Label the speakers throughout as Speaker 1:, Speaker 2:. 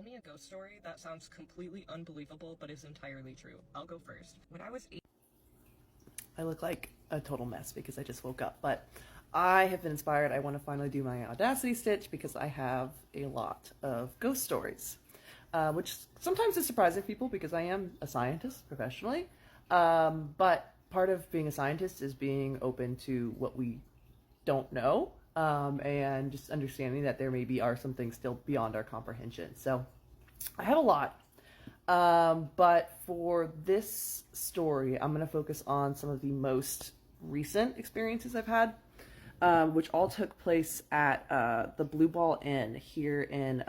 Speaker 1: Tell me a ghost story that sounds completely unbelievable but is entirely true. I'll go first. When I was 8,
Speaker 2: I look like a total mess because I just woke up, but I have been inspired. I want to finally do my Audacity stitch because I have a lot of ghost stories, which sometimes is surprising people because I am a scientist professionally. But part of being a scientist is being open to what we don't know, and just understanding that there maybe are some things still beyond our comprehension. So I have a lot. But for this story, I'm going to focus on some of the most recent experiences I've had, which all took place at the Blue Ball Inn here in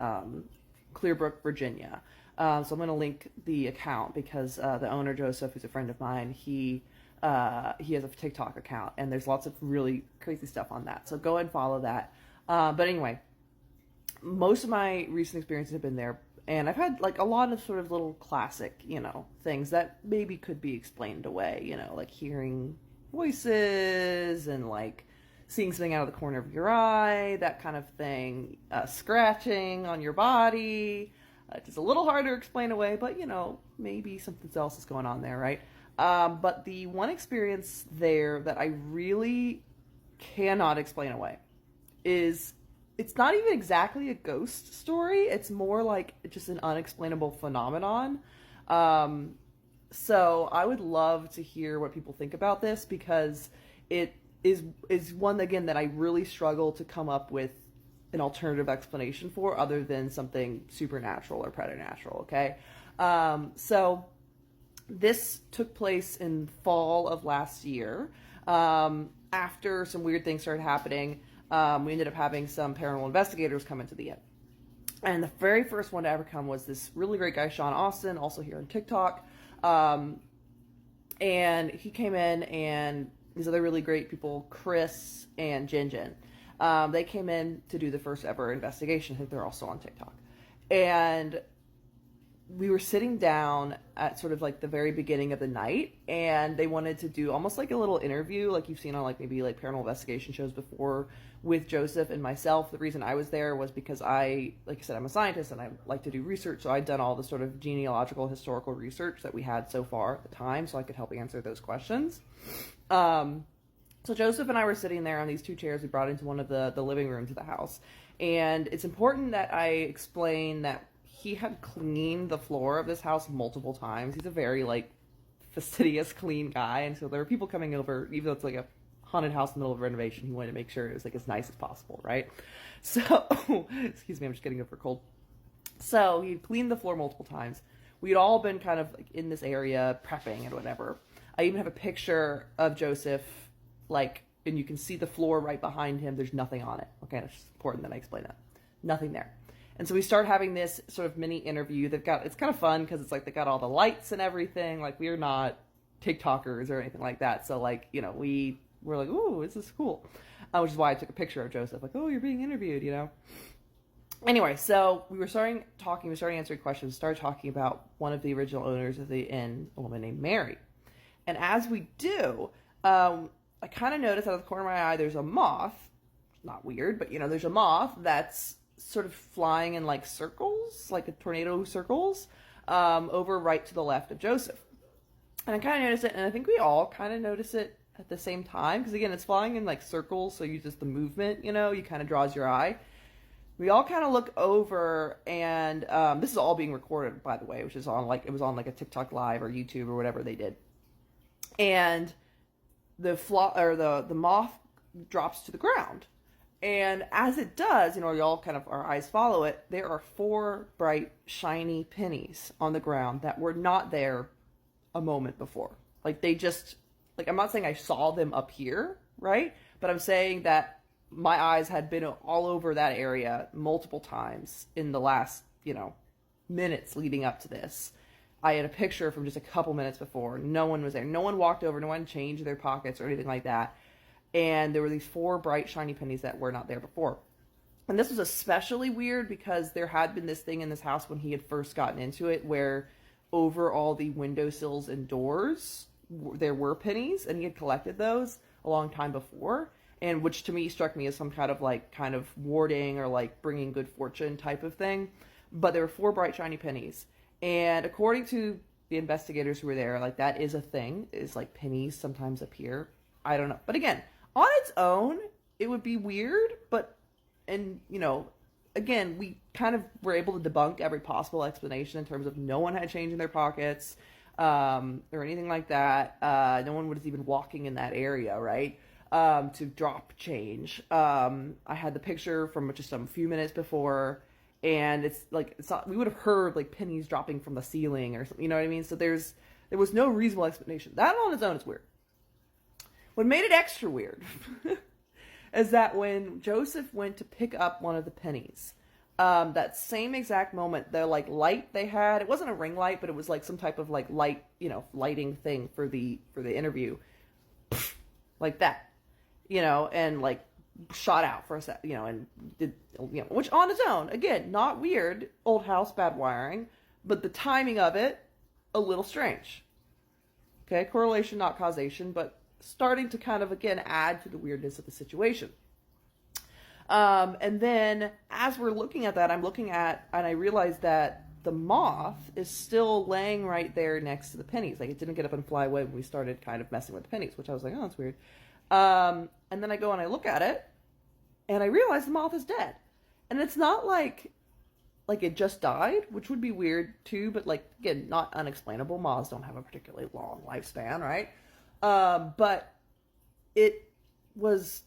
Speaker 2: Clearbrook, Virginia. So I'm going to link the account because the owner, Joseph, who's a friend of mine, he has a TikTok account, and there's lots of really crazy stuff on that. So go ahead and follow that. But anyway, most of my recent experiences have been there. And I've had like a lot of sort of little classic, things that maybe could be explained away, like hearing voices and like seeing something out of the corner of your eye, that kind of thing, scratching on your body. It's a little hard to explain away, but maybe something else is going on there, right? But the one experience there that I really cannot explain away is, it's not even exactly a ghost story. It's more like just an unexplainable phenomenon. So I would love to hear what people think about this, because it is one, again, that I really struggle to come up with an alternative explanation for other than something supernatural or preternatural, okay? So this took place in fall of last year. After some weird things started happening, we ended up having some paranormal investigators come into the inn. And the very first one to ever come was this really great guy, Sean Austin, also here on TikTok. And he came in, and these other really great people, Chris and Jin. They came in to do the first ever investigation. I think they're also on TikTok. And we were sitting down at sort of like the very beginning of the night, and they wanted to do almost like a little interview like you've seen on like maybe like paranormal investigation shows before with Joseph and myself. The reason I was there was because like I said, I'm a scientist and I like to do research. So I'd done all the sort of genealogical historical research that we had so far at the time, so I could help answer those questions. So Joseph and I were sitting there on these two chairs we brought into one of the living rooms of the house. And it's important that I explain that he had cleaned the floor of this house multiple times. He's a very like fastidious, clean guy. And so there were people coming over, even though it's like a haunted house in the middle of renovation, he wanted to make sure it was like as nice as possible, right? So, excuse me, I'm just getting over a cold. So he cleaned the floor multiple times. We'd all been kind of like in this area prepping and whatever. I even have a picture of Joseph, and you can see the floor right behind him. There's nothing on it. Okay, it's important that I explain that. Nothing there. And so we start having this sort of mini interview. It's kind of fun because it's like they got all the lights and everything. Like, we're not TikTokers or anything like that. So like, we were like, ooh, this is cool. Which is why I took a picture of Joseph. Like, oh, you're being interviewed, Anyway, so we were starting answering questions, started talking about one of the original owners of the inn, a woman named Mary. And as we do, I kind of noticed out of the corner of my eye, there's a moth. Not weird, but there's a moth that's sort of flying in like circles, like a tornado circles, over right to the left of Joseph. And I kind of noticed it, and I think we all kind of notice it at the same time, because again, it's flying in like circles, so just the movement, you kind of draws your eye. We all kind of look over, and this is all being recorded, by the way, which is it was on like a TikTok live or YouTube or whatever they did. And the moth drops to the ground. And as it does, we all kind of, our eyes follow it. There are 4 bright, shiny pennies on the ground that were not there a moment before. Like, they just, I'm not saying I saw them up here, right? But I'm saying that my eyes had been all over that area multiple times in the last, minutes leading up to this. I had a picture from just a couple minutes before. No one was there. No one walked over. No one changed their pockets or anything like that. And there were these 4 bright, shiny pennies that were not there before. And this was especially weird because there had been this thing in this house when he had first gotten into it where over all the windowsills and doors, there were pennies, and he had collected those a long time before. And which to me struck me as some kind of warding or like bringing good fortune type of thing. but there were 4 bright shiny pennies. And according to the investigators who were there, like, that is a thing, is like pennies sometimes appear. I don't know. But again, on its own, it would be weird, but, and, you know, again, we kind of were able to debunk every possible explanation in terms of no one had change in their pockets, or anything like that. No one was even walking in that area, right? To drop change. I had the picture from just a few minutes before, and it's like, it's not, we would have heard like pennies dropping from the ceiling or something, you know what I mean? So there was no reasonable explanation. That on its own is weird. What made it extra weird is that when Joseph went to pick up one of the pennies, that same exact moment, the like light they had, it wasn't a ring light, but it was like some type of like light, you know, lighting thing for the interview, like that, you know, and like shot out for a sec, you know, and did, you know, which on its own, again, not weird, old house, bad wiring, but the timing of it, a little strange. Okay, correlation, not causation, but starting to kind of, again, add to the weirdness of the situation. And then as we're looking at that, I'm looking at, and I realized that the moth is still laying right there next to the pennies. Like, it didn't get up and fly away when we started kind of messing with the pennies, which I was like, oh, that's weird. And then I go and I look at it, and I realize the moth is dead. And it's not like it just died, which would be weird too, but like, again, not unexplainable. Moths don't have a particularly long lifespan, right? But it was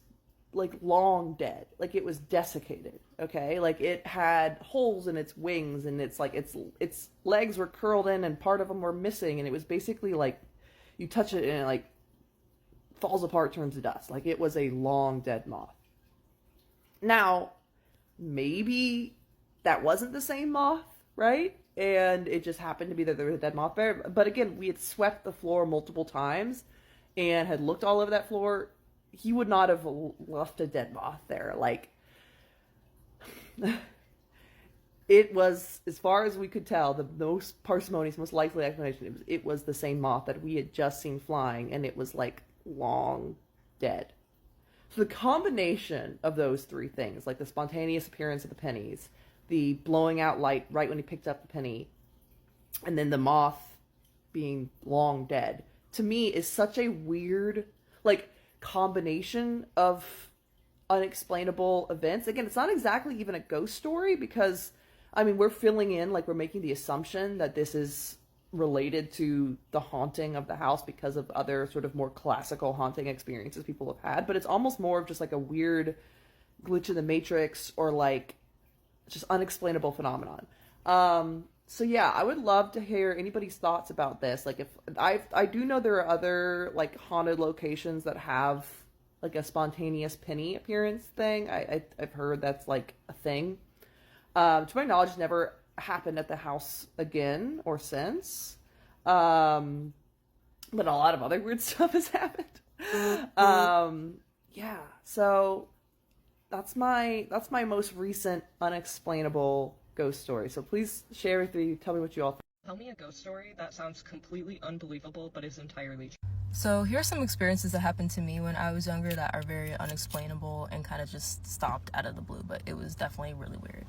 Speaker 2: like long dead. Like, it was desiccated, okay? Like, it had holes in its wings, and it's like its legs were curled in and part of them were missing, and it was basically like you touch it and it like falls apart, turns to dust. Like, it was a long dead moth. Now, maybe that wasn't the same moth, right? And it just happened to be that there was a dead moth there. But again, we had swept the floor multiple times and had looked all over that floor. He would not have left a dead moth there. Like, it was, as far as we could tell, the most parsimonious, most likely explanation. It was the same moth that we had just seen flying, and it was like long dead. So the combination of those 3 things, like the spontaneous appearance of the pennies, the blowing out light right when he picked up the penny, and then the moth being long dead, to me is such a weird, like, combination of unexplainable events. Again, it's not exactly even a ghost story, because, I mean, we're filling in, like, we're making the assumption that this is related to the haunting of the house because of other sort of more classical haunting experiences people have had, but it's almost more of just like a weird glitch in the matrix, or like just unexplainable phenomenon. So yeah, I would love to hear anybody's thoughts about this. Like, if I do know there are other like haunted locations that have like a spontaneous penny appearance thing. I've heard that's like a thing. To my knowledge, it's never happened at the house again or since. But a lot of other weird stuff has happened. Yeah, so that's my most recent unexplainable ghost story. So please share with me, tell me what you all think.
Speaker 1: Tell me a ghost story that sounds completely unbelievable but is entirely true.
Speaker 3: So here are some experiences that happened to me when I was younger that are very unexplainable and kind of just stopped out of the blue, but it was definitely really weird.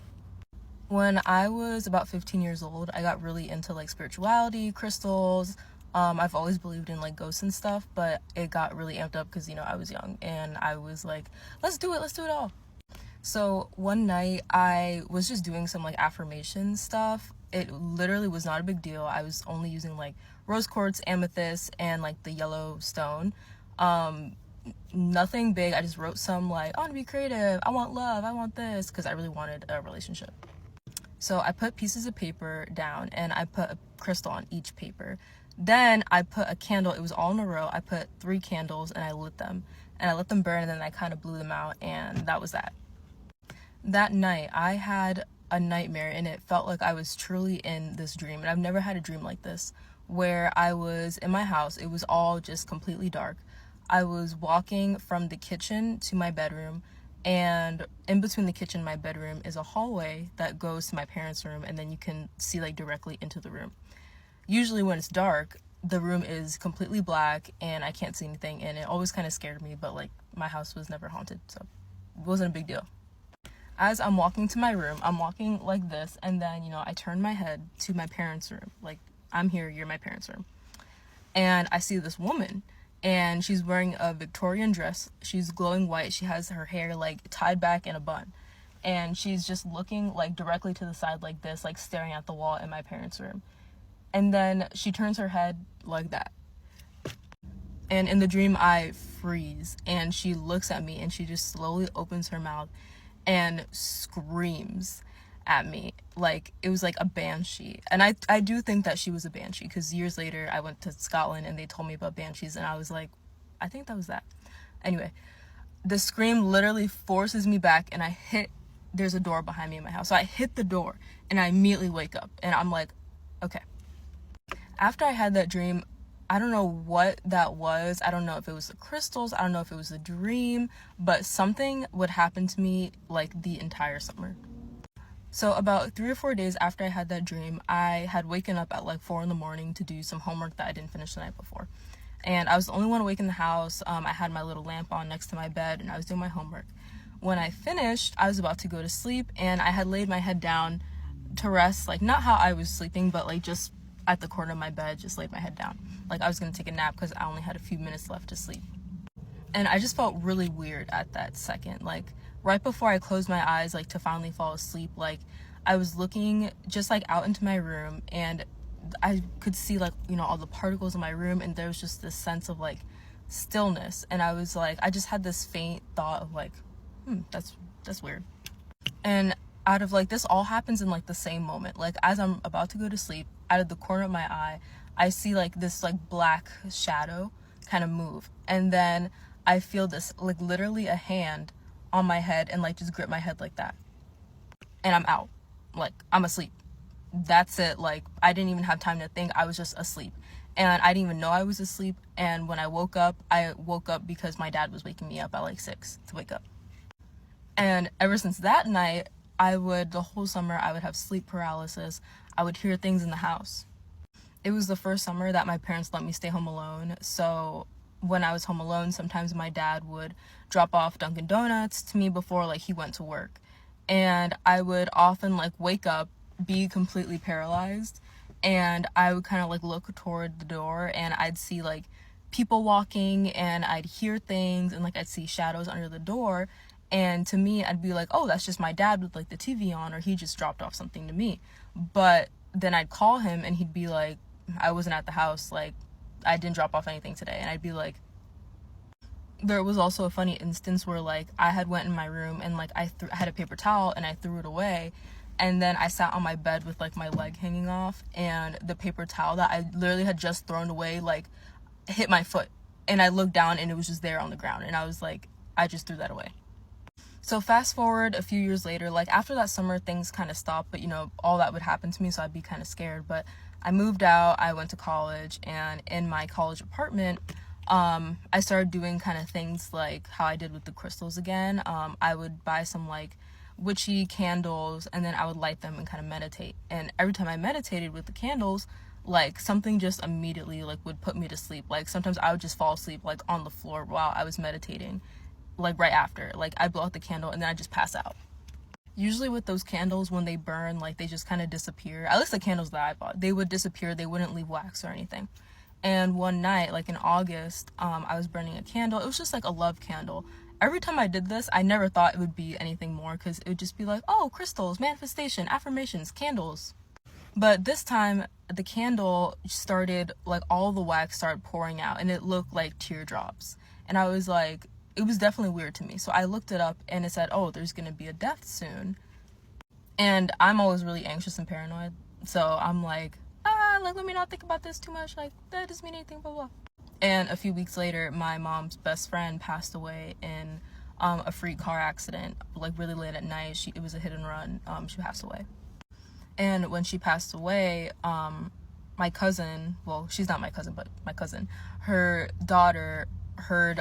Speaker 3: When I was about 15 years old, I got really into like spirituality, crystals. I've always believed in like ghosts and stuff, but it got really amped up because, you know, I was young and I was like, let's do it all. So one night I was just doing some like affirmation stuff. It literally was not a big deal. I was only using like rose quartz, amethyst, and like the yellow stone. Nothing big. I just wrote some like, I want to be creative, I want love, I want this, because I really wanted a relationship. So I put pieces of paper down and I put a crystal on each paper. Then I put a candle. It was all in a row. I put 3 candles and I lit them. And I let them burn, and then I kind of blew them out, and that was that. That night, I had a nightmare, and it felt like I was truly in this dream. And I've never had a dream like this, where I was in my house. It was all just completely dark. I was walking from the kitchen to my bedroom, and in between the kitchen and my bedroom is a hallway that goes to my parents' room, and then you can see like directly into the room. Usually when it's dark, the room is completely black and I can't see anything, and it always kind of scared me, but like my house was never haunted, so it wasn't a big deal. As I'm walking to my room, I'm walking like this, and then, you know, I turn my head to my parents' room. Like, I'm here, you're my parents' room. And I see this woman, and she's wearing a Victorian dress. She's glowing white. She has her hair, like, tied back in a bun. And she's just looking, like, directly to the side like this, like, staring at the wall in my parents' room. And then she turns her head like that. And in the dream, I freeze, and she looks at me, and she just slowly opens her mouth and screams at me. Like, it was like a banshee. And I do think that she was a banshee, because years later I went to Scotland and they told me about banshees, and I was like, I think that was that. Anyway, the scream literally forces me back, and there's a door behind me in my house, so I hit the door and I immediately wake up, and I'm like, okay. After I had that dream, I don't know what that was. I don't know if it was the crystals. I don't know if it was a dream, but something would happen to me like the entire summer. So about 3 or 4 days after I had that dream, I had waken up at like 4 a.m. to do some homework that I didn't finish the night before. And I was the only one awake in the house. I had my little lamp on next to my bed, and I was doing my homework. When I finished, I was about to go to sleep, and I had laid my head down to rest, like not how I was sleeping, but like just at the corner of my bed, just laid my head down. Like I was gonna take a nap because I only had a few minutes left to sleep. And I just felt really weird at that second. Like right before I closed my eyes, like to finally fall asleep, like I was looking just like out into my room, and I could see like, you know, all the particles in my room, and there was just this sense of like stillness. And I was like, I just had this faint thought of like, that's weird. And out of like, this all happens in like the same moment. Like as I'm about to go to sleep, out of the corner of my eye, I see like this like black shadow kind of move, and then I feel this like literally a hand on my head and like just grip my head like that, and I'm out. Like I'm asleep. That's it. Like I didn't even have time to think. I was just asleep, and I didn't even know I was asleep. And when I woke up because my dad was waking me up at like 6 to wake up. And ever since that night, the whole summer I would have sleep paralysis. I would hear things in the house. It was the first summer that my parents let me stay home alone. So when I was home alone, sometimes my dad would drop off Dunkin' Donuts to me before like he went to work. And I would often like wake up, be completely paralyzed, and I would kind of like look toward the door, and I'd see like people walking, and I'd hear things, and like I'd see shadows under the door. And to me, I'd be like, oh, that's just my dad with like the TV on, or he just dropped off something to me. But then I'd call him, and he'd be like, I wasn't at the house, like I didn't drop off anything today. And I'd be like, there was also a funny instance where like I had went in my room, and like I had a paper towel, and I threw it away, and then I sat on my bed with like my leg hanging off, and the paper towel that I literally had just thrown away like hit my foot, and I looked down, and it was just there on the ground, and I was like, I just threw that away. So fast forward a few years later, like after that summer, things kind of stopped, but you know, all that would happen to me, so I'd be kind of scared. But I moved out, I went to college, and in my college apartment, I started doing kind of things like how I did with the crystals again. I would buy some like witchy candles, and then I would light them and kind of meditate. And every time I meditated with the candles, like something just immediately like would put me to sleep. Like sometimes I would just fall asleep like on the floor while I was meditating. Like right after, like I blow out the candle and then I just pass out. Usually with those candles, when they burn, like they just kind of disappear. At least the candles that I bought, they would disappear. They wouldn't leave wax or anything. And one night, like in August, I was burning a candle. It was just like a love candle. Every time I did this, I never thought it would be anything more, because it would just be like, oh, crystals, manifestation, affirmations, candles. But this time the candle started, like all the wax started pouring out, and it looked like teardrops. And I was like, it was definitely weird to me. So I looked it up, and it said, oh, there's going to be a death soon. And I'm always really anxious and paranoid. So I'm like, let me not think about this too much. Like, that doesn't mean anything, blah, blah. And a few weeks later, my mom's best friend passed away in a freak car accident, like really late at night. It was a hit and run. She passed away. And when she passed away, my cousin, well, she's not my cousin, but my cousin, her daughter heard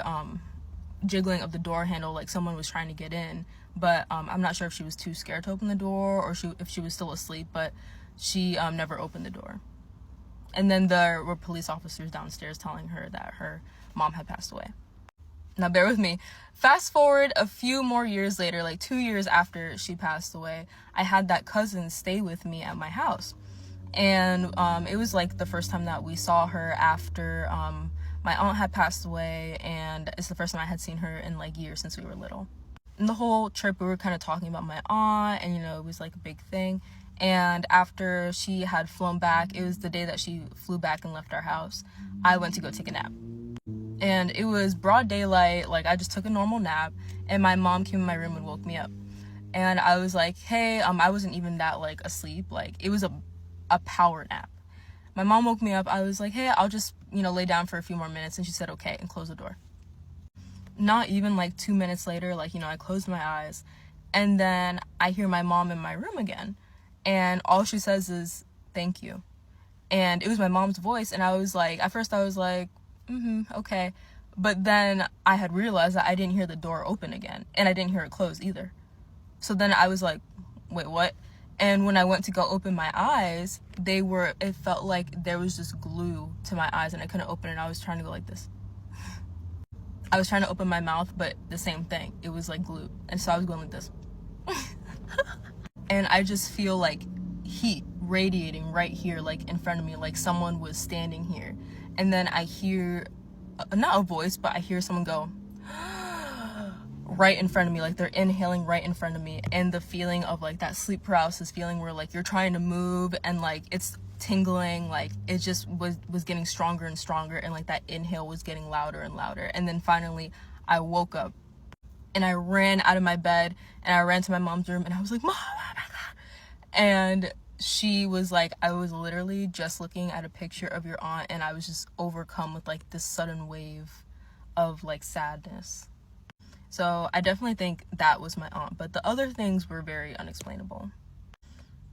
Speaker 3: jiggling of the door handle, like someone was trying to get in, but I'm not sure if she was too scared to open the door, or if she was still asleep, but she never opened the door. And then there were police officers downstairs telling her that her mom had passed away. Now bear with me. Fast forward a few more years later, like 2 years after she passed away, I had that cousin stay with me at my house. And it was like the first time that we saw her after my aunt had passed away, and it's the first time I had seen her in like years since we were little. And the whole trip we were kind of talking about my aunt, and it was like a big thing. And after she had flown back, it was the day that she flew back and left our house, I went to go take a nap. And it was broad daylight, like I just took a normal nap, and my mom came in my room and woke me up. And I was like, hey, I wasn't even that like asleep, like it was a power nap. My mom woke me up. I was like, hey, I'll just lay down for a few more minutes, and she said okay, and closed the door. Not even like 2 minutes later, like I closed my eyes, and then I hear my mom in my room again, and all she says is thank you. And it was my mom's voice, and I was like, at first I was like, okay, but then I had realized that I didn't hear the door open again, and I didn't hear it close either. So then I was like, wait, what? And when I went to go open my eyes, it felt like there was just glue to my eyes, and I couldn't open it. I was trying to go like this. I was trying to open my mouth, but the same thing. It was like glue. And so I was going like this. And I just feel like heat radiating right here, like in front of me, like someone was standing here. And then I hear, not a voice, but I hear someone go, right in front of me, like they're inhaling right in front of me. And the feeling of like that sleep paralysis feeling where like you're trying to move and like it's tingling, like it just was getting stronger and stronger, and like that inhale was getting louder and louder. And then finally I woke up and I ran out of my bed and I ran to my mom's room and I was like, Mom, oh my God. And she was like, I was literally just looking at a picture of your aunt, and I was just overcome with like this sudden wave of like sadness. So I definitely think that was my aunt, but the other things were very unexplainable.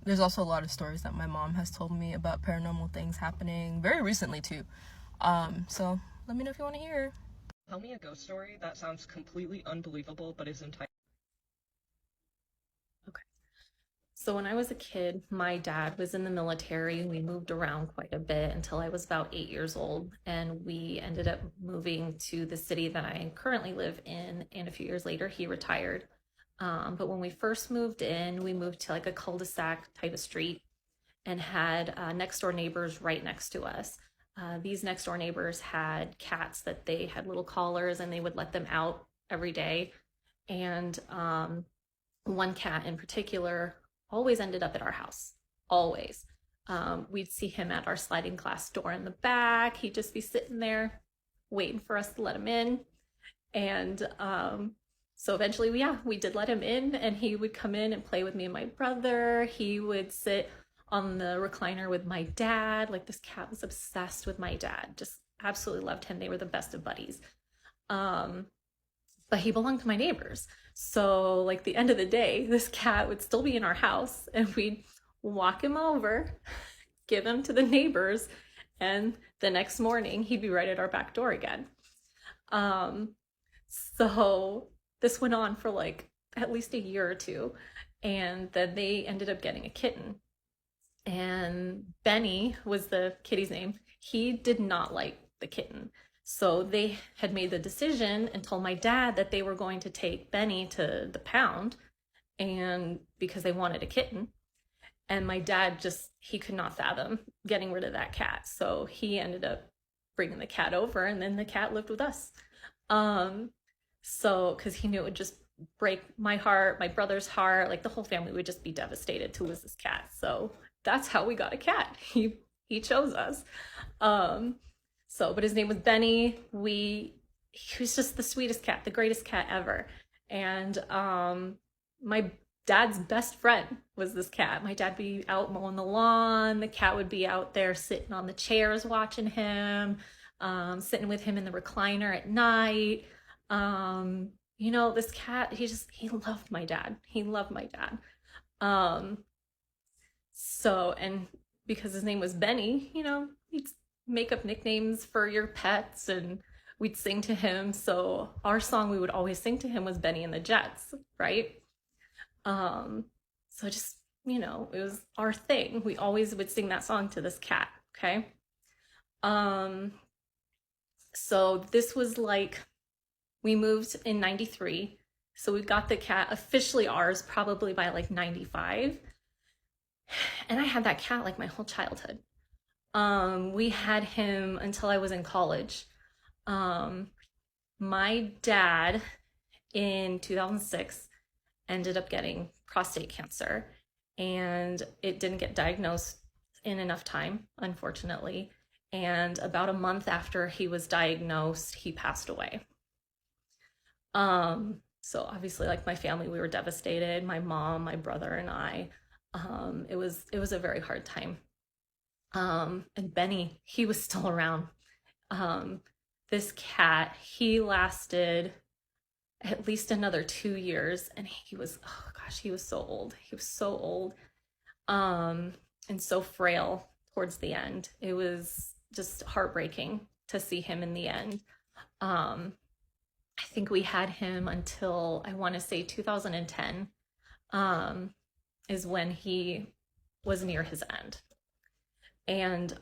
Speaker 3: There's also a lot of stories that my mom has told me about paranormal things happening very recently too. So let me know if you want to hear.
Speaker 1: Tell me a ghost story that sounds completely unbelievable but is entirely...
Speaker 4: Okay. So when I was a kid, my dad was in the military. We moved around quite a bit until I was about 8 years old, and we ended up moving to the city that I currently live in, and a few years later he retired. But when we first moved in, we moved to like a cul-de-sac type of street and had next door neighbors right next to us. These next door neighbors had cats that they had little collars, and they would let them out every day. And one cat in particular always ended up at our house, always. We'd see him at our sliding glass door in the back. He'd just be sitting there waiting for us to let him in. And so eventually, we did let him in, and he would come in and play with me and my brother. He would sit on the recliner with my dad. Like, this cat was obsessed with my dad, just absolutely loved him. They were the best of buddies. But he belonged to my neighbors. So like the end of the day, this cat would still be in our house, and we'd walk him over, give him to the neighbors, and the next morning he'd be right at our back door again. So this went on for like at least a year or two, and then they ended up getting a kitten. And Benny was the kitty's name. He did not like the kitten. So they had made the decision and told my dad that they were going to take Benny to the pound, and because they wanted a kitten. And my dad he could not fathom getting rid of that cat. So he ended up bringing the cat over, and then the cat lived with us. So, because he knew it would just break my heart, my brother's heart, like the whole family would just be devastated to lose this cat. So that's how we got a cat. He chose us. But his name was Benny. He was just the sweetest cat, the greatest cat ever. And my dad's best friend was this cat. My dad would be out mowing the lawn. The cat would be out there sitting on the chairs watching him, sitting with him in the recliner at night. This cat, he loved my dad. He loved my dad. And because his name was Benny, he'd make up nicknames for your pets, and we'd sing to him. So our song we would always sing to him was Benny and the Jets, right? So just, it was our thing. We always would sing that song to this cat, okay? So this was like We moved in 93. So we got the cat officially ours probably by like 95. And I had that cat like my whole childhood. We had him until I was in college. My dad in 2006 ended up getting prostate cancer, and it didn't get diagnosed in enough time, unfortunately. And about a month after he was diagnosed, he passed away. So obviously, like my family, we were devastated. My mom, my brother, and I. It was a very hard time. And Benny, he was still around. This cat, he lasted at least another 2 years, and he was, oh gosh, he was so old. He was so old, and so frail towards the end. It was just heartbreaking to see him in the end. I think we had him until, I want to say 2010, is when he was near his end. And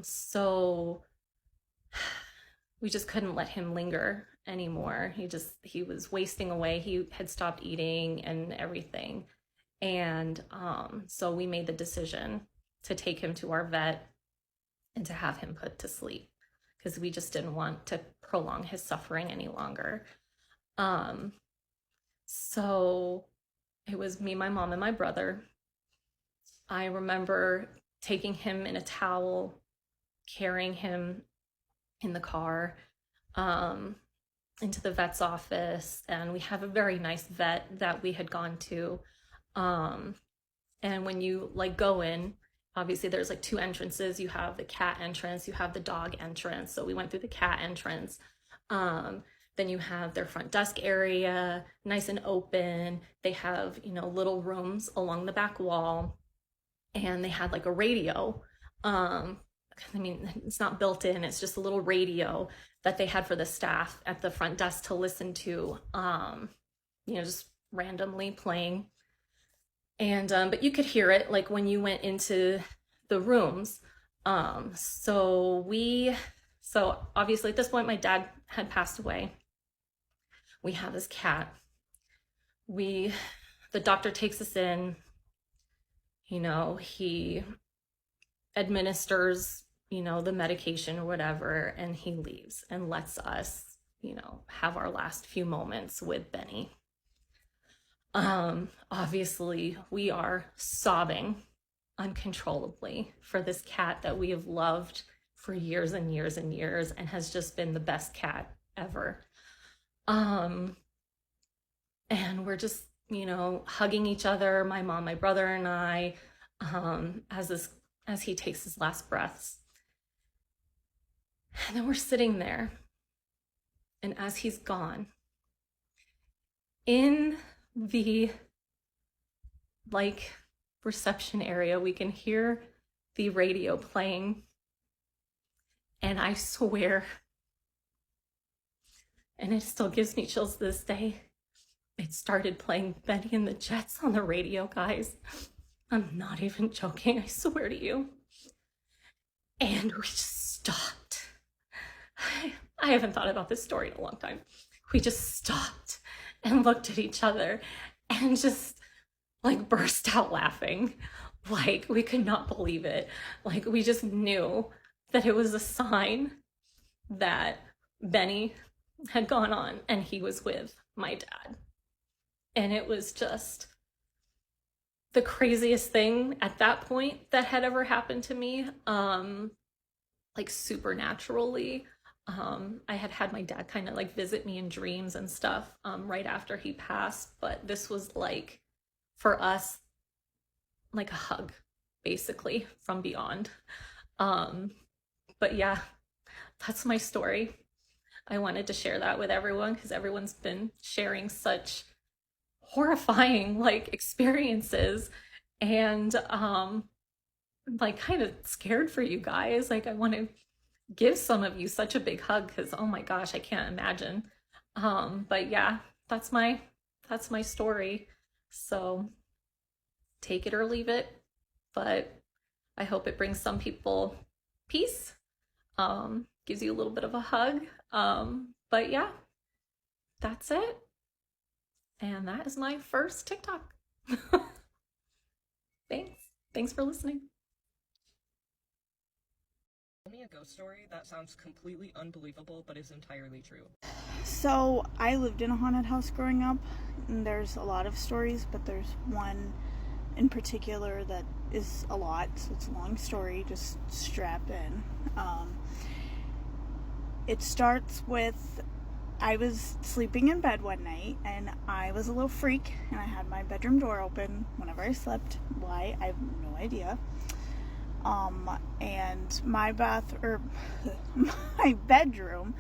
Speaker 4: so we just couldn't let him linger anymore. He was wasting away. He had stopped eating and everything. And so we made the decision to take him to our vet and to have him put to sleep, because we just didn't want to prolong his suffering any longer. So it was me, my mom, and my brother. I remember taking him in a towel, carrying him in the car into the vet's office. And we have a very nice vet that we had gone to. And when you like go in, obviously there's like two entrances. You have the cat entrance, you have the dog entrance. So we went through the cat entrance. Then you have their front desk area, nice and open. They have, little rooms along the back wall, and they had like a radio. It's not built in, it's just a little radio that they had for the staff at the front desk to listen to, just randomly playing. And, but you could hear it like when you went into the rooms. So obviously at this point, my dad had passed away. We have this cat. The doctor takes us in, he administers, the medication or whatever, and he leaves and lets us, have our last few moments with Benny. Obviously we are sobbing uncontrollably for this cat that we have loved for years and years and years, and has just been the best cat ever. And we're just, hugging each other, my mom, my brother, and I, as he takes his last breaths. And then we're sitting there, and as he's gone, in the reception area, we can hear the radio playing, and I swear, and it still gives me chills to this day, it started playing Benny and the Jets on the radio, guys. I'm not even joking, I swear to you. And we just stopped. I haven't thought about this story in a long time. We just stopped and looked at each other and just burst out laughing. We could not believe it. We just knew that it was a sign that Benny had gone on and he was with my dad. And it was just the craziest thing at that point that had ever happened to me, supernaturally. I had my dad kind of visit me in dreams and stuff right after he passed, but this was for us a hug, basically, from beyond. But yeah, that's my story. I wanted to share that with everyone because everyone's been sharing such horrifying experiences, and kind of scared for you guys. I want to give some of you such a big hug because oh my gosh, I can't imagine. But yeah, that's my story. So take it or leave it, but I hope it brings some people peace, gives you a little bit of a hug. But yeah, that's it. And that is my first TikTok. Thanks for listening.
Speaker 1: Tell me a ghost story that sounds completely unbelievable but is entirely true.
Speaker 5: So I lived in a haunted house growing up, and there's a lot of stories, but there's one in particular that is a lot, so it's a long story. Just strap in. It starts with, I was sleeping in bed one night, and I was a little freak, and I had my bedroom door open whenever I slept. Why? I have no idea. And my bedroom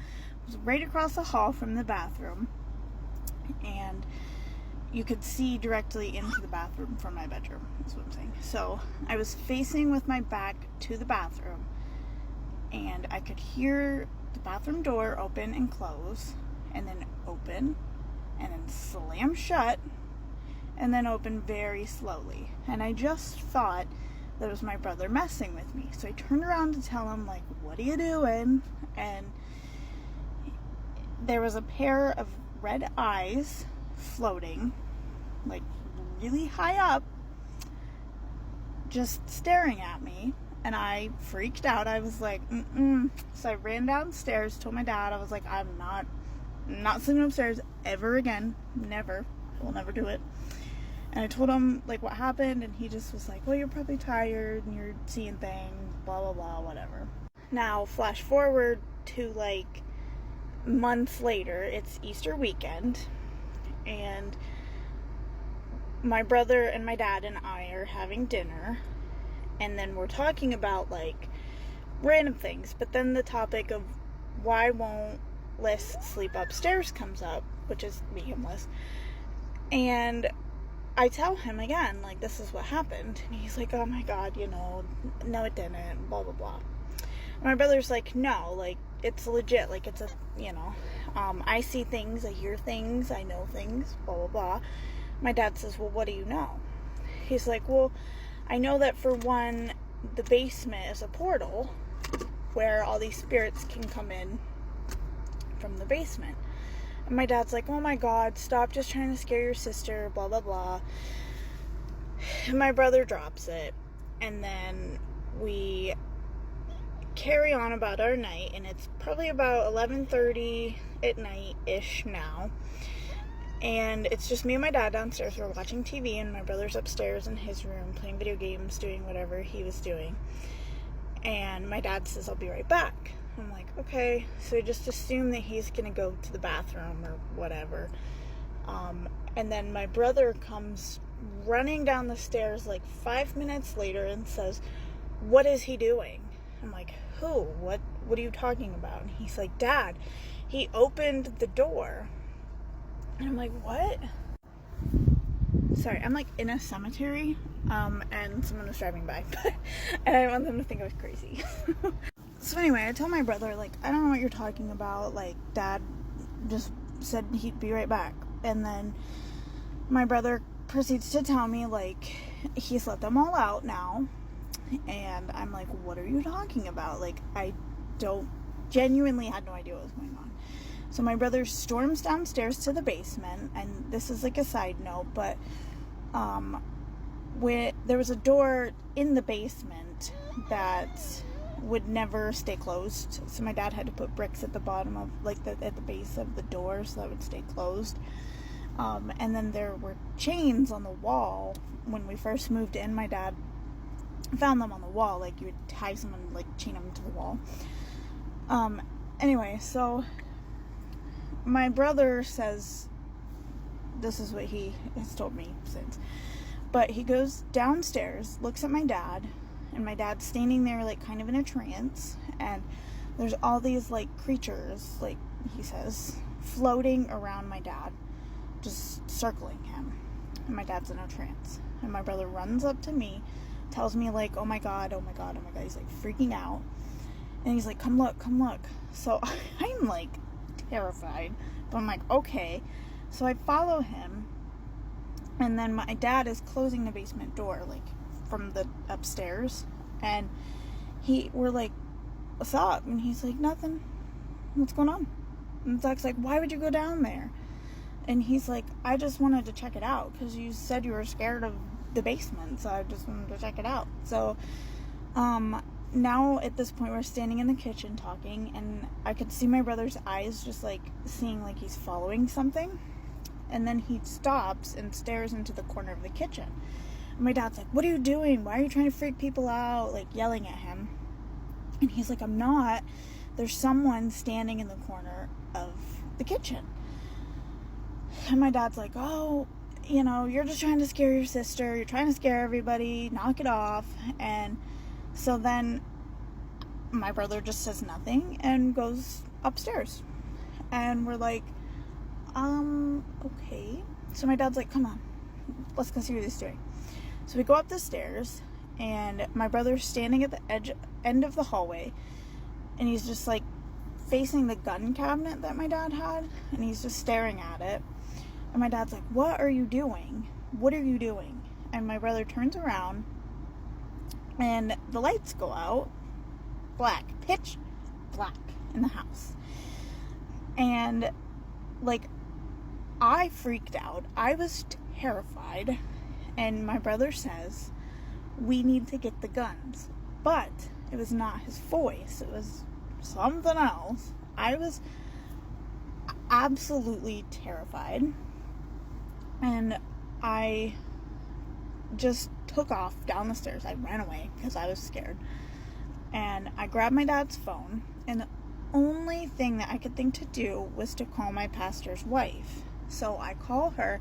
Speaker 5: was right across the hall from the bathroom, and you could see directly into the bathroom from my bedroom, is what I'm saying. So I was facing with my back to the bathroom, and I could hear the bathroom door open and close, and then open, and then slam shut, and then open very slowly. And I just thought that it was my brother messing with me. So I turned around to tell him, like, what are you doing? And there was a pair of red eyes floating, like, really high up, just staring at me. And I freaked out. I was like, So I ran downstairs, told my dad, I was like, I'm not sleeping upstairs ever again. Never. We'll never do it. And I told him, like, what happened, and he just was like, well, you're probably tired, and you're seeing things, blah, blah, blah, whatever. Now, flash forward to, like, months later, it's Easter weekend, and my brother and my dad and I are having dinner, and then we're talking about, like, random things, but then the topic of why won't Liz sleep upstairs comes up, which is me and Liz, and I tell him again, like, this is what happened. And he's like, oh my God, no it didn't, blah, blah, blah. And my brother's like, no, like, it's legit, like, it's a, I see things, I hear things, I know things, blah, blah, blah. My dad says, well, what do you know? He's like, well, I know that for one, the basement is a portal where all these spirits can come in from the basement. And my dad's like, oh my God, stop just trying to scare your sister, blah, blah, blah. And my brother drops it. And then we carry on about our night, and it's probably about 11:30 at night-ish now. And it's just me and my dad downstairs. We're watching TV, and my brother's upstairs in his room playing video games, doing whatever he was doing. And my dad says, I'll be right back. I'm like, okay. So I just assume that he's gonna go to the bathroom or whatever. And then my brother comes running down the stairs like 5 minutes later and says, what is he doing? I'm like, who? What are you talking about? And he's like, Dad, he opened the door. And I'm like, what? Sorry, I'm like in a cemetery, and someone was driving by, and I didn't want them to think I was crazy. So anyway, I tell my brother, like, I don't know what you're talking about, like, Dad just said he'd be right back. And then my brother proceeds to tell me, like, he's let them all out now. And I'm like, what are you talking about? Like, I genuinely had no idea what was going on. So my brother storms downstairs to the basement, and this is like a side note, but when there was a door in the basement that would never stay closed, so my dad had to put bricks at the bottom of, like, at the base of the door so that would stay closed. And then there were chains on the wall. When we first moved in, my dad found them on the wall, like you would tie someone, like chain them to the wall. Anyway, so my brother says, this is what he has told me since, but he goes downstairs, looks at my dad, and my dad's standing there, like, kind of in a trance, and there's all these, like, creatures, like he says, floating around my dad, just circling him, and my dad's in a trance. And my brother runs up to me, tells me, like, oh my god, oh my god, oh my god, he's, like, freaking out, and he's like, come look, come look. So I'm, like, terrified, but I'm like, okay. So I follow him, and then my dad is closing the basement door, like, from the upstairs, and we're like, what's up? And he's like, nothing, what's going on? And Zach's like, why would you go down there? And he's like, I just wanted to check it out because you said you were scared of the basement, so I just wanted to check it out. So now at this point we're standing in the kitchen talking, and I could see my brother's eyes just like seeing like he's following something, and then he stops and stares into the corner of the kitchen. And my dad's like, what are you doing? Why are you trying to freak people out? Like yelling at him. And he's like, I'm not. There's someone standing in the corner of the kitchen. And my dad's like, oh, you know, you're just trying to scare your sister. You're trying to scare everybody. Knock it off. And so then my brother just says nothing and goes upstairs. And we're like, okay. So my dad's like, come on, let's go see what he's doing. So we go up the stairs, and my brother's standing at the end of the hallway, and he's just like facing the gun cabinet that my dad had, and he's just staring at it. And my dad's like, what are you doing? What are you doing? And my brother turns around, and the lights go out. Black. Pitch black in the house. And, like, I freaked out. I was terrified. And my brother says, we need to get the guns. But it was not his voice. It was something else. I was absolutely terrified. And I just took off down the stairs. I ran away because I was scared. And I grabbed my dad's phone. And the only thing that I could think to do was to call my pastor's wife. So I call her,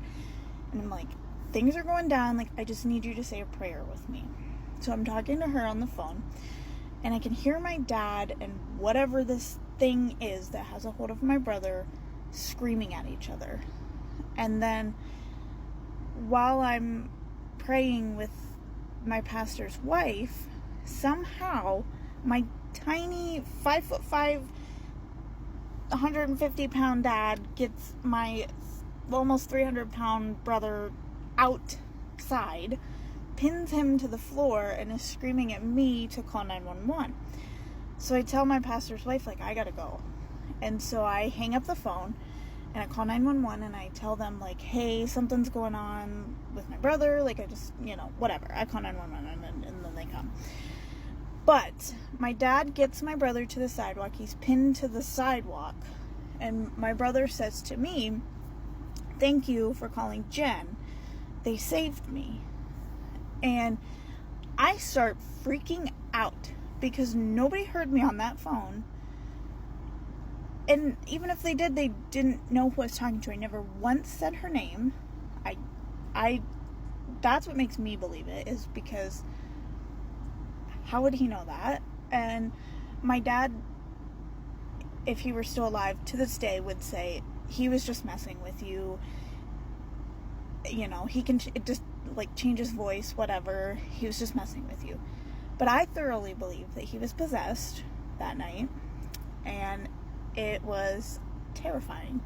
Speaker 5: and I'm like, things are going down. Like, I just need you to say a prayer with me. So I'm talking to her on the phone. And I can hear my dad and whatever this thing is that has a hold of my brother screaming at each other. And then while I'm praying with my pastor's wife, somehow my tiny 5'5", 150-pound dad gets my almost 300-pound brother outside, pins him to the floor, and is screaming at me to call 911. So I tell my pastor's wife, like, I gotta go. And so I hang up the phone, and I call 911, and I tell them, like, hey, something's going on with my brother. Like, I just, you know, whatever. I call 911, and then they come. But my dad gets my brother to the sidewalk. He's pinned to the sidewalk. And my brother says to me, thank you for calling Jen. They saved me. And I start freaking out because nobody heard me on that phone. And even if they did, they didn't know who I was talking to. I never once said her name. That's what makes me believe it, is because how would he know that? And my dad, if he were still alive to this day, would say he was just messing with you. You know, he can just like change his voice, whatever. He was just messing with you. But I thoroughly believe that he was possessed that night, and it was terrifying.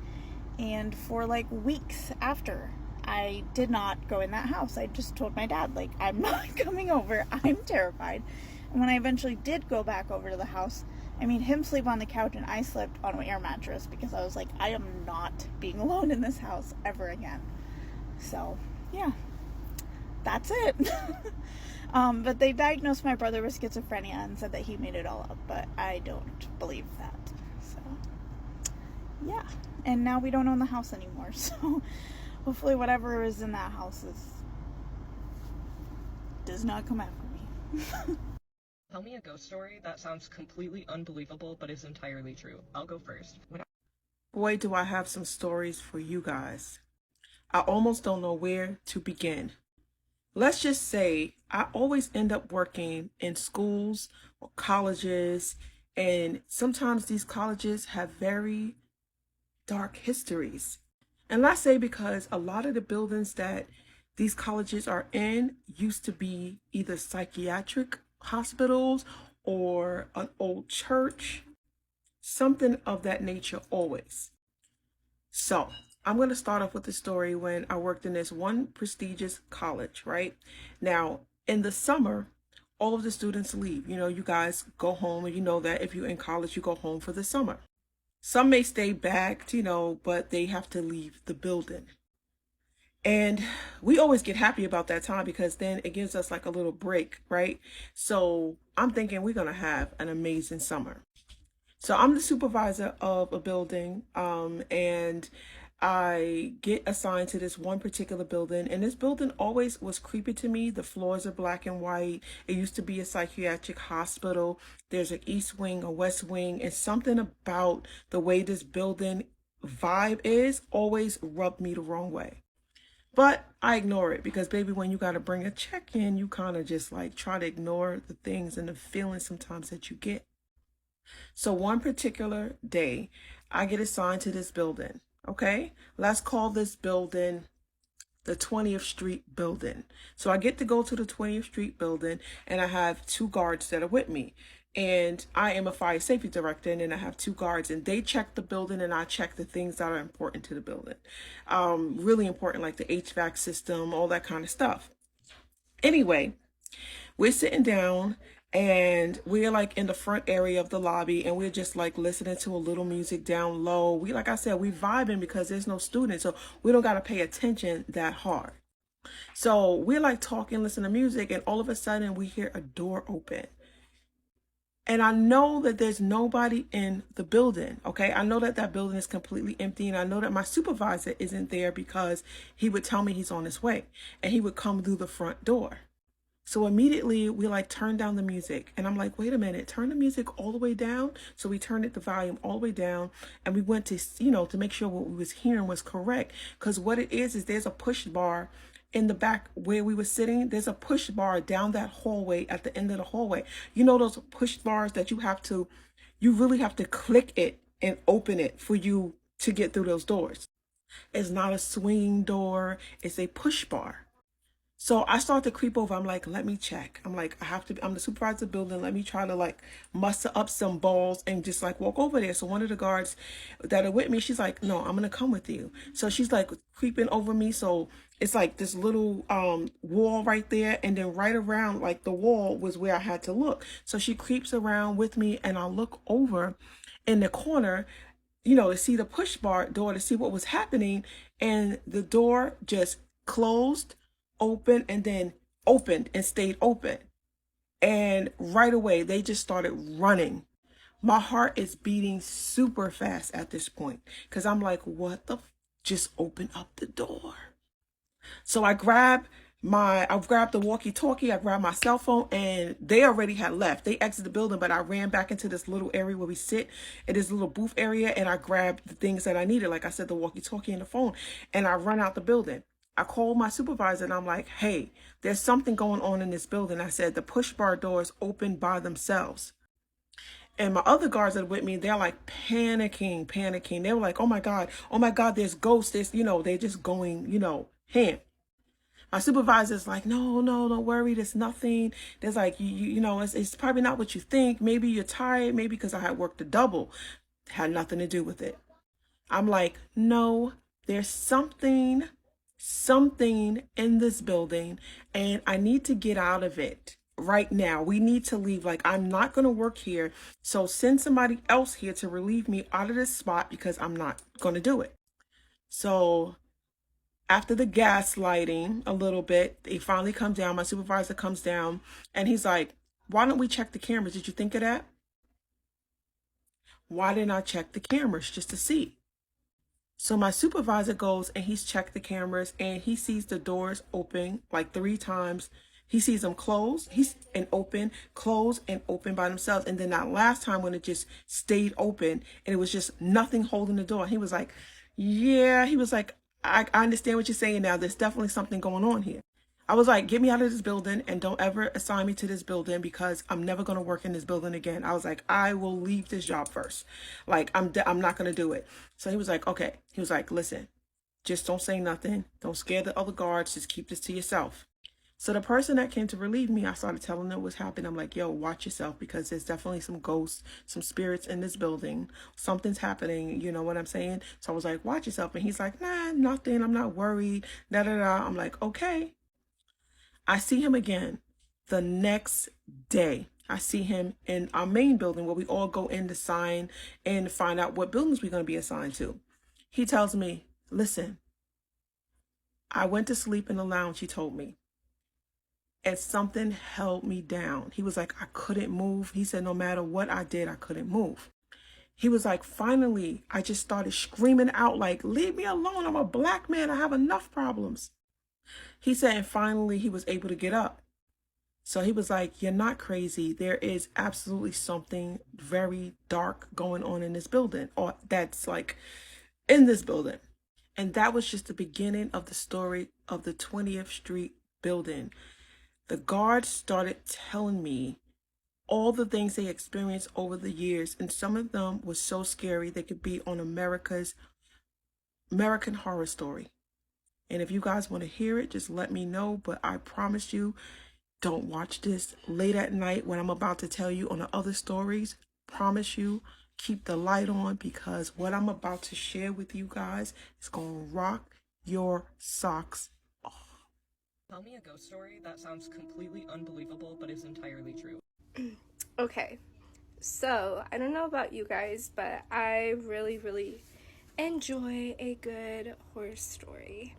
Speaker 5: And for like weeks after, I did not go in that house. I just told my dad, like, I'm not coming over. I'm terrified. And when I eventually did go back over to the house, I made him sleep on the couch, and I slept on an air mattress because I was like, I am not being alone in this house ever again. So, yeah, that's it. But they diagnosed my brother with schizophrenia and said that he made it all up, but I don't believe that. So, yeah. And now we don't own the house anymore, so hopefully whatever is in that house does not come after me.
Speaker 1: Tell me a ghost story that sounds completely unbelievable but is entirely true. I'll go first.
Speaker 6: Boy, do I have some stories for you guys. I almost don't know where to begin. Let's just say I always end up working in schools or colleges, and sometimes these colleges have very dark histories. And let's say because a lot of the buildings that these colleges are in used to be either psychiatric hospitals or an old church, something of that nature always. So I'm going to start off with the story when I worked in this one prestigious college, right? Now, in the summer, all of the students leave. You know, you guys go home, and you know that if you're in college, you go home for the summer. Some may stay back, but they have to leave the building. And we always get happy about that time because then it gives us like a little break, right? So I'm thinking we're going to have an amazing summer. So I'm the supervisor of a building, and I get assigned to this one particular building, and this building always was creepy to me. The floors are black and white. It used to be a psychiatric hospital. There's an east wing, a west wing, and something about the way this building vibe is always rubbed me the wrong way. But I ignore it because, baby, when you got to bring a check in, you kind of just like try to ignore the things and the feelings sometimes that you get. So one particular day, I get assigned to this building. Okay, let's call this building the 20th Street building. So I get to go to the 20th Street building, and I have 2 guards that are with me. And I am a fire safety director, and then I have 2 guards, and they check the building, and I check the things that are important to the building. Really important, like the HVAC system, all that kind of stuff. Anyway, we're sitting down, and we're like in the front area of the lobby, and we're just like listening to a little music down low. Like I said, we vibing because there's no students, so we don't got to pay attention that hard. So we're like talking, listening to music, and all of a sudden we hear a door open. And I know that there's nobody in the building, okay? I know that that building is completely empty, and I know that my supervisor isn't there because he would tell me he's on his way, and he would come through the front door. So immediately we like turn down the music, and I'm like, wait a minute, turn the music all the way down. So we turned the volume all the way down, and we went to, to make sure what we was hearing was correct. Because what it is there's a push bar in the back where we were sitting. There's a push bar down that hallway at the end of the hallway. You know, those push bars that you really have to click it and open it for you to get through those doors. It's not a swinging door, it's a push bar. So I start to creep over. I'm like, let me check. I'm like, I'm the supervisor of the building. Let me try to like muster up some balls and just like walk over there. So one of the guards that are with me, she's like, no, I'm going to come with you. So she's like creeping over me. So it's like this little wall right there. And then right around like the wall was where I had to look. So she creeps around with me, and I look over in the corner, to see the push bar door, to see what was happening. And the door just closed, open, and then opened and stayed open. And right away they just started running. My heart is beating super fast at this point because I'm like, what the just open up the door. So I grabbed the walkie-talkie, I grabbed my cell phone, and they already had left. They exited the building, but I ran back into this little area where we sit in this little booth area, and I grabbed the things that I needed, like I said, the walkie-talkie and the phone, and I run out the building. I called my supervisor, and I'm like, hey, there's something going on in this building. I said, the push bar doors open by themselves. And my other guards that are with me, they're like panicking. They were like, oh my God, there's ghosts. They're just going, ham. My supervisor's like, no, don't worry. There's nothing. There's like, it's probably not what you think. Maybe you're tired. Maybe because I had worked a double. Had nothing to do with it. I'm like, no, there's something in this building, and I need to get out of it right now. We need to leave. Like, I'm not going to work here. So send somebody else here to relieve me out of this spot because I'm not going to do it. So after the gaslighting a little bit, they finally come down. My supervisor comes down, and he's like, why don't we check the cameras? Did you think of that? Why didn't I check the cameras just to see? So my supervisor goes and he's checked the cameras, and he sees the doors open like 3 times. He sees them close, close and open by themselves. And then that last time when it just stayed open and it was just nothing holding the door, he was like, yeah, I understand what you're saying now. There's definitely something going on here. I was like, get me out of this building and don't ever assign me to this building because I'm never going to work in this building again. I was like, I will leave this job first. Like, I'm not going to do it. So he was like, okay. He was like, listen, just don't say nothing. Don't scare the other guards. Just keep this to yourself. So the person that came to relieve me, I started telling them what's happening. I'm like, yo, watch yourself because there's definitely some ghosts, some spirits in this building. Something's happening. You know what I'm saying? So I was like, watch yourself. And he's like, nah, nothing. I'm not worried. I'm like, okay. I see him again the next day. I see him in our main building where we all go in to sign and find out what buildings we're going to be assigned to. He tells me, listen, I went to sleep in the lounge, he told me, and something held me down. He was like, I couldn't move. He said, no matter what I did, I couldn't move. He was like, finally, I just started screaming out like, leave me alone. I'm a black man. I have enough problems. He said, and finally he was able to get up. So he was like, you're not crazy. There is absolutely something very dark going on in this building, or that's like in this building. And that was just the beginning of the story of the 20th Street building. The guards started telling me all the things they experienced over the years, and some of them were so scary they could be on American Horror Story. And if you guys want to hear it, just let me know. But I promise you, don't watch this late at night when I'm about to tell you on the other stories. Promise you, keep the light on, because what I'm about to share with you guys is going to rock your socks off.
Speaker 1: Tell me a ghost story that sounds completely unbelievable but is entirely true.
Speaker 7: Okay, so I don't know about you guys, but I really enjoy a good horror story,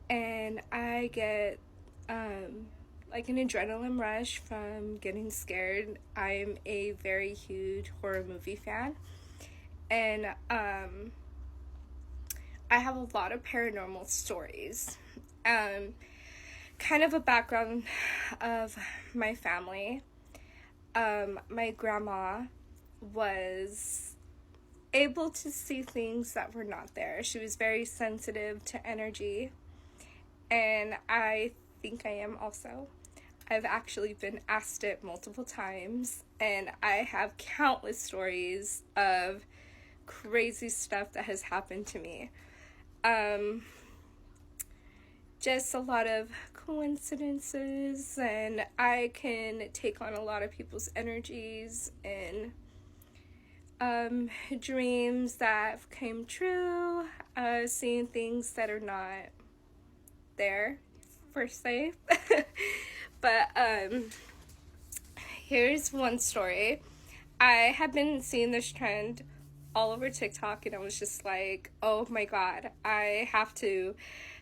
Speaker 7: and I get like an adrenaline rush from getting scared. I'm a very huge horror movie fan, and I have a lot of paranormal stories. Kind of a background of my family. My grandma was able to see things that were not there. She was very sensitive to energy, and I think I am also. I've actually been asked it multiple times, and I have countless stories of crazy stuff that has happened to me. Just a lot of coincidences, and I can take on a lot of people's energies and dreams that came true, seeing things that are not there per se. But here's one story. I have been seeing this trend all over TikTok, and I was just like, oh my god, I have to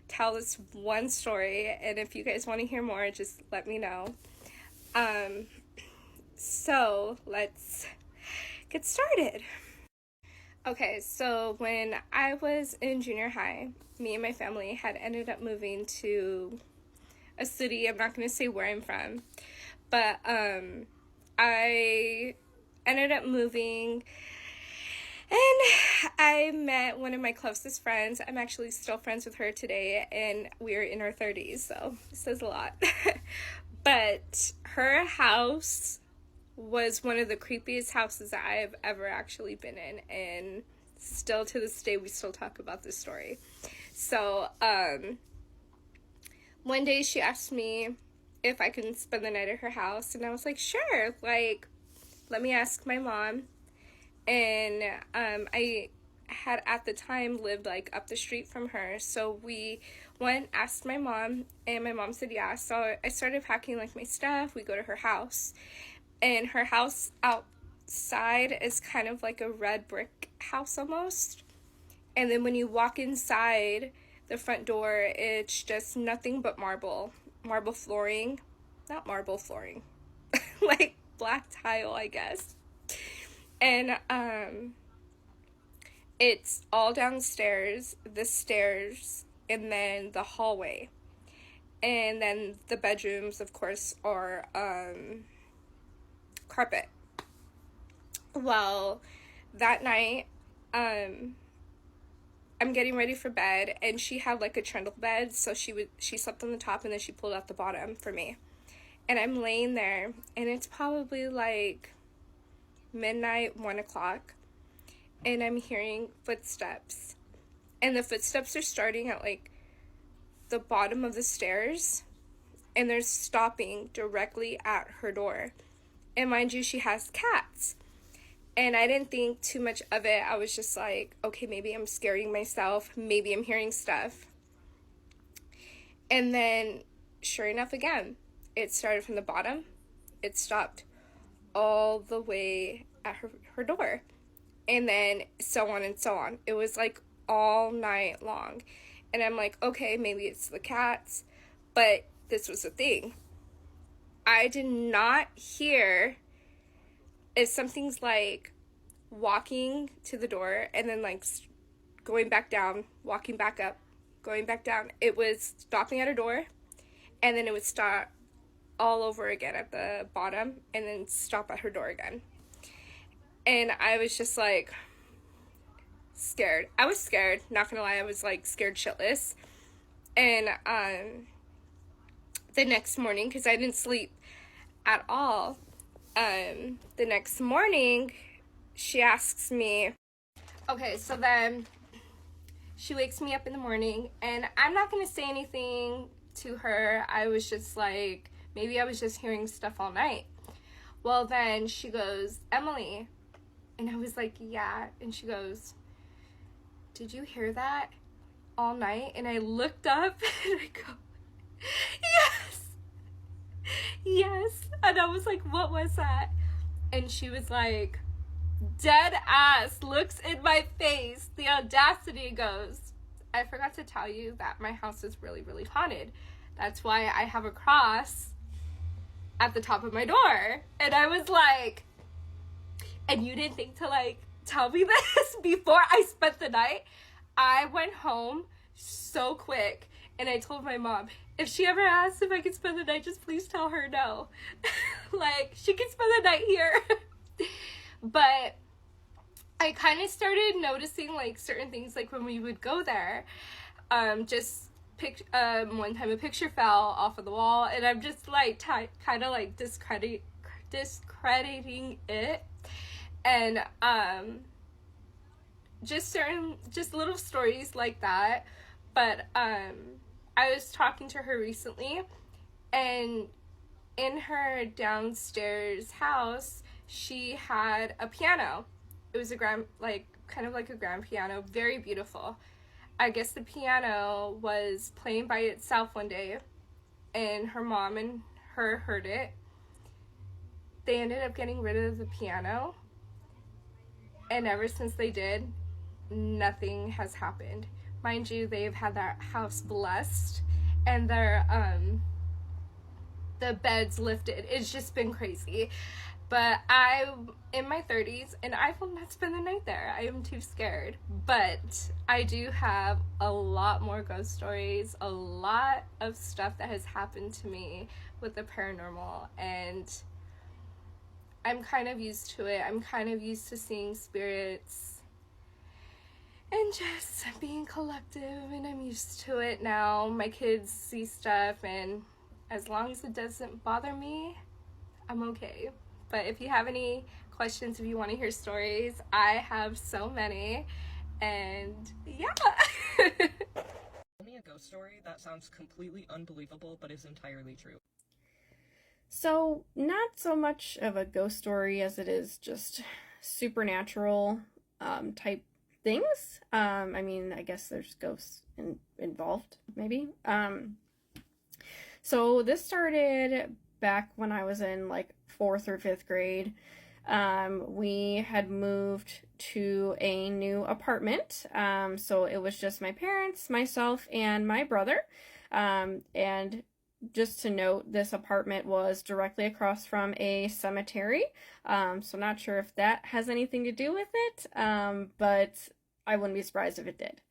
Speaker 7: tell this one story, and if you guys want to hear more, just let me know. So let's get started. Okay, so when I was in junior high, me and my family had ended up moving to a city. I'm not going to say where I'm from, but I ended up moving, and I met one of my closest friends. I'm actually still friends with her today, and we're in our 30s, so it says a lot. But her house was one of the creepiest houses that I have ever actually been in, and still to this day we still talk about this story. So one day she asked me if I could spend the night at her house, and I was like, sure, like, let me ask my mom. And I had at the time lived like up the street from her, so we went, asked my mom, and my mom said yeah. So I started packing like my stuff. We go to her house, and her house outside is kind of like a red brick house almost, and then when you walk inside the front door, it's just nothing but marble flooring, not marble flooring, like black tile, I guess. And it's all downstairs, the stairs, and then the hallway. And then the bedrooms, of course, are carpet. Well, that night, I'm getting ready for bed, and she had like a trundle bed, so she slept on the top, and then she pulled out the bottom for me. And I'm laying there, and it's probably like midnight, 1 o'clock, and I'm hearing footsteps, and the footsteps are starting at like the bottom of the stairs, and they're stopping directly at her door. And mind you, she has cats, and I didn't think too much of it. I was just like, okay, maybe I'm scaring myself, maybe I'm hearing stuff. And then sure enough, again, it started from the bottom, it stopped all the way at her door. And then so on and so on. It was like all night long. And I'm like, okay, maybe it's the cats. But this was the thing. I did not hear if something's like walking to the door and then like going back down, walking back up, going back down. It was stopping at a door and then it would stop all over again at the bottom and then stop at her door again. And I was just like scared. I was scared, not gonna lie. I was like scared shitless. And the next morning, because I didn't sleep at all, the next morning she asks me, okay, so then she wakes me up in the morning and I'm not gonna say anything to her. I was just like, maybe I was just hearing stuff all night. Well, then she goes, Emily. And I was like, yeah. And she goes, did you hear that all night? And I looked up and I go, yes. Yes. And I was like, what was that? And she was like, dead ass, looks in my face. The audacity goes, I forgot to tell you that my house is really, really haunted. That's why I have a cross at the top of my door. And I was like, and you didn't think to like tell me this before I spent the night? I went home so quick and I told my mom, if she ever asks if I can spend the night, just please tell her no. Like, she can spend the night here. But I kind of started noticing like certain things, like when we would go there, one time a picture fell off of the wall and I'm just like kind of like discrediting it. And just little stories like that. But I was talking to her recently, and in her downstairs house she had a piano. It was a kind of like a grand piano, very beautiful. I guess the piano was playing by itself one day and her mom and her heard it. They ended up getting rid of the piano. And ever since they did, nothing has happened. Mind you, they've had that house blessed and their the beds lifted. It's just been crazy. But I'm in my 30s and I will not spend the night there. I am too scared. But I do have a lot more ghost stories, a lot of stuff that has happened to me with the paranormal, and I'm kind of used to it. I'm kind of used to seeing spirits and just being collective, and I'm used to it now. My kids see stuff, and as long as it doesn't bother me, I'm okay. But if you have any questions, if you want to hear stories, I have so many, and yeah.
Speaker 1: Tell me a ghost story that sounds completely unbelievable but is entirely true.
Speaker 8: So, not so much of a ghost story as it is just supernatural type things. I mean, I guess there's ghosts involved, maybe. So this started back when I was in like 4th or 5th grade. We had moved to a new apartment. So it was just my parents, myself, and my brother. And just to note, this apartment was directly across from a cemetery. So not sure if that has anything to do with it, but I wouldn't be surprised if it did.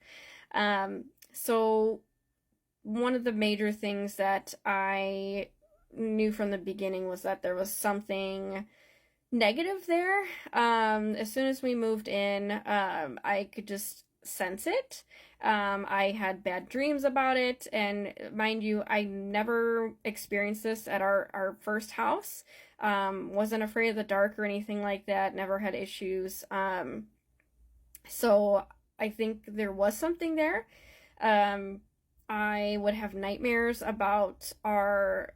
Speaker 8: So one of the major things that I knew from the beginning was that there was something negative there. As soon as we moved in, I could just sense it. I had bad dreams about it, and mind you, I never experienced this at our first house. Wasn't afraid of the dark or anything like that, never had issues. So I think there was something there. I would have nightmares about our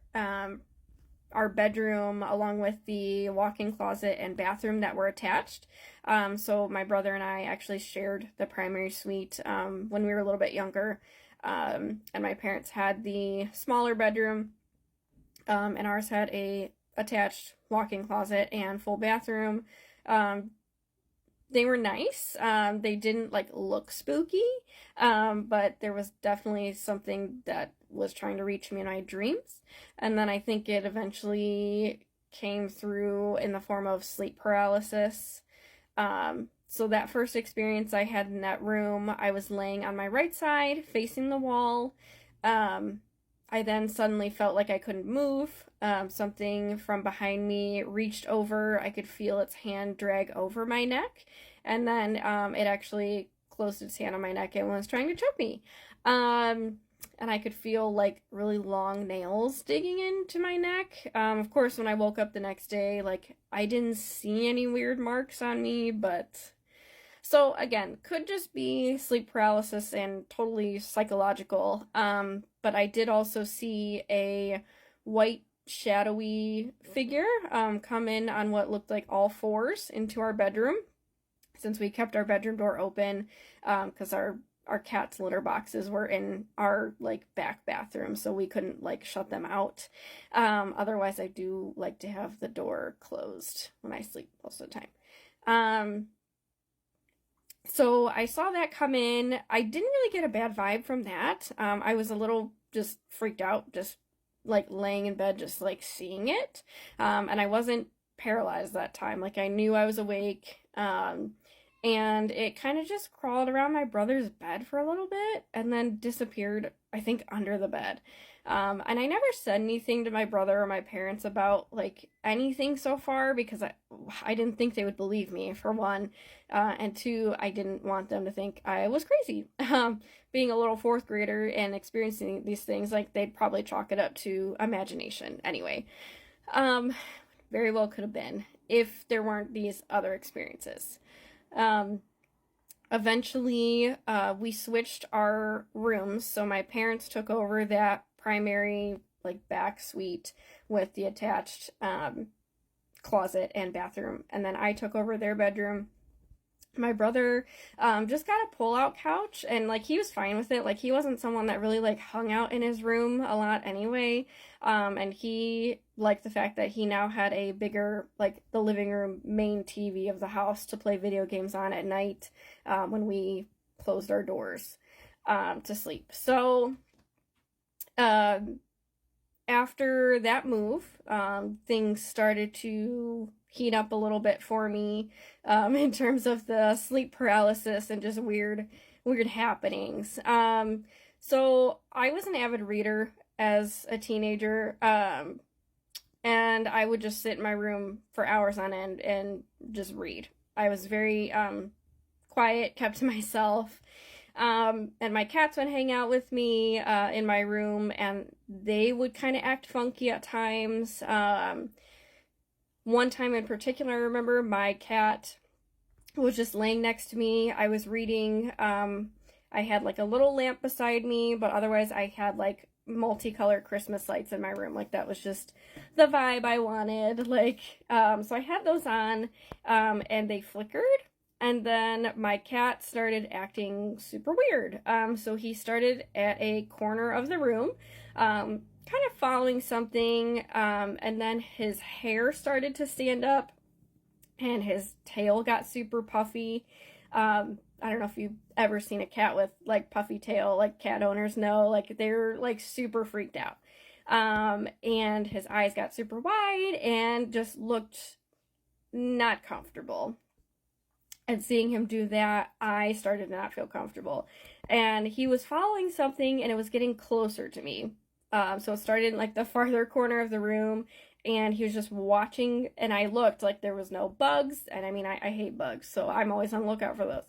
Speaker 8: bedroom, along with the walk-in closet and bathroom that were attached. So my brother and I actually shared the primary suite when we were a little bit younger. And my parents had the smaller bedroom, and ours had a attached walk-in closet and full bathroom. They were nice. They didn't like look spooky, but there was definitely something that was trying to reach me in my dreams. And then I think it eventually came through in the form of sleep paralysis. So that first experience I had in that room, I was laying on my right side, facing the wall. I then suddenly felt like I couldn't move. Something from behind me reached over. I could feel its hand drag over my neck. And then it actually closed its hand on my neck and was trying to choke me. And I could feel like really long nails digging into my neck. Of course, when I woke up the next day, like I didn't see any weird marks on me, but... So again, could just be sleep paralysis and totally psychological. But I did also see a white shadowy figure come in on what looked like all fours into our bedroom, since we kept our bedroom door open because our cat's litter boxes were in our like back bathroom, so we couldn't like shut them out. Otherwise, I do like to have the door closed when I sleep most of the time. So I saw that come in. I didn't really get a bad vibe from that. I was a little just freaked out, just like laying in bed, just like seeing it. And I wasn't paralyzed that time. Like I knew I was awake. And it kind of just crawled around my brother's bed for a little bit and then disappeared, I think, under the bed. And I never said anything to my brother or my parents about like anything so far because I didn't think they would believe me, for one. And two, I didn't want them to think I was crazy. Being a little fourth grader and experiencing these things, like they'd probably chalk it up to imagination anyway. Very well could have been if there weren't these other experiences. Eventually, we switched our rooms, so my parents took over that primary, like, back suite with the attached, closet and bathroom, and then I took over their bedroom. My brother, just got a pull-out couch, and, like, he was fine with it. Like, he wasn't someone that really, like, hung out in his room a lot anyway, and he liked the fact that he now had a bigger, like, the living room main TV of the house to play video games on at night, when we closed our doors, to sleep. So, after that move, things started to heat up a little bit for me, in terms of the sleep paralysis and just weird happenings. So I was an avid reader as a teenager, and I would just sit in my room for hours on end and just read. I was very, quiet, kept to myself. And my cats would hang out with me, in my room, and they would kind of act funky at times. One time in particular, I remember my cat was just laying next to me. I was reading. I had like a little lamp beside me, but otherwise I had like multicolored Christmas lights in my room. Like that was just the vibe I wanted. Like, so I had those on, and they flickered. And then my cat started acting super weird. So he started at a corner of the room, kind of following something, and then his hair started to stand up, and his tail got super puffy. I don't know if you've ever seen a cat with, like, puffy tail, like, cat owners know, like, they're, like, super freaked out. And his eyes got super wide and just looked not comfortable. And seeing him do that, I started to not feel comfortable. And he was following something, and it was getting closer to me. So it started in, like, the farther corner of the room, and he was just watching, and I looked, like, there was no bugs, and I mean, I hate bugs, so I'm always on the lookout for those.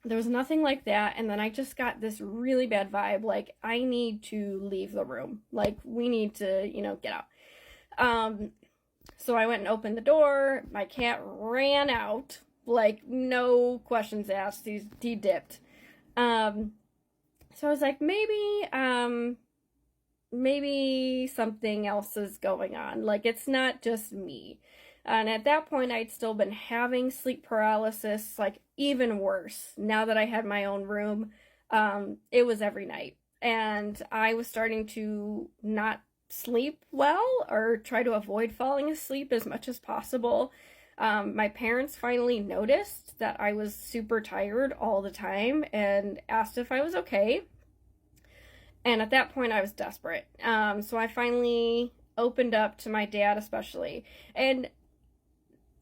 Speaker 8: There was nothing like that, and then I just got this really bad vibe, like, I need to leave the room. Like, we need to, get out. So I went and opened the door. My cat ran out, like, no questions asked. He dipped. So I was like, maybe something else is going on. Like, it's not just me. And at that point, I'd still been having sleep paralysis, like, even worse. Now that I had my own room, it was every night. And I was starting to not sleep well or try to avoid falling asleep as much as possible. My parents finally noticed that I was super tired all the time and asked if I was okay. And at that point I was desperate. So I finally opened up to my dad especially. And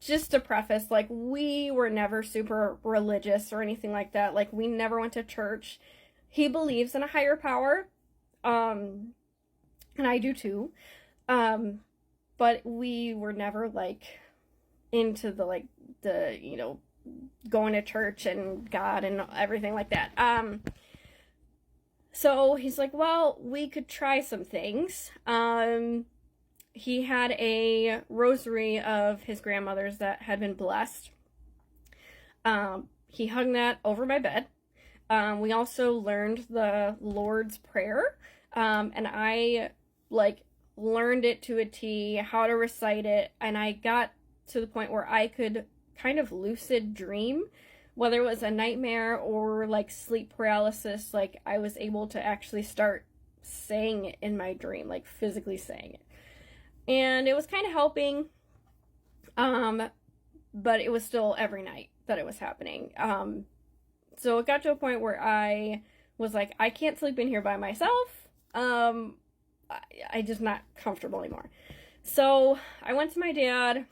Speaker 8: just to preface, like, we were never super religious or anything like that. Like, we never went to church. He believes in a higher power. And I do too. But we were never, like, into the you know, going to church and God and everything like that. So he's like, well, we could try some things. He had a rosary of his grandmother's that had been blessed. He hung that over my bed. We also learned the Lord's Prayer. And I, like, learned it to a T, how to recite it. And I got to the point where I could kind of lucid dream, whether it was a nightmare or, like, sleep paralysis. Like, I was able to actually start saying it in my dream, like, physically saying it. And it was kind of helping, but it was still every night that it was happening. So it got to a point where I was like, I can't sleep in here by myself. I just not comfortable anymore. So I went to my dad.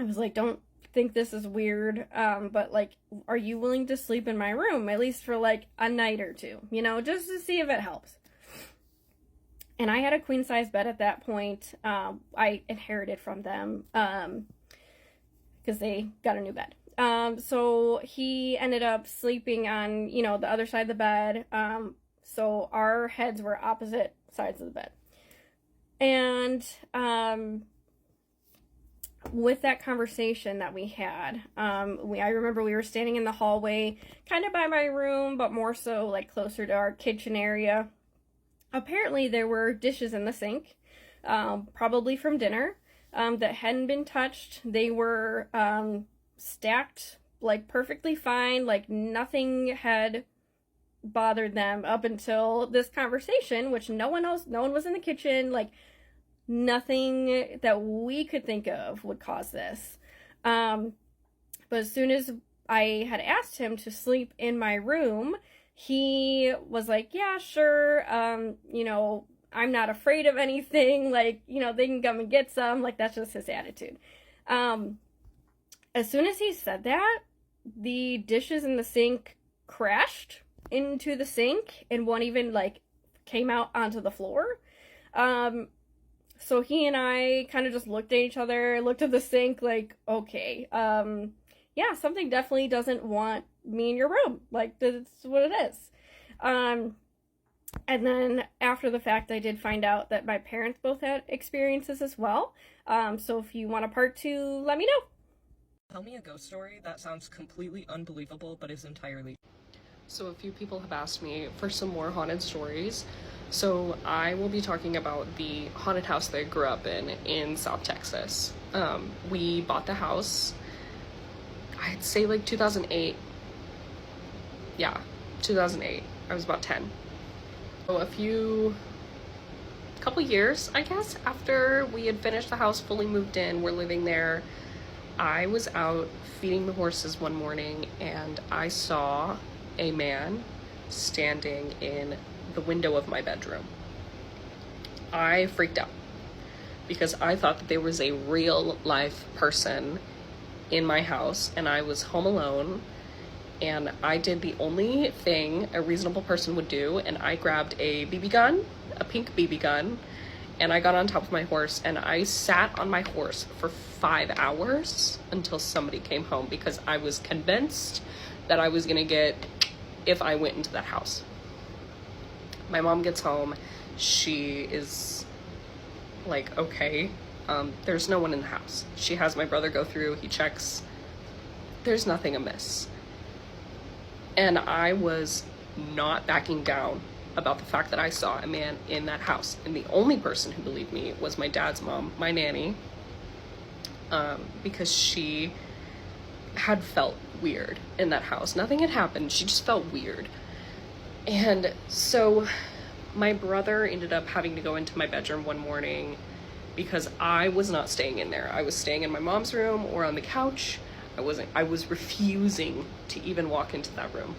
Speaker 8: I was like, don't think this is weird, but, like, are you willing to sleep in my room, at least for, like, a night or two, you know, just to see if it helps. And I had a queen size bed at that point. I inherited from them, because they got a new bed. So he ended up sleeping on, you know, the other side of the bed. So our heads were opposite sides of the bed. And, with that conversation that we had, I remember we were standing in the hallway, kind of by my room, but more so, like, closer to our kitchen area. Apparently there were dishes in the sink, probably from dinner, that hadn't been touched. They were stacked, like, perfectly fine, like nothing had bothered them up until this conversation, which no one was in the kitchen, like, nothing that we could think of would cause this. But as soon as I had asked him to sleep in my room, he was like, yeah, sure, you know, I'm not afraid of anything, like, you know, they can come and get some, like, that's just his attitude. As soon as he said that, the dishes in the sink crashed into the sink, and one even, like, came out onto the floor. So he and I kind of just looked at each other, looked at the sink, like, okay, yeah, something definitely doesn't want me in your room. Like, that's what it is. And then after the fact, I did find out that my parents both had experiences as well. So if you want a part 2, let me know.
Speaker 1: Tell me a ghost story that sounds completely unbelievable but is entirely.
Speaker 9: So a few people have asked me for some more haunted stories. So I will be talking about the haunted house that I grew up in South Texas. We bought the house, I'd say, like, 2008. Yeah, 2008. I was about 10. So a couple years, I guess, after we had finished the house, fully moved in, we're living there, I was out feeding the horses one morning and I saw a man standing in the window of my bedroom. I freaked out because I thought that there was a real life person in my house and I was home alone, and I did the only thing a reasonable person would do, and I grabbed a BB gun, a pink BB gun, and I got on top of my horse and I sat on my horse for 5 hours until somebody came home, because I was convinced that I was gonna get if I went into that house. My mom gets home, she is like, okay, there's no one in the house. She has my brother go through, he checks, there's nothing amiss. And I was not backing down about the fact that I saw a man in that house. And the only person who believed me was my dad's mom, my nanny, because she had felt weird in that house. Nothing had happened, she just felt weird. And so my brother ended up having to go into my bedroom one morning because I was not staying in there. I was staying in my mom's room or on the couch. I was refusing to even walk into that room.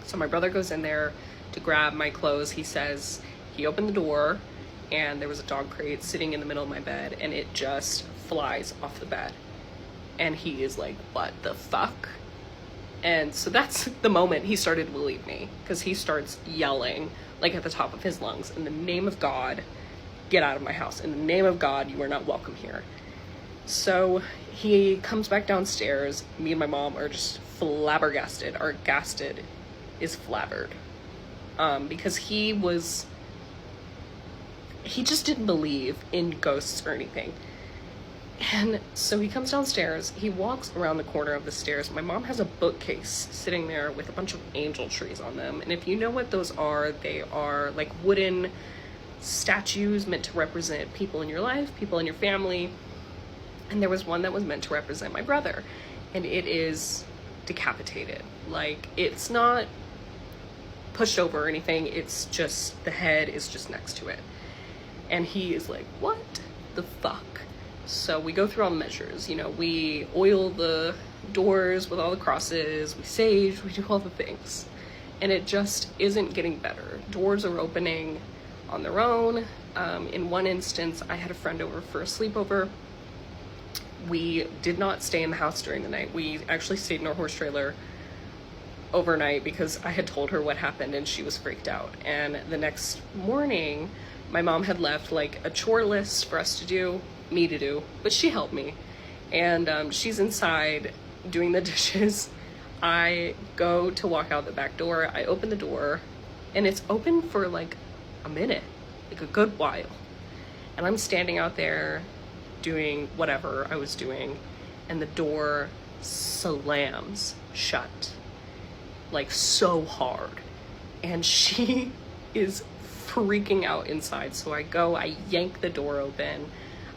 Speaker 9: So my brother goes in there to grab my clothes. He says he opened the door and there was a dog crate sitting in the middle of my bed and it just flies off the bed. And he is like, what the fuck? And so that's the moment he started to believe me, because he starts yelling like at the top of his lungs, in the name of God, get out of my house. In the name of God, you are not welcome here. So he comes back downstairs. Me and my mom are just flabbergasted. Our gasted is flabbered. Because he just didn't believe in ghosts or anything. And so he comes downstairs, he walks around the corner of the stairs. My mom has a bookcase sitting there with a bunch of angel trees on them. And if you know what those are, they are like wooden statues meant to represent people in your life, people in your family. And there was one that was meant to represent my brother. And it is decapitated. Like, it's not pushed over or anything. It's just, the head is just next to it. And he is like, what the fuck? So we go through all the measures, you know, we oil the doors with all the crosses, we sage, we do all the things. And it just isn't getting better. Doors are opening on their own. In one instance, I had a friend over for a sleepover. We did not stay in the house during the night. We actually stayed in our horse trailer overnight because I had told her what happened and she was freaked out. And the next morning, my mom had left like a chore list for us to do, me to do, but she helped me. And she's inside doing the dishes. I go to walk out the back door. I open the door and it's open for like a minute, like a good while. And I'm standing out there doing whatever I was doing and the door slams shut, like so hard. And she is freaking out inside. So I go, I yank the door open.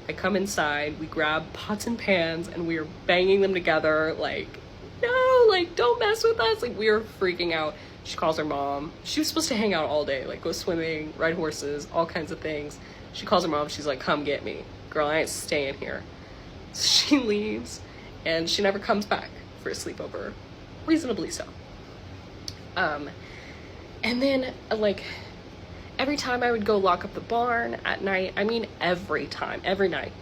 Speaker 9: I come inside, we grab pots and pans and we are banging them together like, no, like don't mess with us. Like, we are freaking out. She calls her mom. She was supposed to hang out all day, like go swimming, ride horses, all kinds of things. She calls her mom. She's like, come get me. Girl, I ain't staying here. So she leaves and she never comes back for a sleepover. Reasonably so. And then like every time I would go lock up the barn at night, I mean every night,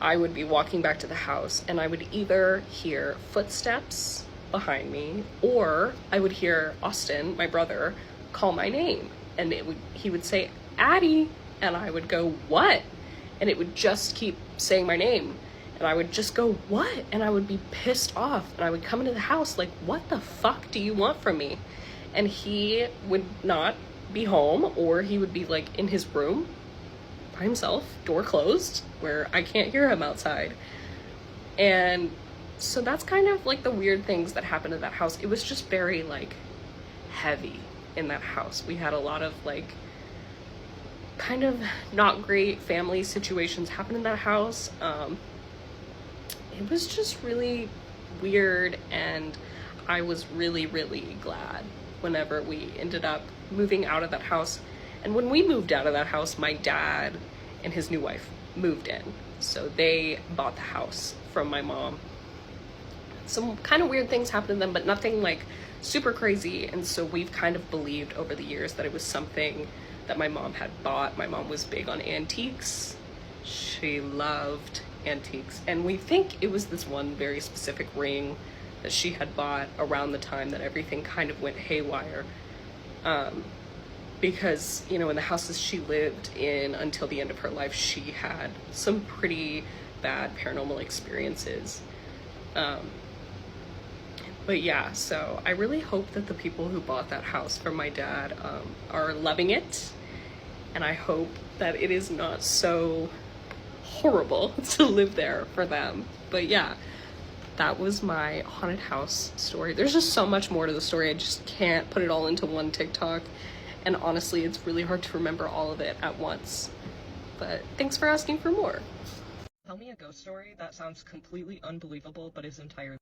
Speaker 9: I would be walking back to the house and I would either hear footsteps behind me or I would hear Austin, my brother, call my name. And he would say, Addie, and I would go, what? And it would just keep saying my name. And I would just go, what? And I would be pissed off. And I would come into the house like, what the fuck do you want from me? And he would not be home, or he would be like in his room by himself, door closed, where I can't hear him outside. And so that's kind of like the weird things that happened in that house. It was just very like heavy in that house. We had a lot of like kind of not great family situations happen in that house. It was just really weird, and I was really, really glad whenever we ended up moving out of that house. And when we moved out of that house, my dad and his new wife moved in. So they bought the house from my mom. Some kind of weird things happened to them, but nothing like super crazy. And so we've kind of believed over the years that it was something that my mom had bought. My mom was big on antiques. She loved antiques. And we think it was this one very specific ring that she had bought around the time that everything kind of went haywire. Because, you know, in the houses she lived in until the end of her life, she had some pretty bad paranormal experiences. But yeah, so I really hope that the people who bought that house from my dad are loving it. And I hope that it is not so horrible to live there for them. But yeah, that was my haunted house story. There's just so much more to the story. I just can't put it all into one TikTok. And honestly, it's really hard to remember all of it at once. But thanks for asking for more.
Speaker 1: Tell me a ghost story that sounds completely unbelievable but is entirely...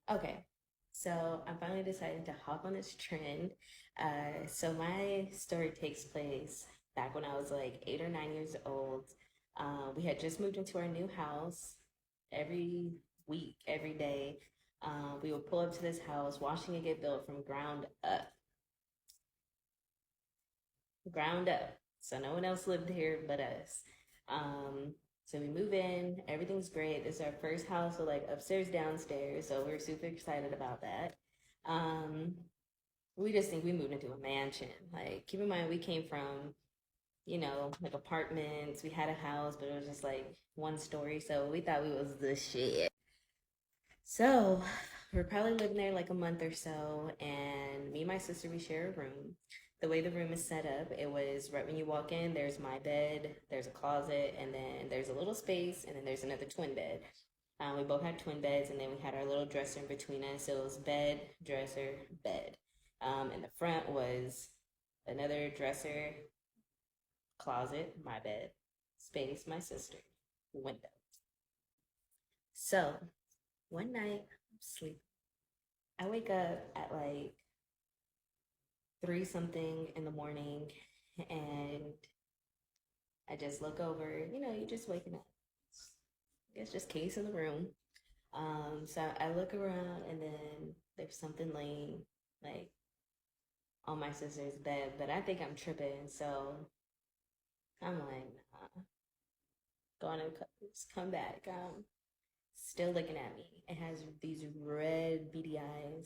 Speaker 2: Okay,
Speaker 10: So I finally decided to hop on this trend. So my story takes place back when I was like 8 or 9 years old. We had just moved into our new house. Every week, every day, we would pull up to this house, watching it get built from ground up. Ground up. So no one else lived here but us. So we move in, everything's great. This is our first house with like upstairs, downstairs. So we're super excited about that. We just think we moved into a mansion. Like, keep in mind, we came from, like apartments. We had a house, but it was just like one story. So we thought we was the shit. So we're probably living there like a month or so. And me and my sister, we share a room. The way the room is set up, it was right when you walk in, there's my bed, there's a closet, and then there's a little space, and then there's another twin bed. We both had twin beds, and then we had our little dresser in between us. So it was bed, dresser, bed. In the front was another dresser, closet, my bed, space, my sister, window. So one night, I'm asleep. I wake up at like 3-something in the morning, and I just look over, you're just waking up. I guess just case in the room. So I look around, and then there's something laying like on my sister's bed, but I think I'm tripping, so I'm like, nah. Go on and come back. Still looking at me. It has these red beady eyes,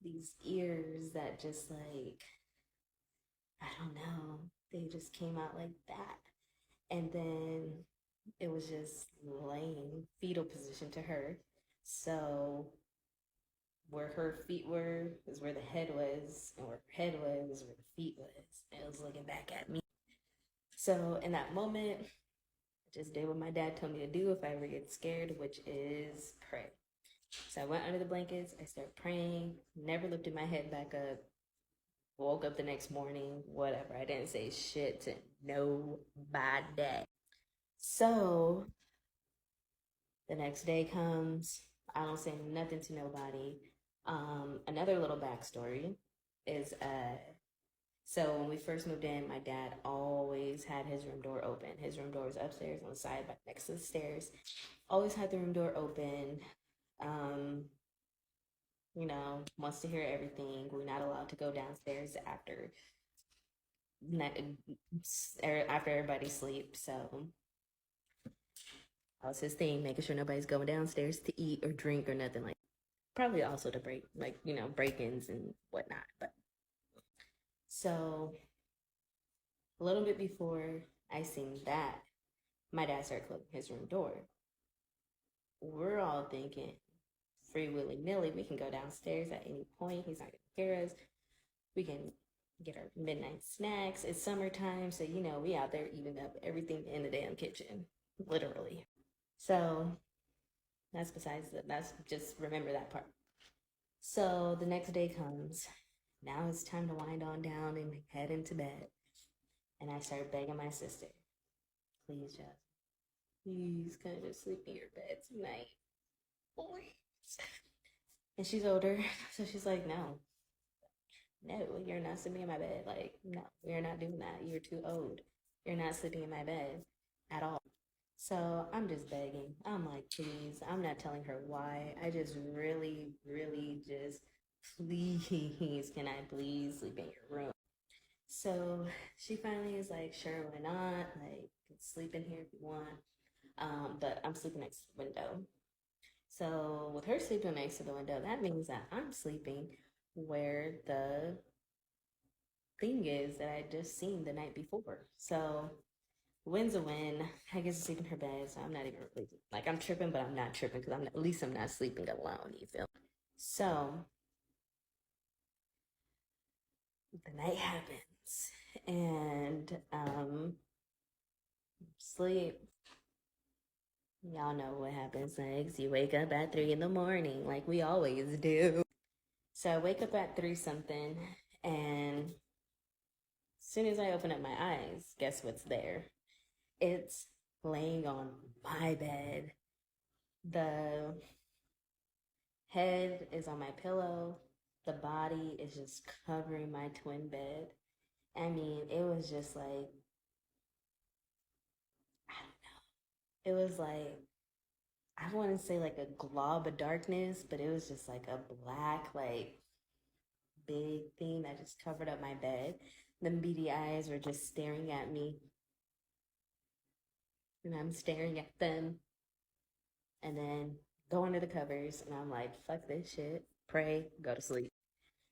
Speaker 10: these ears that just like, I don't know, they just came out like that. And then it was just laying fetal position to her. So where her feet were is where the head was, and where her head was is where the feet was. And it was looking back at me. So in that moment, I just did what my dad told me to do if I ever get scared, which is pray. So I went under the blankets, I started praying, never lifted my head back up, woke up the next morning, whatever. I didn't say shit to nobody. So the next day comes, I don't say nothing to nobody. Another little backstory is, so when we first moved in, my dad always had his room door open. His room door was upstairs on the side, next to the stairs. Always had the room door open. Wants to hear everything. We're not allowed to go downstairs after everybody sleeps. So that was his thing, making sure nobody's going downstairs to eat or drink or nothing like that. Probably also to break-ins and whatnot. But so a little bit before I seen that, my dad started closing his room door. We're all thinking, free willy-nilly, we can go downstairs at any point. He's not gonna hear us. We can get our midnight snacks. It's summertime, so we out there eating up everything in the damn kitchen, literally. So that's just remember that part. So the next day comes. Now it's time to wind on down and head into bed. And I started begging my sister, please, Jess, please come to sleep in your bed tonight. Please. And she's older, so she's like, no, you're not sleeping in my bed. Like, no, you're not doing that. You're too old. You're not sleeping in my bed at all. So I'm just begging. I'm like, please. I'm not telling her why. I just really, really just, please, can I please sleep in your room? So she finally is like, sure, why not? Like, sleep in here if you want. But I'm sleeping next to the window. So with her sleeping next to the window, that means that I'm sleeping where the thing is that I just seen the night before. So win's a win. I get to sleep in her bed, so I'm not even really, like, I'm tripping, but I'm not tripping because at least I'm not sleeping alone, you feel? So the night happens, and sleep. Y'all know what happens next. You wake up at 3 in the morning, like we always do. So I wake up at 3-something, and as soon as I open up my eyes, guess what's there? It's laying on my bed. The head is on my pillow. The body is just covering my twin bed. I mean, it was just like, I don't know. It was like, I want to say like a glob of darkness, but it was just like a black, like, big thing that just covered up my bed. The beady eyes were just staring at me. And I'm staring at them. And then go under the covers. And I'm like, fuck this shit. Pray, go to sleep.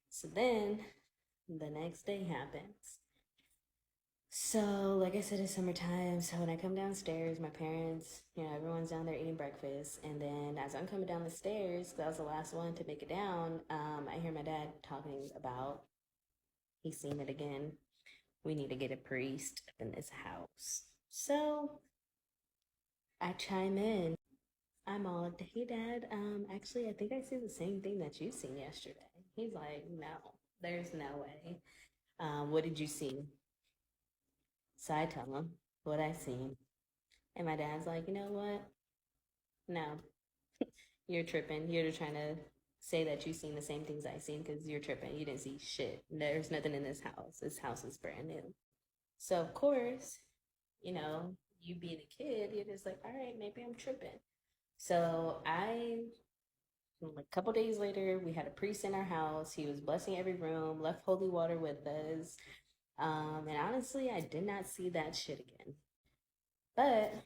Speaker 10: So then the next day happens. So, like I said, it's summertime. So when I come downstairs, my parents, everyone's down there eating breakfast. And then as I'm coming down the stairs, 'cause I was the last one to make it down, I hear my dad talking about, he's seen it again. We need to get a priest up in this house. So I chime in. I'm all, hey, Dad, actually, I think I see the same thing that you seen yesterday. He's like, no, there's no way. What did you see? So I tell him what I seen. And my dad's like, you know what? No, you're tripping. You're just trying to say that you seen the same things I seen because you're tripping. You didn't see shit. There's nothing in this house. This house is brand new. So, of course, you being a kid, you're just like, all right, maybe I'm tripping. So a couple days later, we had a priest in our house. He was blessing every room, left holy water with us. And honestly, I did not see that shit again. But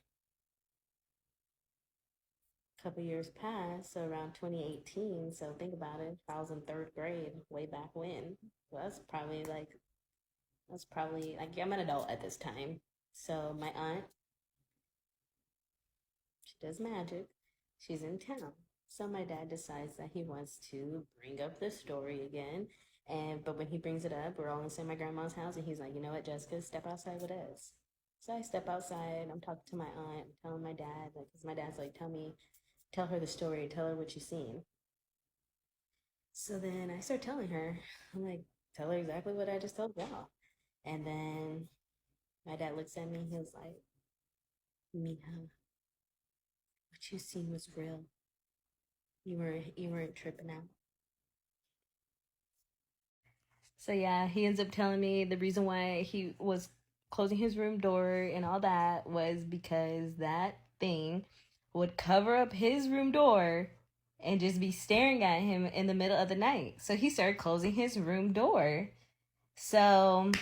Speaker 10: a couple years passed, so around 2018. So think about it. I was in 3rd grade, way back when. Well, that's probably like I'm an adult at this time. So my aunt, she does magic. She's in town. So my dad decides that he wants to bring up the story again. But when he brings it up, we're all in my grandma's house, and he's like, you know what, Jessica, step outside with us. So I step outside. I'm talking to my aunt, telling my dad, because my dad's like, tell her the story, tell her what you seen. So then I start telling her. I'm like, tell her exactly what I just told y'all. And then my dad looks at me. He was like, Mija, what you seen was real. You weren't tripping out. So yeah, he ends up telling me the reason why he was closing his room door and all that was because that thing would cover up his room door and just be staring at him in the middle of the night. So he started closing his room door. So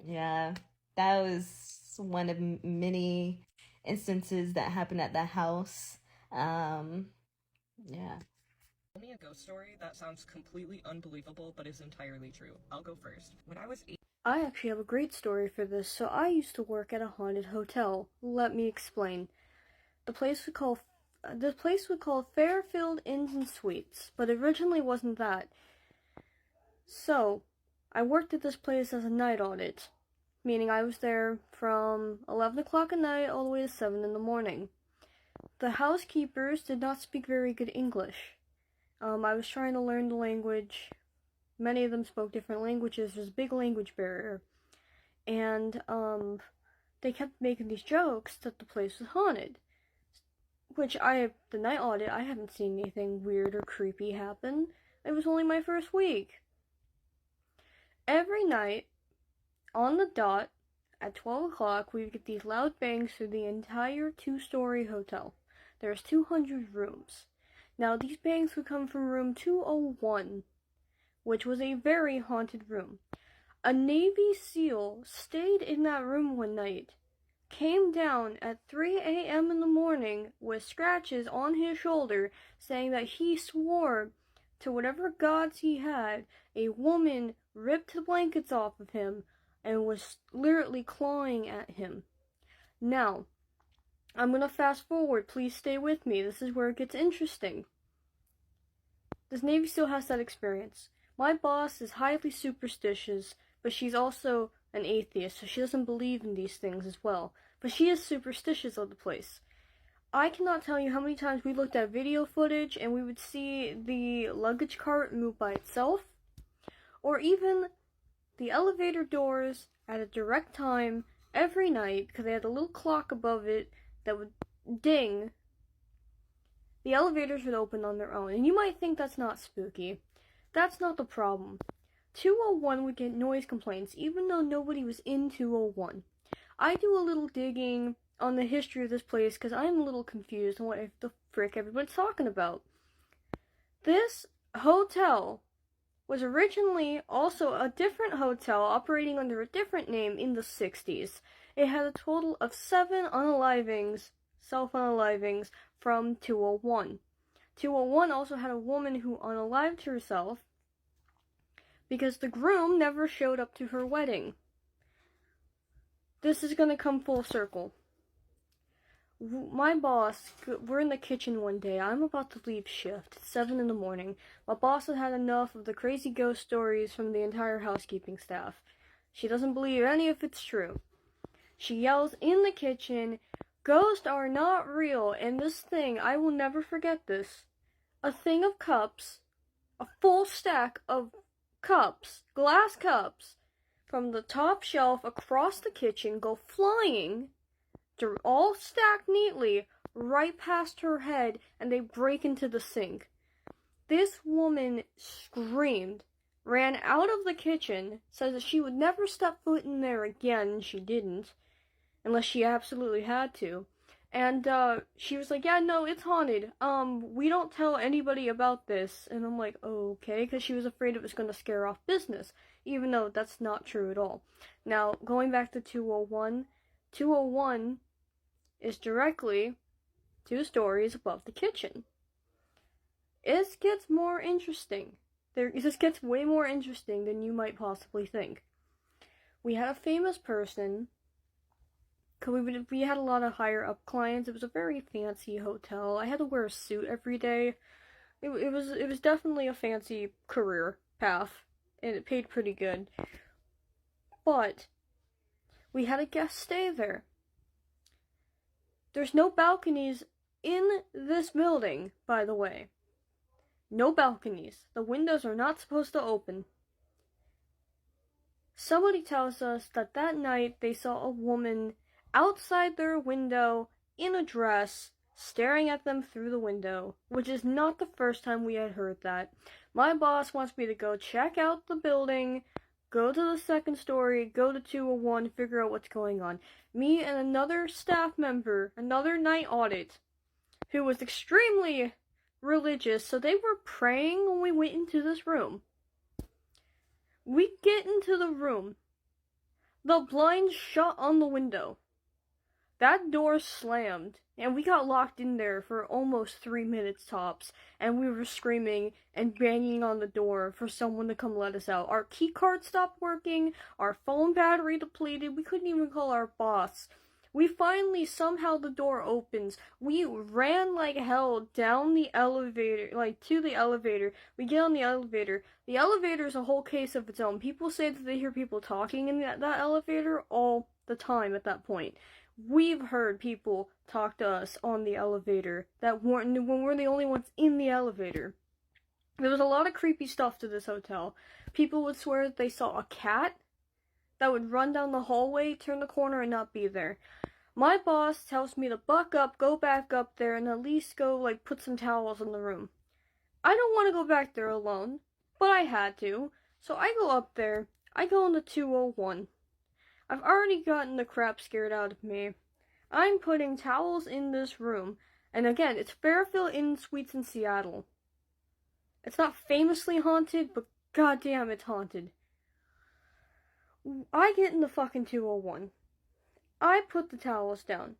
Speaker 10: yeah, that was one of many instances that happened at the house. Yeah.
Speaker 1: Tell me a ghost story that sounds completely unbelievable but is entirely true. I'll go first. When I was 8,
Speaker 11: I actually have a great story for this. So I used to work at a haunted hotel. Let me explain. The place we call Fairfield Inns and Suites, but originally wasn't that. So I worked at this place as a night audit, meaning I was there from 11 o'clock at night all the way to 7 in the morning. The housekeepers did not speak very good English. I was trying to learn the language. Many of them spoke different languages. There's a big language barrier. And they kept making these jokes that the place was haunted. Which the night audit, I haven't seen anything weird or creepy happen. It was only my first week. Every night, on the dot, at 12 o'clock, we would get these loud bangs through the entire 2-story hotel. There's 200 rooms. Now, these bangs would come from room 201, which was a very haunted room. A Navy SEAL stayed in that room one night, came down at 3 a.m. in the morning with scratches on his shoulder, saying that he swore to whatever gods he had, a woman ripped the blankets off of him and was literally clawing at him. Now, I'm gonna fast forward. Please stay with me. This is where it gets interesting. This Navy SEAL has that experience. My boss is highly superstitious, but she's also an atheist, so she doesn't believe in these things as well. But she is superstitious of the place. I cannot tell you how many times we looked at video footage and we would see the luggage cart move by itself, or even the elevator doors at a direct time every night, because they had a little clock above it that would ding The elevators would open on their own. And you might think that's not spooky. That's not the problem. 201 would get noise complaints even though nobody was in 201. I do a little digging on the history of this place because I'm a little confused on what the frick everyone's talking about. This hotel was originally also a different hotel operating under a different name in the 60s. It had a total of 7 self-unalivings from 201. 201 also had a woman who unalived herself because the groom never showed up to her wedding. This is gonna come full circle. My boss, we're in the kitchen one day. I'm about to leave shift. It's 7 in the morning. My boss had had enough of the crazy ghost stories from the entire housekeeping staff. She doesn't believe any of it's true. She yells in the kitchen, "Ghosts are not real," and this thing, I will never forget this. A thing of cups, a full stack of cups, glass cups, from the top shelf across the kitchen go flying, all stacked neatly, right past her head, and they break into the sink. This woman screamed, ran out of the kitchen, says that she would never step foot in there again. She didn't, unless she absolutely had to. And she was like, "Yeah, no, it's haunted. We don't tell anybody about this." And I'm like, okay, because she was afraid it was going to scare off business, even though that's not true at all. Now, going back to 201, 201 is directly 2 stories above the kitchen. It gets more interesting. This gets way more interesting than you might possibly think. We had a famous person, because we had a lot of higher up clients. It was a very fancy hotel. I had to wear a suit every day. It was definitely a fancy career path, and it paid pretty good. But we had a guest stay there. There's no balconies in this building, by the way. No balconies. The windows are not supposed to open. Somebody tells us that night they saw a woman outside their window in a dress, staring at them through the window, which is not the first time we had heard that. My boss wants me to go check out the building, go to the 2nd story, go to 201, figure out what's going on. Me and another staff member, another night audit, who was extremely religious, so they were praying when we went into this room. We get into the room. The blinds shut on the window. That door slammed, and we got locked in there for almost 3 minutes tops, and we were screaming and banging on the door for someone to come let us out. Our key card stopped working, our phone battery depleted, we couldn't even call our boss. We finally, somehow the door opens. We ran like hell down the elevator, to the elevator. We get on the elevator. The elevator is a whole case of its own. People say that they hear people talking in that elevator all the time at that point. We've heard people talk to us on the elevator when we're the only ones in the elevator. There was a lot of creepy stuff to this hotel. People would swear that they saw a cat that would run down the hallway, turn the corner, and not be there. My boss tells me to buck up, go back up there, and at least go, put some towels in the room. I don't want to go back there alone, but I had to. So I go up there. I go into 201. I've already gotten the crap scared out of me. I'm putting towels in this room. And again, it's Fairfield Inn Suites in Seattle. It's not famously haunted, but goddamn, it's haunted. I get in the fucking 201. I put the towels down.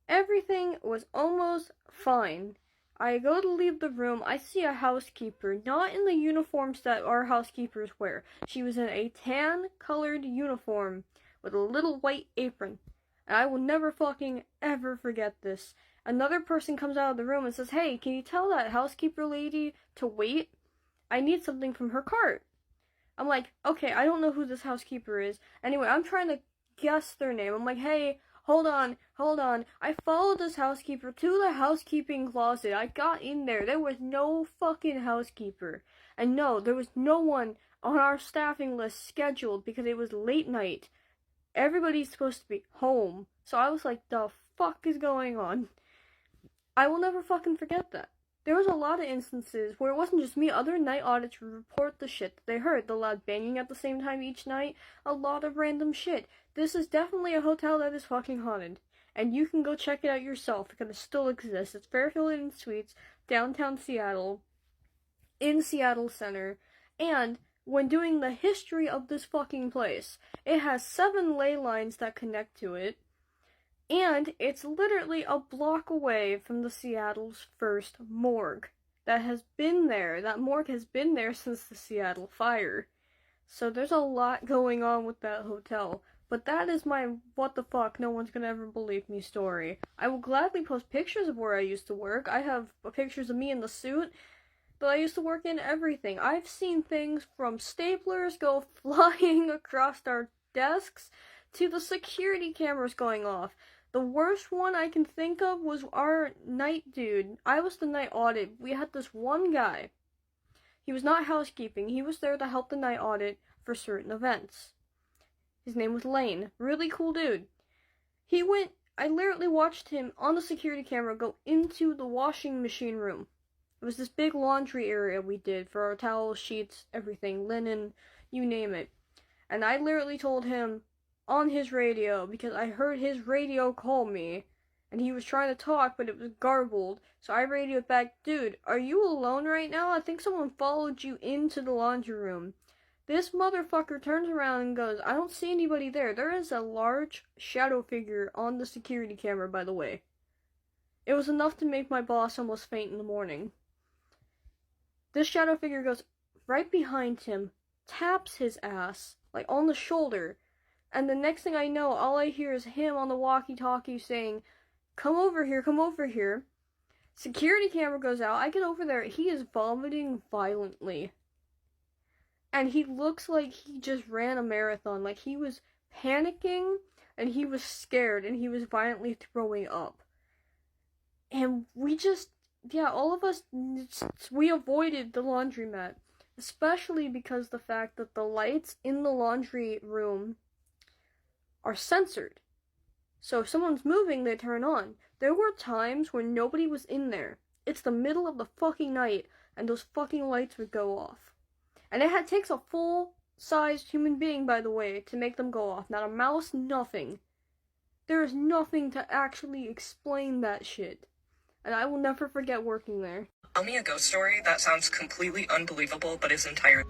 Speaker 11: Everything was almost fine. I go to leave the room. I see a housekeeper, not in the uniforms that our housekeepers wear. She was in a tan-colored uniform with a little white apron. And I will never fucking ever forget this. Another person comes out of the room and says, "Hey, can you tell that housekeeper lady to wait? I need something from her cart." I'm like, okay, I don't know who this housekeeper is. Anyway, I'm trying to guess their name. I'm like, "Hey, hold on. I followed this housekeeper to the housekeeping closet. I got in there. There was no fucking housekeeper. And no, there was no one on our staffing list scheduled because it was late night. Everybody's supposed to be home." So I was like, the fuck is going on? I will never fucking forget that. There was a lot of instances where it wasn't just me. Other night audits would report the shit that they heard. The loud banging at the same time each night. A lot of random shit. This is definitely a hotel that is fucking haunted. And you can go check it out yourself because it still exists. It's Fairfield Inn Suites, downtown Seattle, in Seattle Center. And when doing the history of this fucking place, it has 7 ley lines that connect to it. And it's literally a block away from the Seattle's first morgue that has been there. That morgue has been there since the Seattle fire. So there's a lot going on with that hotel. But that is my what the fuck, no one's gonna ever believe me story. I will gladly post pictures of where I used to work. I have pictures of me in the suit that I used to work in, everything. I've seen things from staplers go flying across our desks to the security cameras going off. The worst one I can think of was our night dude. I was the night audit. We had this one guy. He was not housekeeping. He was there to help the night audit for certain events. His name was Lane. Really cool dude. I literally watched him on the security camera go into the washing machine room. It was this big laundry area we did for our towels, sheets, everything, linen, you name it. And I literally told him on his radio, because I heard his radio call me, and he was trying to talk, but it was garbled, so I radioed back, dude, are you alone right now? I think someone followed you into the laundry room. This motherfucker turns around and goes, I don't see anybody there. There is a large shadow figure on the security camera, by the way. It was enough to make my boss almost faint in the morning. This shadow figure goes right behind him, taps his ass, like on the shoulder, and the next thing I know, all I hear is him on the walkie-talkie saying, come over here, come over here. Security camera goes out, I get over there, he is vomiting violently. And he looks like he just ran a marathon, like he was panicking, and he was scared, and he was violently throwing up. And all of us, we avoided the laundromat, especially because the fact that the lights in the laundry room are censored. So if someone's moving, they turn on. There were times when nobody was in there. It's the middle of the fucking night, and those fucking lights would go off. And it takes a full-sized human being, by the way, to make them go off. Not a mouse, nothing. There is nothing to actually explain that shit. And I will never forget working there.
Speaker 1: Tell me a ghost story that sounds completely unbelievable but is entirely...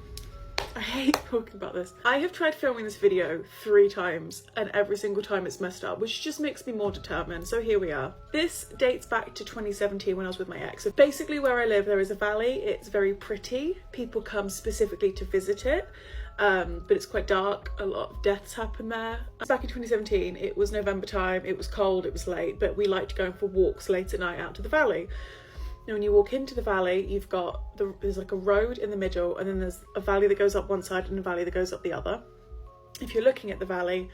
Speaker 6: I hate talking about this. I have tried filming this video 3 times and every single time it's messed up, which just makes me more determined. So here we are. This dates back to 2017 when I was with my ex. So basically where I live there is a valley. It's very pretty. People come specifically to visit it. But it's quite dark. A lot of deaths happen there. Back in 2017, it was November time. It was cold, it was late, but we liked going for walks late at night out to the valley. Now, when you walk into the valley, you've got there's like a road in the middle, and then there's a valley that goes up one side and a valley that goes up the other. If you're looking at the valley,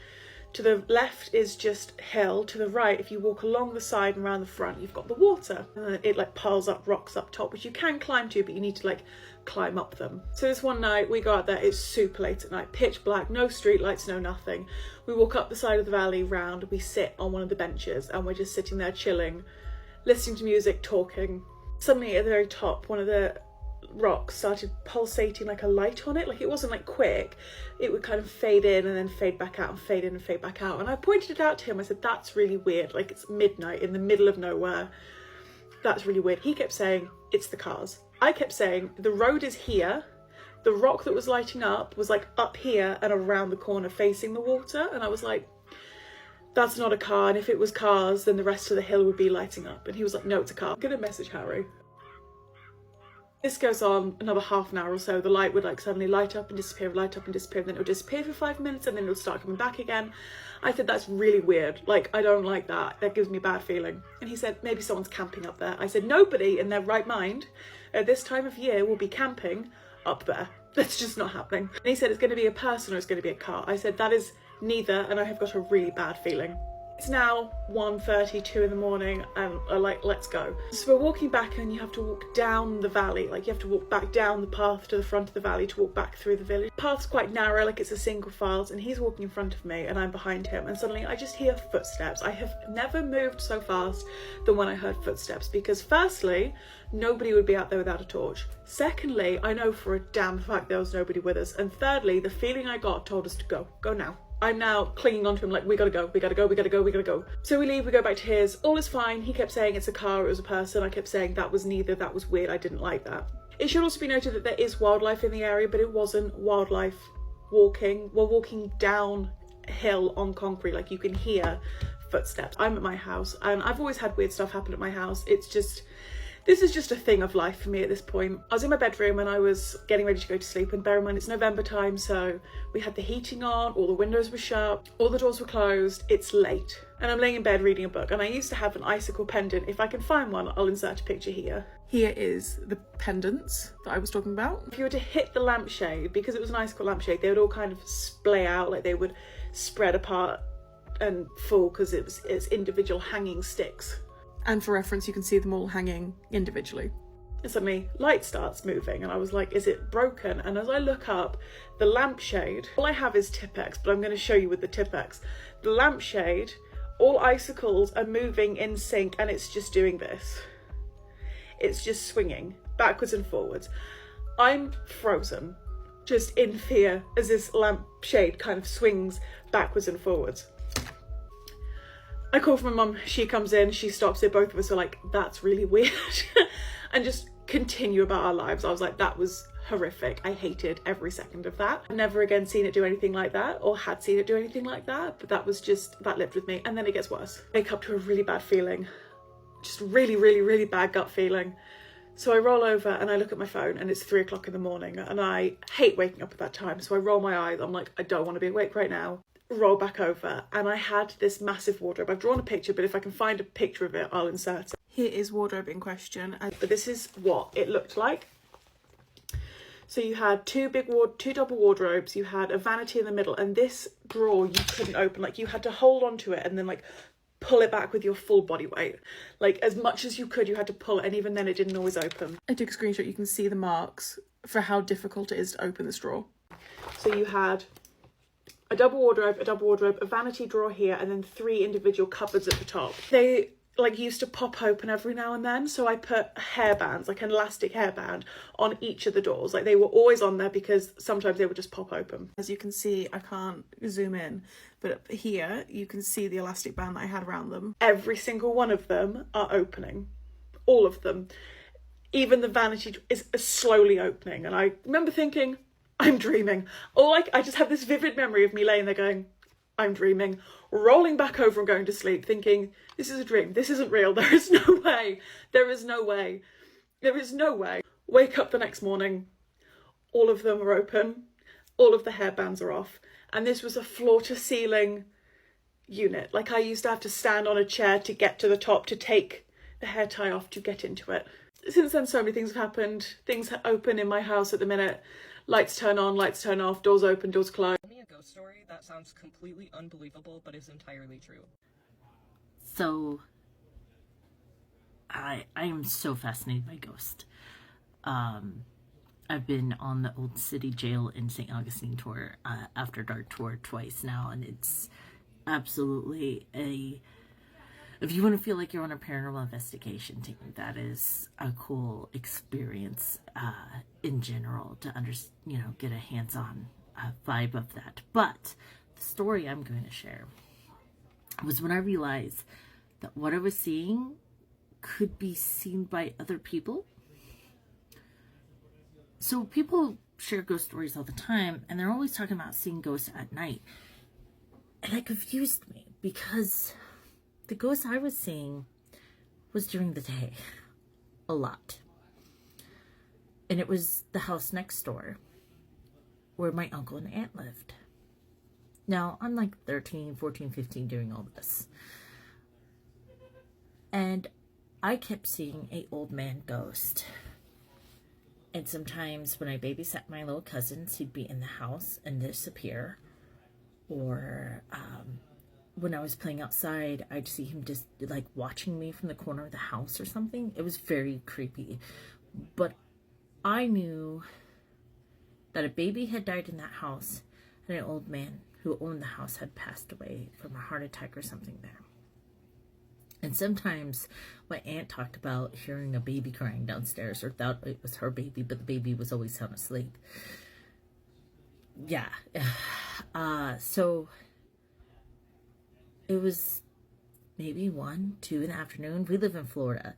Speaker 6: to the left is just hill. To the right, if you walk along the side and around the front, you've got the water. And then it like piles up rocks up top, which you can climb to, but you need to like climb up them. So this one night we go out there, it's super late at night, pitch black, no street lights, no nothing. We walk up the side of the valley round, we sit on one of the benches, and we're just sitting there chilling, listening to music, talking. Suddenly at the very top, one of the rocks started pulsating like a light on it. Like it wasn't like quick, it would kind of fade in and then fade back out and fade in and fade back out. And I pointed it out to him. I said, that's really weird. Like it's midnight in the middle of nowhere. That's really weird. He kept saying, it's the cars. I kept saying, the road is here. The rock that was lighting up was like up here and around the corner facing the water. And I was like, that's not a car, and if it was cars, then the rest of the hill would be lighting up. And he was like, no, it's a car. I'm gonna message Harry. This goes on another half an hour or so. The light would like suddenly light up and disappear, light up and disappear, and then it would disappear for 5 minutes, and then it would start coming back again. I said, that's really weird. Like, I don't like that. That gives me a bad feeling. And he said, maybe someone's camping up there. I said, nobody in their right mind at this time of year will be camping up there. That's just not happening. And he said, it's going to be a person or it's going to be a car. I said, that is neither, and I have got a really bad feeling.
Speaker 12: It's now 1:32 in the morning and I'm like, let's go. So we're walking back and you have to walk down the valley, like you have to walk back down the path to the front of the valley to walk back through the village. The path's quite narrow, like it's a single file, and he's walking in front of me and I'm behind him, and suddenly I just hear footsteps. I have never moved so fast than when I heard footsteps, because firstly, nobody would be out there without a torch. Secondly, I know for a damn fact there was nobody with us. And thirdly, the feeling I got told us to go now. I'm now clinging onto him like, we gotta go, we gotta go, we gotta go, we gotta go. So we leave, we go back to his, all is fine. He kept saying it's a car, it was a person. I kept saying that was neither, that was weird, I didn't like that. It should also be noted that there is wildlife in the area, but it wasn't wildlife walking. We're walking downhill on concrete, like you can hear footsteps. I'm at my house and I've always had weird stuff happen at my house. This is just a thing of life for me at this point. I was in my bedroom and I was getting ready to go to sleep, and bear in mind it's November time, so we had the heating on, all the windows were shut, all the doors were closed, it's late. And I'm laying in bed reading a book, and I used to have an icicle pendant. If I can find one, I'll insert a picture here.
Speaker 6: Here is the pendants that I was talking about.
Speaker 12: If you were to hit the lampshade, because it was an icicle lampshade, they would all kind of splay out, like they would spread apart and fall because it's individual hanging sticks.
Speaker 6: And for reference, you can see them all hanging individually.
Speaker 12: And suddenly light starts moving and I was like, is it broken? And as I look up, the lampshade, all I have is Tipp-Ex, but I'm going to show you with the Tipp-Ex. The lampshade, all icicles are moving in sync and it's just doing this. It's just swinging backwards and forwards. I'm frozen, just in fear as this lampshade kind of swings backwards and forwards. I call for my mum, she comes in, she stops it, both of us are like, that's really weird, and just continue about our lives. I was like, that was horrific. I hated every second of that. I've never again seen it do anything like that, or had seen it do anything like that, but that lived with me. And then it gets worse. I wake up to a really bad feeling, just really, really, really bad gut feeling. So I roll over and I look at my phone and it's 3 o'clock in the morning and I hate waking up at that time. So I roll my eyes, I'm like, I don't want to be awake right now. Roll back over and I had this massive wardrobe. I've drawn a picture, but if I can find a picture of it, I'll insert it.
Speaker 6: Here is wardrobe in question.
Speaker 12: But this is what it looked like. So you had two double wardrobes, you had a vanity in the middle, and this drawer you couldn't open. Like you had to hold onto it and then like pull it back with your full body weight. Like as much as you could, you had to pull it, and even then it didn't always open.
Speaker 6: I took a screenshot, you can see the marks for how difficult it is to open this drawer.
Speaker 12: So you had a double wardrobe, a vanity drawer here, and then 3 individual cupboards at the top. They like used to pop open every now and then, so I put hairbands, like an elastic hairband, on each of the doors. Like they were always on there because sometimes they would just pop open.
Speaker 6: As you can see, I can't zoom in, but here you can see the elastic band that I had around them.
Speaker 12: Every single one of them are opening. All of them. Even the vanity is slowly opening, and I remember thinking, I'm dreaming. Or I just have this vivid memory of me laying there going, I'm dreaming, rolling back over and going to sleep thinking, this is a dream, this isn't real, there is no way, there is no way, there is no way. Wake up the next morning, all of them are open, all of the hairbands are off, and this was a floor to ceiling unit. Like I used to have to stand on a chair to get to the top to take the hair tie off to get into it. Since then, so many things have happened. Things open in my house at the minute. Lights turn on, lights turn off, doors open, doors close.
Speaker 1: Tell me a ghost story that sounds completely unbelievable but is entirely true.
Speaker 13: So, I am so fascinated by ghosts. I've been on the Old City Jail in St. Augustine tour, After Dark tour twice now, and it's absolutely if you want to feel like you're on a paranormal investigation team, that is a cool experience in general to get a hands-on vibe of that. But the story I'm going to share was when I realized that what I was seeing could be seen by other people. So people share ghost stories all the time, and they're always talking about seeing ghosts at night. And it confused me because the ghost I was seeing was during the day, a lot. And it was the house next door where my uncle and aunt lived. Now, I'm like 13, 14, 15 doing all this. And I kept seeing an old man ghost. And sometimes when I babysat my little cousins, he'd be in the house and disappear. Or when I was playing outside, I'd see him just like watching me from the corner of the house or something. It was very creepy. But I knew that a baby had died in that house and an old man who owned the house had passed away from a heart attack or something there. And sometimes my aunt talked about hearing a baby crying downstairs, or thought it was her baby, but the baby was always sound asleep. Yeah. So it was maybe 1, 2 in the afternoon. We live in Florida.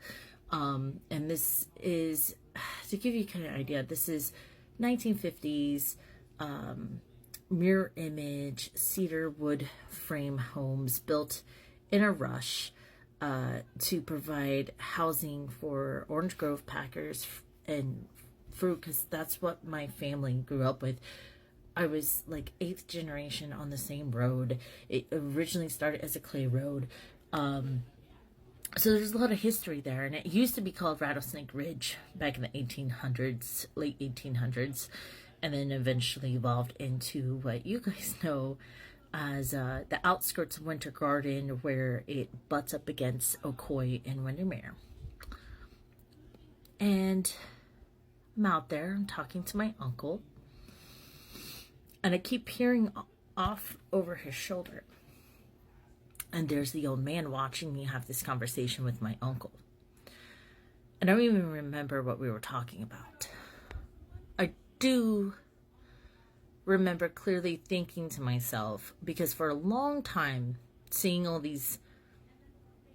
Speaker 13: And this is, to give you kind of an idea, this is 1950s, mirror image, cedar wood frame homes built in a rush to provide housing for Orange Grove packers and fruit, because that's what my family grew up with. I was like 8th generation on the same road. It originally started as a clay road. So there's a lot of history there, and it used to be called Rattlesnake Ridge back in the 1800s, late 1800s, and then eventually evolved into what you guys know as the outskirts of Winter Garden, where it butts up against Ocoee and Windermere. And I'm out there, I'm talking to my uncle, and I keep peering off over his shoulder. And there's the old man watching me have this conversation with my uncle. And I don't even remember what we were talking about. I do remember clearly thinking to myself, because for a long time, seeing all these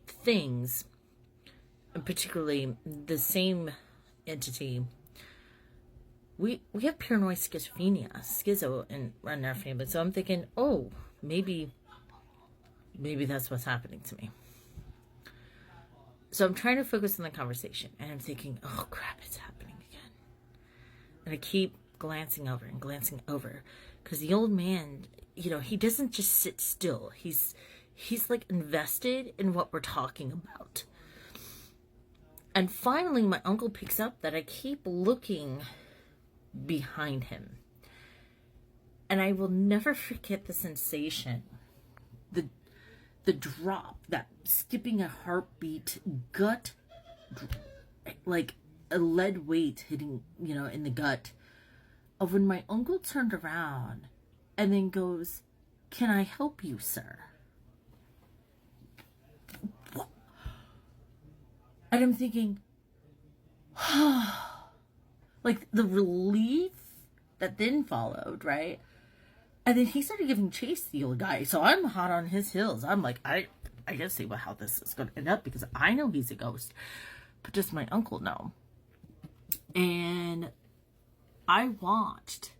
Speaker 13: things, and particularly the same entity, we have paranoid schizophrenia, schizo in our family. So I'm thinking, oh, maybe that's what's happening to me. So I'm trying to focus on the conversation, and I'm thinking, oh crap, it's happening again. And I keep glancing over, because the old man, you know, he doesn't just sit still. He's like invested in what we're talking about. And finally, my uncle picks up that I keep looking behind him. And I will never forget the sensation, the drop, that skipping a heartbeat, gut, like a lead weight hitting, you know, in the gut, of when my uncle turned around and then goes, "Can I help you, sir?" And I'm thinking, like the relief that then followed, right? And then he started giving chase to the old guy. So I'm hot on his heels. I'm like, I gotta see how this is going to end up, because I know he's a ghost, but does my uncle know? And I watched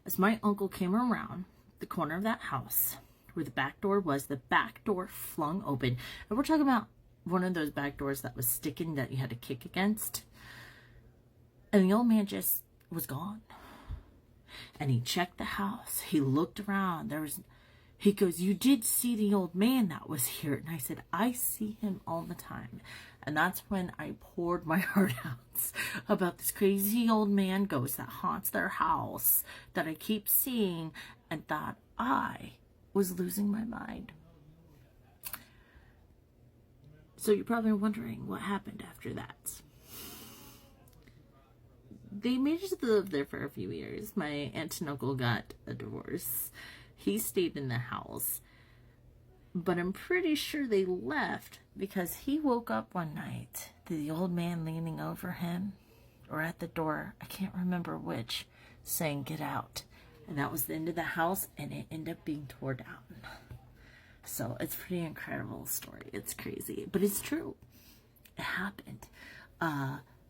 Speaker 13: as my uncle came around the corner of that house where the back door was. The back door flung open. And we're talking about one of those back doors that was sticking, that you had to kick against. And the old man just was gone. And he checked the house. He looked around. He goes, "You did see the old man that was here?" And I said, "I see him all the time." And that's when I poured my heart out about this crazy old man ghost that haunts their house, that I keep seeing, and thought I was losing my mind. So you're probably wondering what happened after that. They managed to live there for a few years. My aunt and uncle got a divorce. He stayed in the house. But I'm pretty sure they left because he woke up one night to the old man leaning over him, or at the door, I can't remember which, saying, "Get out." And that was the end of the house, and it ended up being torn down. So it's a pretty incredible story. It's crazy, but it's true. It happened.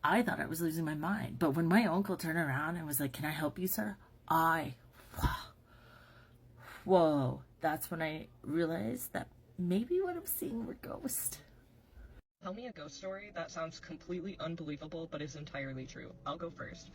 Speaker 13: I thought I was losing my mind. But when my uncle turned around and was like, "Can I help you, sir?" Whoa. That's when I realized that maybe what I'm seeing were ghosts.
Speaker 1: Tell me a ghost story that sounds completely unbelievable but is entirely true. I'll go first.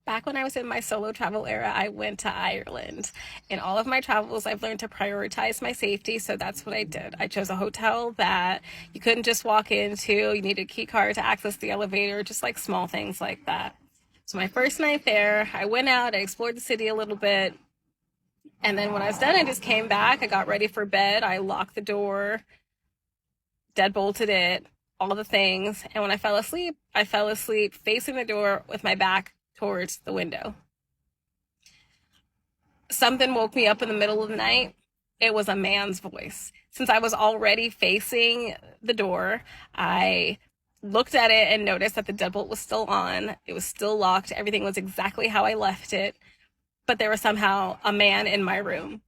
Speaker 14: Back when I was in my solo travel era, I went to Ireland. In all of my travels, I've learned to prioritize my safety, so that's what I did. I chose a hotel that you couldn't just walk into. You needed a key card to access the elevator, just like small things like that. So my first night there, I went out, I explored the city a little bit, And then when I was done, I just came back. I got ready for bed. I locked the door, deadbolted it, all the things. And when I fell asleep facing the door with my back towards the window. Something woke me up in the middle of the night. It was a man's voice. Since I was already facing the door, I looked at it and noticed that the deadbolt was still on. It was still locked. Everything was exactly how I left it. But there was somehow a man in my room.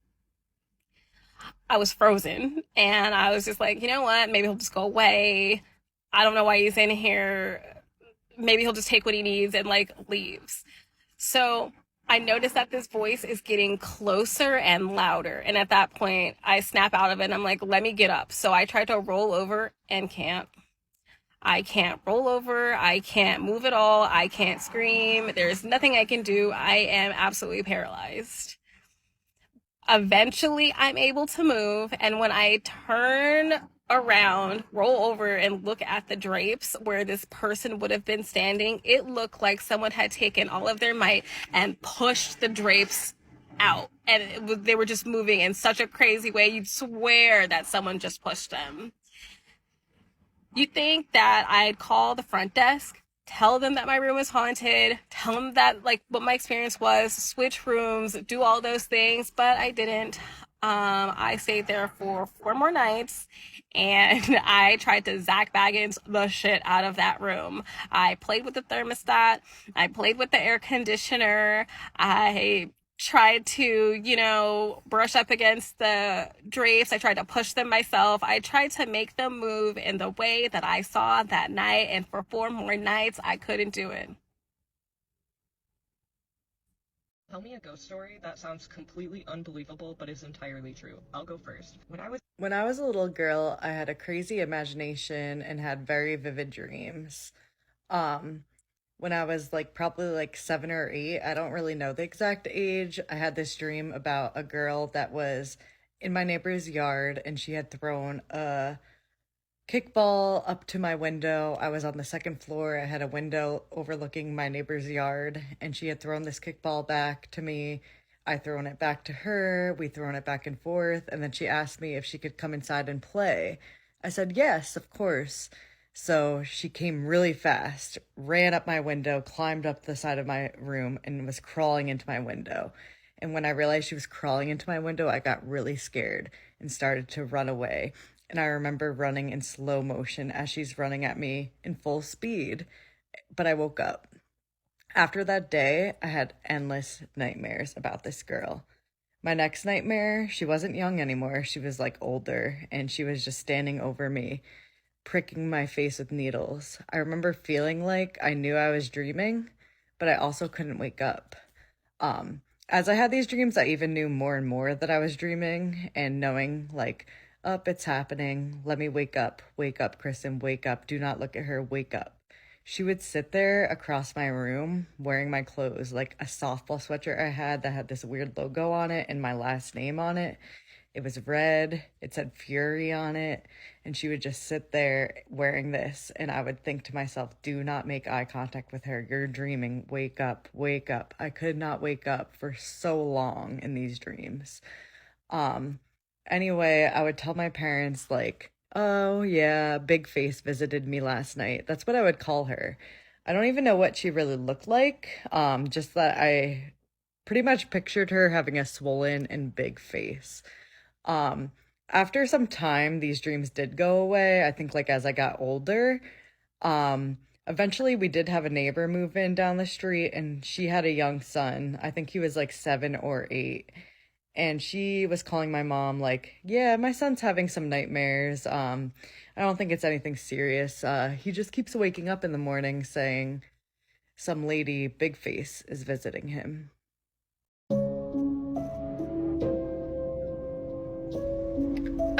Speaker 14: I was frozen, and I was just like, you know what? Maybe he'll just go away. I don't know why he's in here. Maybe he'll just take what he needs and like leaves. So I noticed that this voice is getting closer and louder. And at that point, I snap out of it and I'm like, let me get up. So I tried to roll over and can't. I can't roll over. I can't move at all. I can't scream. There's nothing I can do. I am absolutely paralyzed. Eventually, I'm able to move. And when I turn around, roll over, and look at the drapes where this person would have been standing, it looked like someone had taken all of their might and pushed the drapes out. And they were just moving in such a crazy way. You'd swear that someone just pushed them. You'd think that I'd call the front desk, tell them that my room is haunted, tell them that like what my experience was, switch rooms, do all those things, but I didn't. I stayed there for 4 more nights, and I tried to Zach Baggins the shit out of that room. I played with the thermostat. I played with the air conditioner. I tried to, brush up against the drapes. I tried to push them myself. I tried to make them move in the way that I saw that night, and for 4 more nights, I couldn't do it.
Speaker 1: Tell me a ghost story that sounds completely unbelievable but is entirely true. I'll go first. When I was
Speaker 2: a little girl, I had a crazy imagination and had very vivid dreams. When I was probably 7 or 8, I don't really know the exact age, I had this dream about a girl that was in my neighbor's yard, and she had thrown a kickball up to my window. I was on the 2nd floor. I had a window overlooking my neighbor's yard, and she had thrown this kickball back to me. I thrown it back to her. We thrown it back and forth, and then she asked me if she could come inside and play. I said, yes, of course. So she came really fast, ran up my window, climbed up the side of my room, and was crawling into my window. And when I realized she was crawling into my window, I got really scared and started to run away. And I remember running in slow motion as she's running at me in full speed. But I woke up. After that day, I had endless nightmares about this girl. My next nightmare, she wasn't young anymore. She was older, and she was just standing over me, pricking my face with needles. I remember feeling like I knew I was dreaming, but I also couldn't wake up. As I had these dreams, I even knew more and more that I was dreaming, and knowing it's happening. Let me wake up, Kristen, wake up. Do not look at her, wake up. She would sit there across my room wearing my clothes, like a softball sweatshirt I had that had this weird logo on it and my last name on it. It was red. It said Fury on it. And she would just sit there wearing this. And I would think to myself, do not make eye contact with her. You're dreaming. Wake up. Wake up. I could not wake up for so long in these dreams. Anyway, I would tell my parents oh yeah, Big Face visited me last night. That's what I would call her. I don't even know what she really looked like. Just that I pretty much pictured her having a swollen and big face. After some time, these dreams did go away. I think as I got older. Eventually we did have a neighbor move in down the street, and she had a young son. I think he was 7 or 8. And she was calling my mom yeah, my son's having some nightmares. I don't think it's anything serious. He just keeps waking up in the morning saying some lady, Big Face, is visiting him.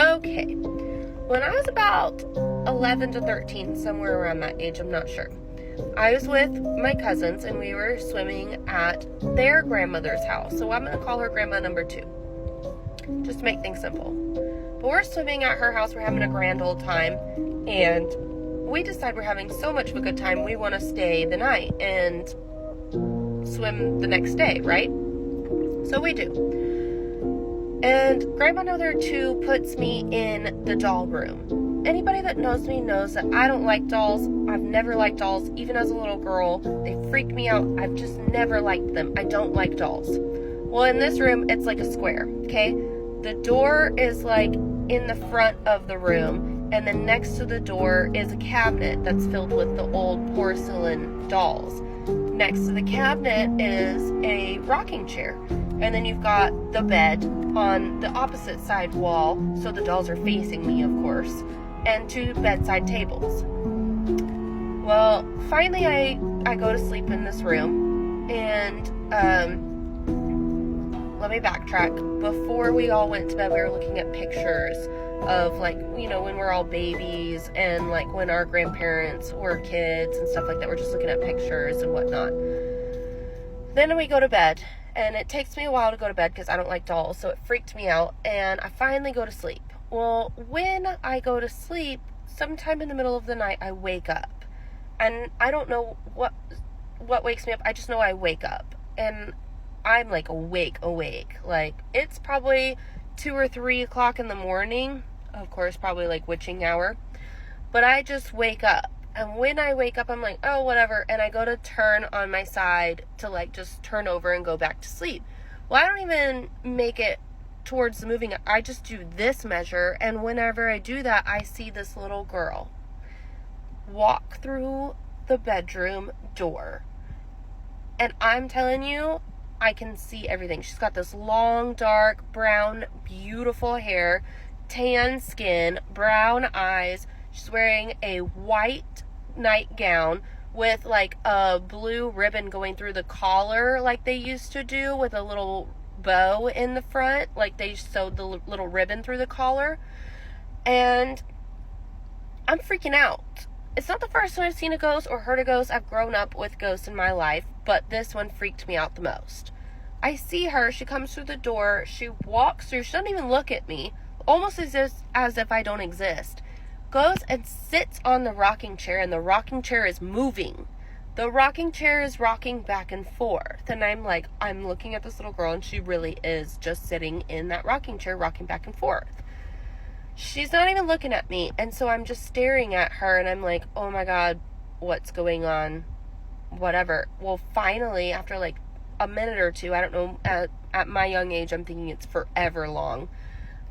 Speaker 15: Okay, when I was about 11 to 13, somewhere around that age, I'm not sure, I was with my cousins, and we were swimming at their grandmother's house. So I'm going to call her grandma number 2, just to make things simple. But we're swimming at her house. We're having a grand old time, and we decide we're having so much of a good time, we want to stay the night and swim the next day, right? So we do. And grandma number 2 puts me in the doll room. Anybody that knows me knows that I don't like dolls. I've never liked dolls, even as a little girl. They freak me out. I've just never liked them. I don't like dolls. Well, in this room, it's like a square, okay? The door is like in the front of the room, and then next to the door is a cabinet that's filled with the old porcelain dolls. Next to the cabinet is a rocking chair, and then you've got the bed on the opposite side wall, so the dolls are facing me, of course, and 2 bedside tables. Well, finally I go to sleep in this room, and let me backtrack. Before we all went to bed, we were looking at pictures of, like, you know, when we're all babies and like when our grandparents were kids and stuff like that. We're just looking at pictures and whatnot. Then we go to bed, and it takes me a while to go to bed because I don't like dolls, so it freaked me out, and I finally go to sleep. Well, when I go to sleep, sometime in the middle of the night, I wake up, and I don't know what wakes me up. I just know I wake up, and I'm like awake. Like, it's probably 2 or 3 o'clock in the morning. Of course, probably like witching hour. But I just wake up. And when I wake up, I'm like, oh, whatever. And I go to turn on my side to like just turn over and go back to sleep. Well, I don't even make it towards the moving. I just do this measure. And whenever I do that, I see this little girl walk through the bedroom door. And I'm telling you, I can see everything. She's got this long, dark, brown, beautiful hair, tan skin, brown eyes. She's wearing a white nightgown with like a blue ribbon going through the collar like they used to do, with a little bow in the front, like they sewed the little ribbon through the collar. And I'm freaking out. It's not the first time I've seen a ghost or heard a ghost. I've grown up with ghosts in my life, but this one freaked me out the most. I see her, she comes through the door, she walks through, she doesn't even look at me, almost as if I don't exist. Goes and sits on the rocking chair, and the rocking chair is moving. The rocking chair is rocking back and forth, and I'm looking at this little girl, and she really is just sitting in that rocking chair, rocking back and forth. She's not even looking at me, and so I'm just staring at her, and I'm like, oh my God, what's going on? Whatever. Well, finally, after like a minute or two, I don't know, at my young age, I'm thinking it's forever long,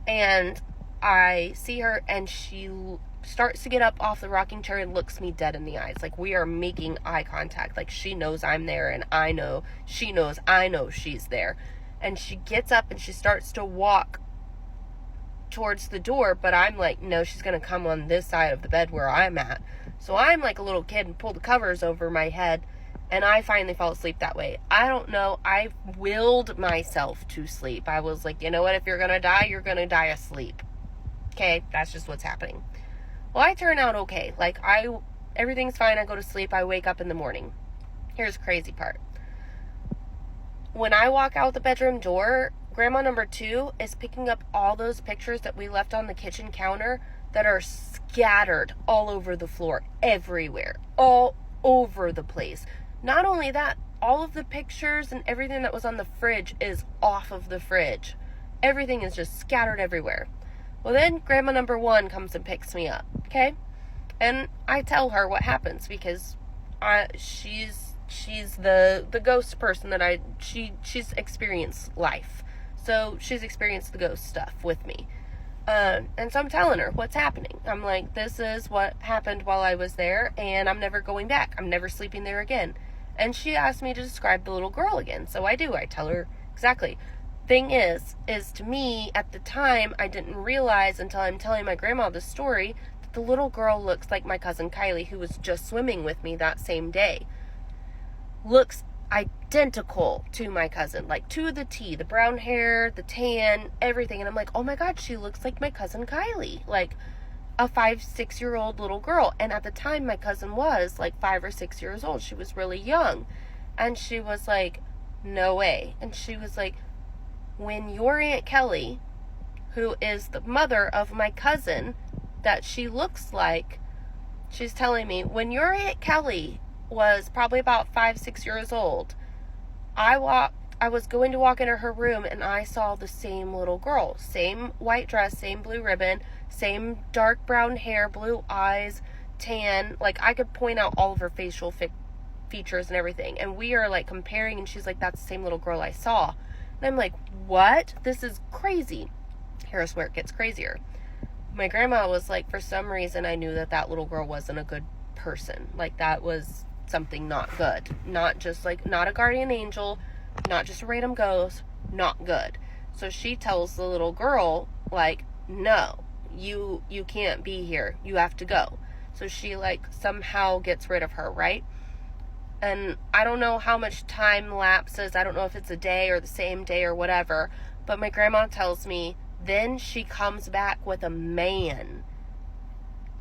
Speaker 15: and I see her, and she starts to get up off the rocking chair and looks me dead in the eyes. Like, we are making eye contact. Like, she knows I'm there, and I know she knows I know she's there. And she gets up and she starts to walk towards the door, but I'm like, no, she's gonna come on this side of the bed where I'm at. So I'm like a little kid and pull the covers over my head, and I finally fall asleep that way. I don't know, I willed myself to sleep. I was like, you know what, if you're gonna die asleep. Okay, that's just what's happening. Well, I turn out okay. Like, everything's fine. I go to sleep. I wake up in the morning. Here's the crazy part. When I walk out the bedroom door, grandma number 2 is picking up all those pictures that we left on the kitchen counter that are scattered all over the floor, everywhere, all over the place. Not only that, all of the pictures and everything that was on the fridge is off of the fridge. Everything is just scattered everywhere. Well, then grandma number 1 comes and picks me up, okay? And I tell her what happens, because she's the ghost person that she's experienced life. So she's experienced the ghost stuff with me. And so I'm telling her what's happening. I'm like, this is what happened while I was there, and I'm never going back. I'm never sleeping there again. And she asked me to describe the little girl again. So I do. I tell her exactly. Thing is to me, at the time, I didn't realize until I'm telling my grandma the story that the little girl looks like my cousin Kylie, who was just swimming with me that same day. Looks identical to my cousin, like to the T, the brown hair, the tan, everything. And I'm like, oh my God, she looks like my cousin Kylie, like a 5-6-year-old little girl. And at the time, my cousin was like 5 or 6 years old. She was really young. And she was like, no way. And she was like, when your Aunt Kelly, who is the mother of my cousin that she looks like, she's telling me, when your Aunt Kelly was probably about 5-6 years old, I walked I was going to walk into her room and I saw the same little girl. Same white dress, same blue ribbon, same dark brown hair, blue eyes, tan. Like, I could point out all of her facial features and everything. And we are, like, comparing, and she's like, that's the same little girl I saw. And I'm like, what? This is crazy. Here's where it gets crazier. My grandma was like, for some reason, I knew that little girl wasn't a good person. Like, that was something not good. Not just, like, not a guardian angel, not just a random ghost, not good. So she tells the little girl, like, no, you can't be here. You have to go. So she, like, somehow gets rid of her, right? And I don't know how much time lapses. I don't know if it's a day or the same day or whatever. But my grandma tells me, then she comes back with a man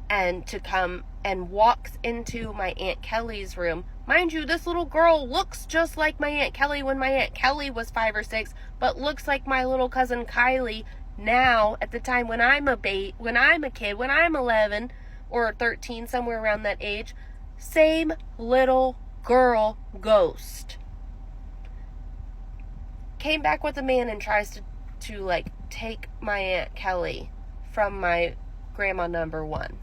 Speaker 15: and to come and walks into my Aunt Kelly's room. Mind you, this little girl looks just like my Aunt Kelly when my Aunt Kelly was 5 or 6, but looks like my little cousin Kylie now at the time when I'm a kid, when I'm 11 or 13, somewhere around that age. Same little girl ghost. Came back with a man and tries to like take my Aunt Kelly from my grandma number 1.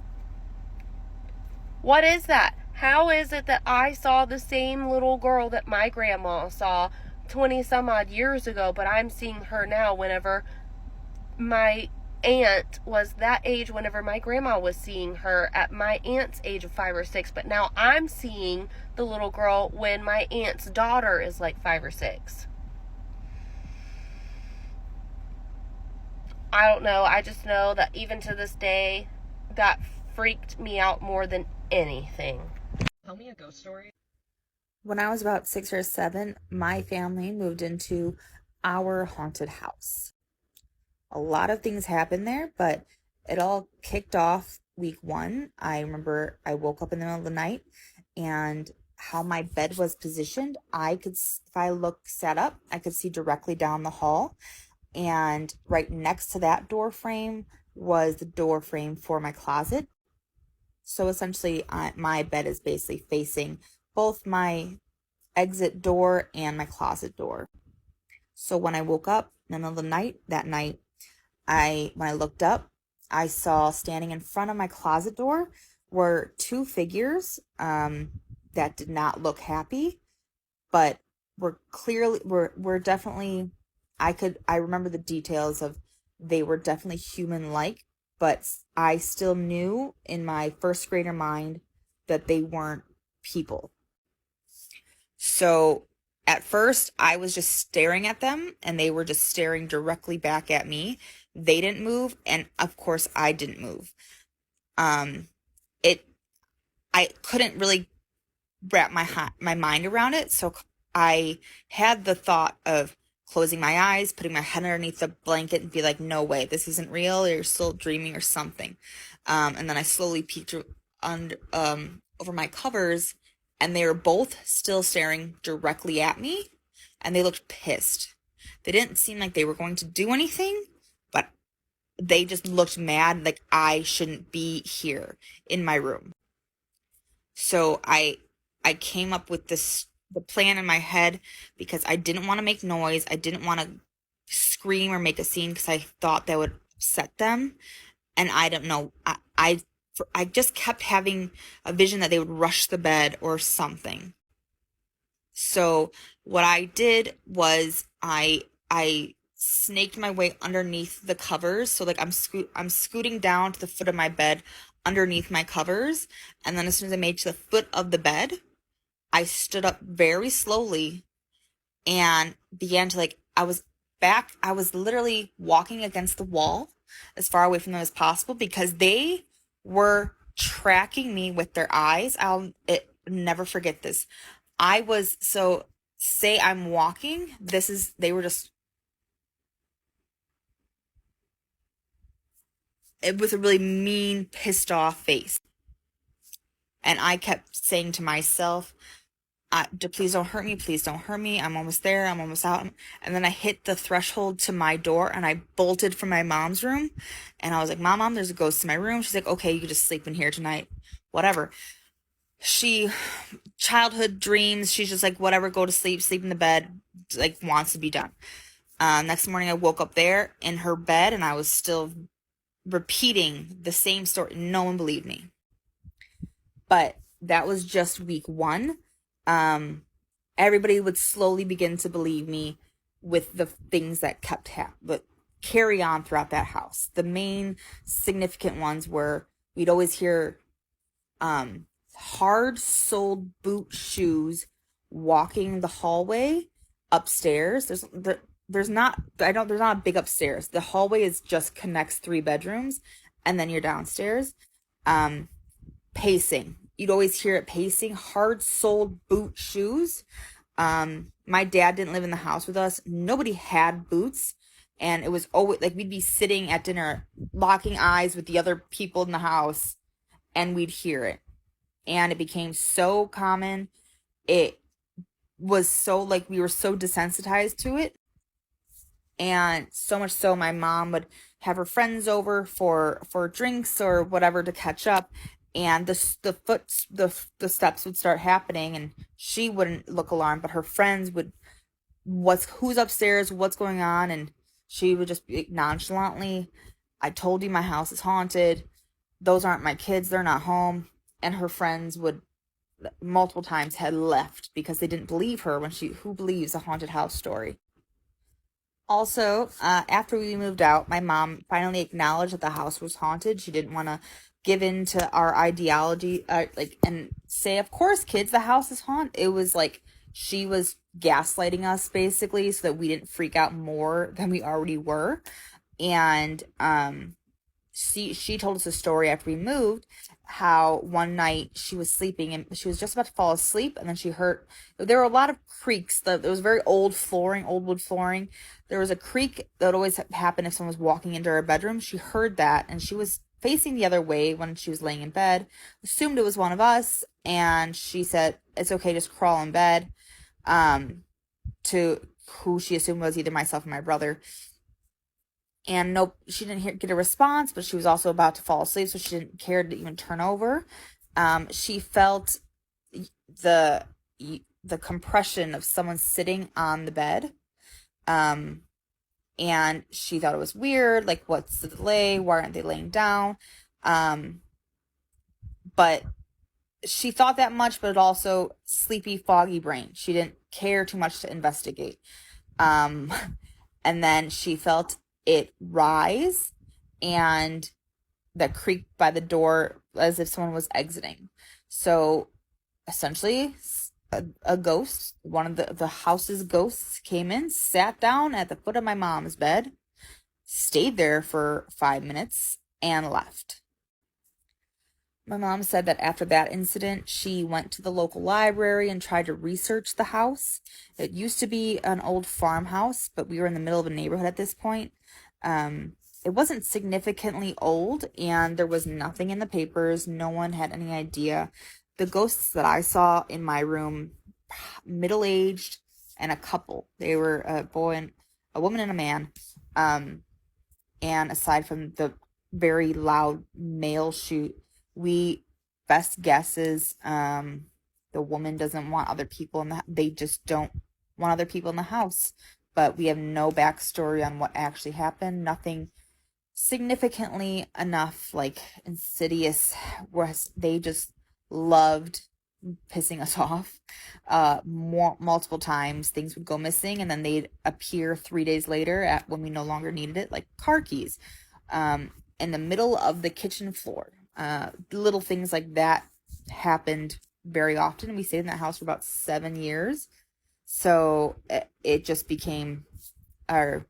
Speaker 15: What is that? How is it that I saw the same little girl that my grandma saw 20 some odd years ago, but I'm seeing her now whenever my aunt was that age, whenever my grandma was seeing her at my aunt's age of 5 or 6, but now I'm seeing the little girl when my aunt's daughter is like 5 or 6. I don't know. I just know that even to this day, that freaked me out more than anything.
Speaker 1: Tell me a ghost story.
Speaker 16: When I was about 6 or 7, my family moved into our haunted house. A lot of things happened there, but it all kicked off week 1. I remember I woke up in the middle of the night, and how my bed was positioned, if I sat up, I could see directly down the hall. And right next to that door frame was the door frame for my closet. So essentially, my bed is basically facing both my exit door and my closet door. So when I woke up in the middle of the night, that night, when I looked up, I saw standing in front of my closet door were 2 figures that did not look happy, but were definitely, I remember the details of, they were definitely human-like, but I still knew in my first grader mind that they weren't people. So at first I was just staring at them, and they were just staring directly back at me. They didn't move, and of course I didn't move. I couldn't really wrap my mind around it, so I had the thought of closing my eyes, putting my head underneath the blanket, and be like, no way, this isn't real, you're still dreaming or something. And then I slowly peeked over my covers, and they were both still staring directly at me, and they looked pissed. They didn't seem like they were going to do anything, but they just looked mad, like I shouldn't be here in my room. So I came up with the plan in my head, because I didn't want to make noise. I didn't want to scream or make a scene, because I thought that would upset them. And I don't know, I just kept having a vision that they would rush the bed or something. So what I did was I snaked my way underneath the covers. So like I'm scooting down to the foot of my bed underneath my covers. And then as soon as I made to the foot of the bed, I stood up very slowly and began to I was literally walking against the wall as far away from them as possible, because they were tracking me with their eyes. I'll never forget this. Say I'm walking, they were just, it was a really mean, pissed off face. And I kept saying to myself, please don't hurt me. Please don't hurt me. I'm almost there. I'm almost out. And then I hit the threshold to my door, and I bolted from my mom's room. And I was like, Mom, there's a ghost in my room. She's like, okay, you can just sleep in here tonight. Whatever. Childhood dreams. She's just like, whatever, go to sleep in the bed. like wants to be done. Next morning I woke up there in her bed and I was still repeating the same story. No one believed me. But that was just week 1. Everybody would slowly begin to believe me with the things that kept but carry on throughout that house. The main significant ones were we'd always hear hard-soled boot shoes walking the hallway upstairs. There's not a big upstairs. The hallway connects 3 bedrooms, and then you're downstairs. Pacing. You'd always hear it pacing. Hard-soled boot shoes. My dad didn't live in the house with us. Nobody had boots. And it was always like we'd be sitting at dinner, locking eyes with the other people in the house, and we'd hear it. And it became so common. It was so like we were so desensitized to it. And so much so my mom would have her friends over for drinks or whatever to catch up. And the steps would start happening, and she wouldn't look alarmed, but her friends would, who's upstairs, what's going on? And she would just be nonchalantly, I told you my house is haunted. Those aren't my kids. They're not home. And her friends would multiple times had left because they didn't believe her who believes a haunted house story. Also, after we moved out, my mom finally acknowledged that the house was haunted. She didn't want to give in to our ideology, and say, of course, kids, the house is haunted. It was like she was gaslighting us, basically, so that we didn't freak out more than we already were. And she told us a story after we moved, how one night she was sleeping, and she was just about to fall asleep, and then she heard, there were a lot of creaks. There was very old wood flooring. There was a creak that would always happen if someone was walking into her bedroom. She heard that, and she was facing the other way when she was laying in bed, assumed it was one of us, and she said, it's okay, just crawl in bed, to who she assumed was either myself or my brother. And nope, she didn't get a response, but she was also about to fall asleep, so she didn't care to even turn over. She felt the compression of someone sitting on the bed. And she thought it was weird, like, what's the delay? Why aren't they laying down? But she thought that much, but also sleepy, foggy brain. She didn't care too much to investigate. And then she felt it rise and that creak by the door as if someone was exiting. So essentially, a ghost, one of the house's ghosts, came in, sat down at the foot of my mom's bed, stayed there for 5 minutes, and left. My mom said that after that incident, she went to the local library and tried to research the house. It used to be an old farmhouse, but we were in the middle of a neighborhood at this point. It wasn't significantly old, and there was nothing in the papers. No one had any idea. The ghosts that I saw in my room, middle-aged, and a couple. They were a woman and a man. And aside from the very loud male shoot, best guess is the woman doesn't want other people they just don't want other people in the house. But we have no backstory on what actually happened. Nothing significantly enough, like, insidious, where they just loved pissing us off. Multiple times things would go missing, and then they'd appear 3 days later when we no longer needed it, like car keys in the middle of the kitchen floor. Little things like that happened very often. We stayed in that house for about 7 years, so it just became our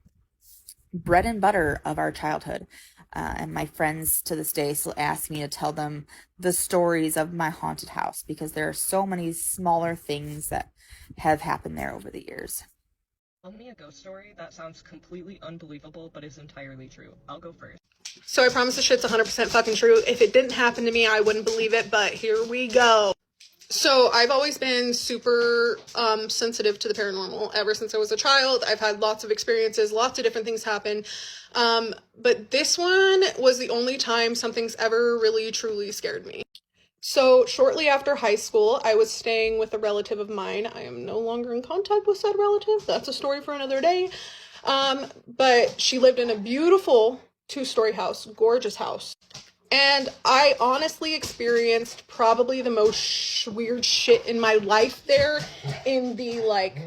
Speaker 16: bread and butter of our childhood. And my friends to this day still ask me to tell them the stories of my haunted house, because there are so many smaller things that have happened there over the years.
Speaker 1: Tell me a ghost story that sounds completely unbelievable but is entirely true. I'll go first.
Speaker 17: So I promise this shit's 100% fucking true. If it didn't happen to me, I wouldn't believe it, but here we go. So I've always been super sensitive to the paranormal ever since I was a child. I've had lots of experiences, lots of different things happen. But this one was the only time something's ever really truly scared me. So shortly after high school, I was staying with a relative of mine. I am no longer in contact with said relative. That's a story for another day. But she lived in a beautiful 2-story house, gorgeous house. And I honestly experienced probably the most weird shit in my life there in the like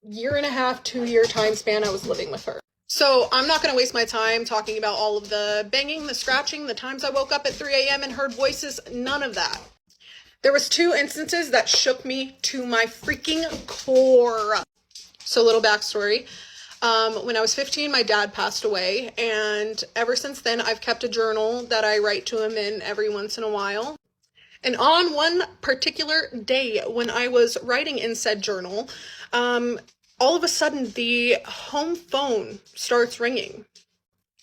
Speaker 17: 1.5, 2-year time span I was living with her. So I'm not going to waste my time talking about all of the banging, the scratching, the times I woke up at 3 a.m. and heard voices, none of that. There was 2 instances that shook me to my freaking core. So little backstory. When I was 15, my dad passed away, and ever since then, I've kept a journal that I write to him in every once in a while. And on one particular day when I was writing in said journal, all of a sudden the home phone starts ringing.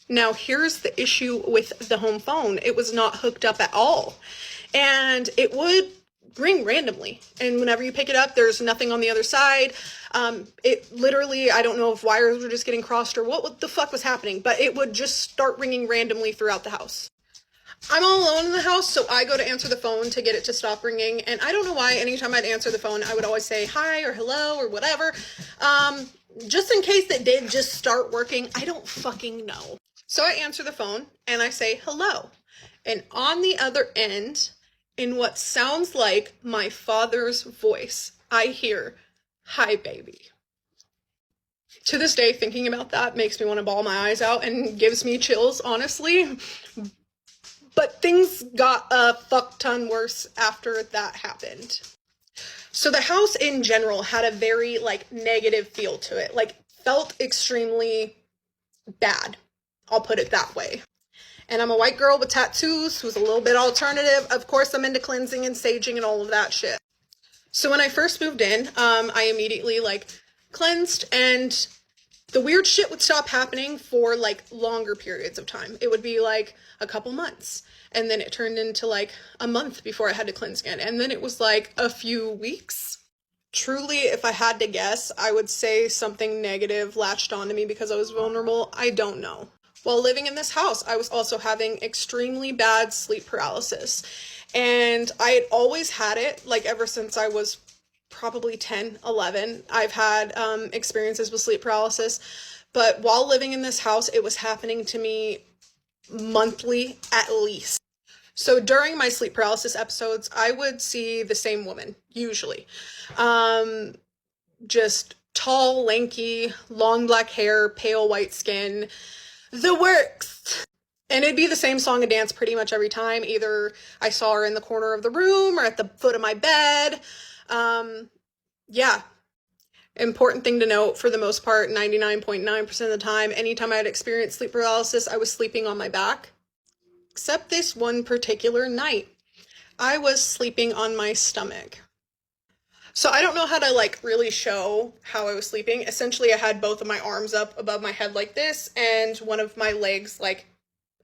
Speaker 17: Now, here's the issue with the home phone. It was not hooked up at all. And it would ring randomly. And whenever you pick it up, there's nothing on the other side. It literally, I don't know if wires were just getting crossed or what the fuck was happening, but it would just start ringing randomly throughout the house. I'm all alone in the house, so I go to answer the phone to get it to stop ringing. And I don't know why, anytime I'd answer the phone, I would always say hi or hello or whatever. Just in case it did just start working, I don't fucking know. So I answer the phone and I say hello. And on the other end, in what sounds like my father's voice, I hear, "Hi, baby." To this day, thinking about that makes me want to bawl my eyes out and gives me chills, honestly. But things got a fuck ton worse after that happened. So the house in general had a very, like, negative feel to it. Like, felt extremely bad. I'll put it that way. And I'm a white girl with tattoos who's a little bit alternative. Of course, I'm into cleansing and saging and all of that shit. So when I first moved in, I immediately, like, cleansed, and the weird shit would stop happening for, like, longer periods of time. It would be, like, a couple months. And then it turned into, like, a month before I had to cleanse again. And then it was, like, a few weeks. Truly, if I had to guess, I would say something negative latched onto me because I was vulnerable. I don't know. While living in this house, I was also having extremely bad sleep paralysis. And I had always had it, like, ever since I was probably 10, 11. I've had experiences with sleep paralysis. But while living in this house, it was happening to me monthly at least. So during my sleep paralysis episodes, I would see the same woman, usually. Just tall, lanky, long black hair, pale white skin, the works. And it'd be the same song and dance pretty much every time. Either I saw her in the corner of the room or at the foot of my bed. Yeah. Important thing to note, for the most part, 99.9% of the time, anytime I had experienced sleep paralysis, I was sleeping on my back. Except this one particular night, I was sleeping on my stomach. So I don't know how to, like, really show how I was sleeping. Essentially, I had both of my arms up above my head like this, and one of my legs, like,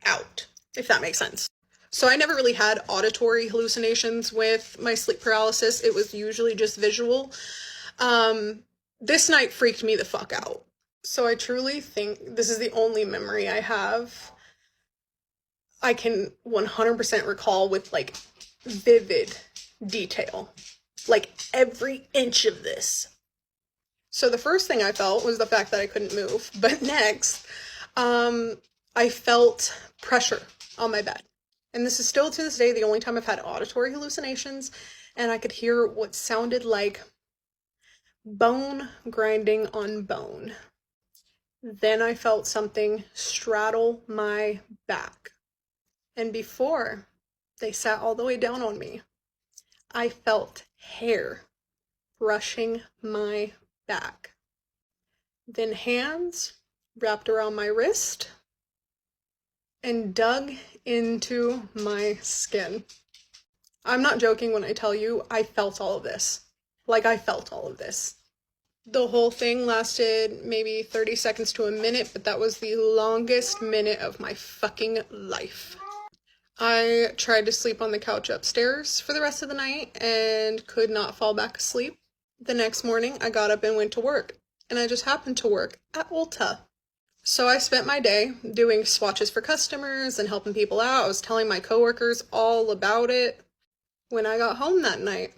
Speaker 17: out, if that makes sense. So I never really had auditory hallucinations with my sleep paralysis. It was usually just visual. This night freaked me the fuck out. So I truly think this is the only memory I have I can 100% recall with, like, vivid detail. Like, every inch of this. So the first thing I felt was the fact that I couldn't move. But next, I felt pressure on my bed. And this is still to this day the only time I've had auditory hallucinations. And I could hear what sounded like bone grinding on bone. Then I felt something straddle my back. And before they sat all the way down on me, I felt hair brushing my back. Then hands wrapped around my wrist and dug into my skin. I'm not joking when I tell you I felt all of this. Like, I felt all of this. The whole thing lasted maybe 30 seconds to a minute, but that was the longest minute of my fucking life. I tried to sleep on the couch upstairs for the rest of the night and could not fall back asleep. The next morning, I got up and went to work, and I just happened to work at Ulta. So I spent my day doing swatches for customers and helping people out. I was telling my coworkers all about it. When I got home that night,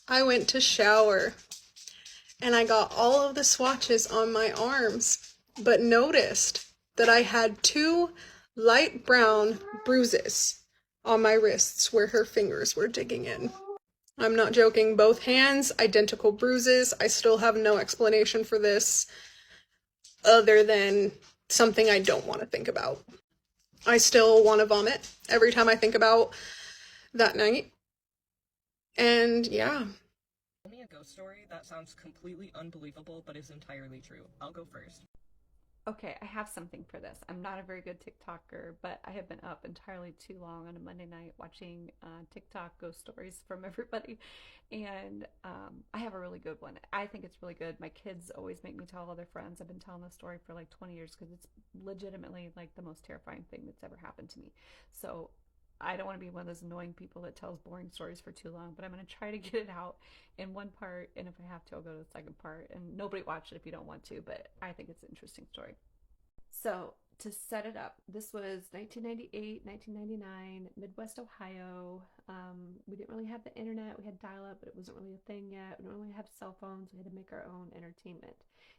Speaker 17: I went to shower and I got all of the swatches on my arms, but noticed that I had 2 light brown bruises on my wrists where her fingers were digging in. I'm not joking, both hands, identical bruises. I still have no explanation for this other than something I don't want to think about. I still want to vomit every time I think about that night. And yeah.
Speaker 1: Tell me a ghost story that sounds completely unbelievable but is entirely true. I'll go first.
Speaker 18: Okay, I have something for this. I'm not a very good TikToker, but I have been up entirely too long on a Monday night watching TikTok ghost stories from everybody, and I have a really good one. I think it's really good. My kids always make me tell other friends. I've been telling this story for like 20 years because it's legitimately like the most terrifying thing that's ever happened to me. So I don't want to be one of those annoying people that tells boring stories for too long, but I'm going to try to get it out in one part, and if I have to, I'll go to the second part. And nobody watch it if you don't want to, but I think it's an interesting story. So, to set it up, this was 1998, 1999, Midwest Ohio. We didn't really have the internet. We had dial-up, but it wasn't really a thing yet. We didn't really have cell phones. We had to make our own entertainment.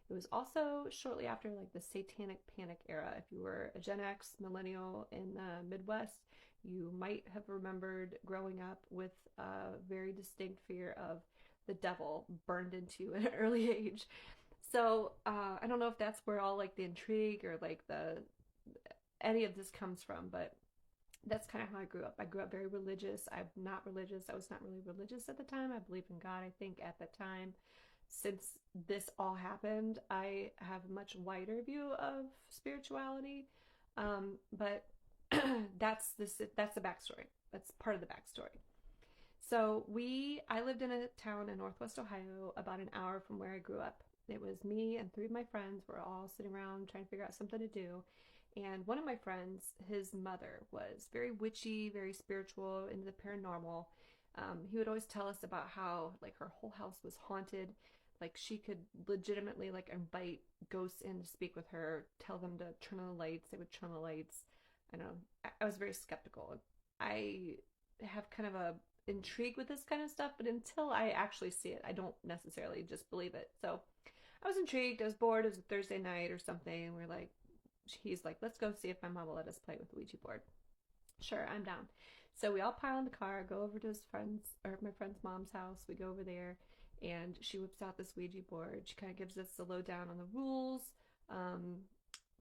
Speaker 18: It was also shortly after like the satanic panic era. If you were a Gen X millennial in the Midwest, you might have remembered growing up with a very distinct fear of the devil burned into you at an early age. So I don't know if that's where all like the intrigue or like the any of this comes from, but that's kind of how I grew up. I grew up very religious. I'm not religious. I was not really religious at the time. I believed in God, I think, at the time. Since this all happened, I have a much wider view of spirituality. But that's the backstory. That's part of the backstory. So I lived in a town in Northwest Ohio, about an hour from where I grew up. It was me and 3 of my friends were all sitting around trying to figure out something to do. And one of my friends, his mother, was very witchy, very spiritual, into the paranormal. He would always tell us about how like her whole house was haunted. Like she could legitimately like invite ghosts in to speak with her, tell them to turn on the lights. They would turn on the lights. I know. I was very skeptical. I have kind of a intrigue with this kind of stuff, but until I actually see it, I don't necessarily just believe it. So I was intrigued. I was bored. It was a Thursday night or something. And he's like, let's go see if my mom will let us play with the Ouija board. Sure, I'm down. So we all pile in the car, go over to my friend's mom's house. We go over there, and she whips out this Ouija board. She kind of gives us the lowdown on the rules,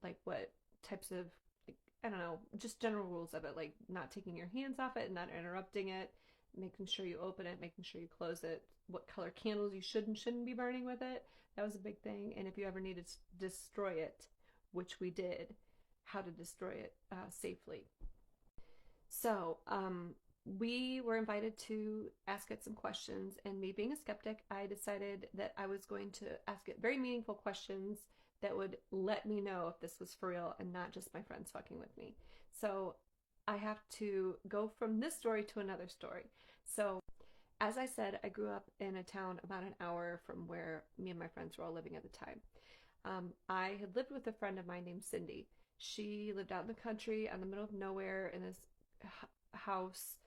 Speaker 18: like what types of, like, I don't know, just general rules of it, like not taking your hands off it, not interrupting it, making sure you open it, making sure you close it, what color candles you should and shouldn't be burning with it. That was a big thing. And if you ever needed to destroy it, which we did, how to destroy it safely. So we were invited to ask it some questions, and me being a skeptic, I decided that I was going to ask it very meaningful questions that would let me know if this was for real and not just my friends fucking with me. So I have to go from this story to another story. So as I said, I grew up in a town about an hour from where me and my friends were all living at the time. I had lived with a friend of mine named Cindy. She lived out in the country, in the middle of nowhere, in this house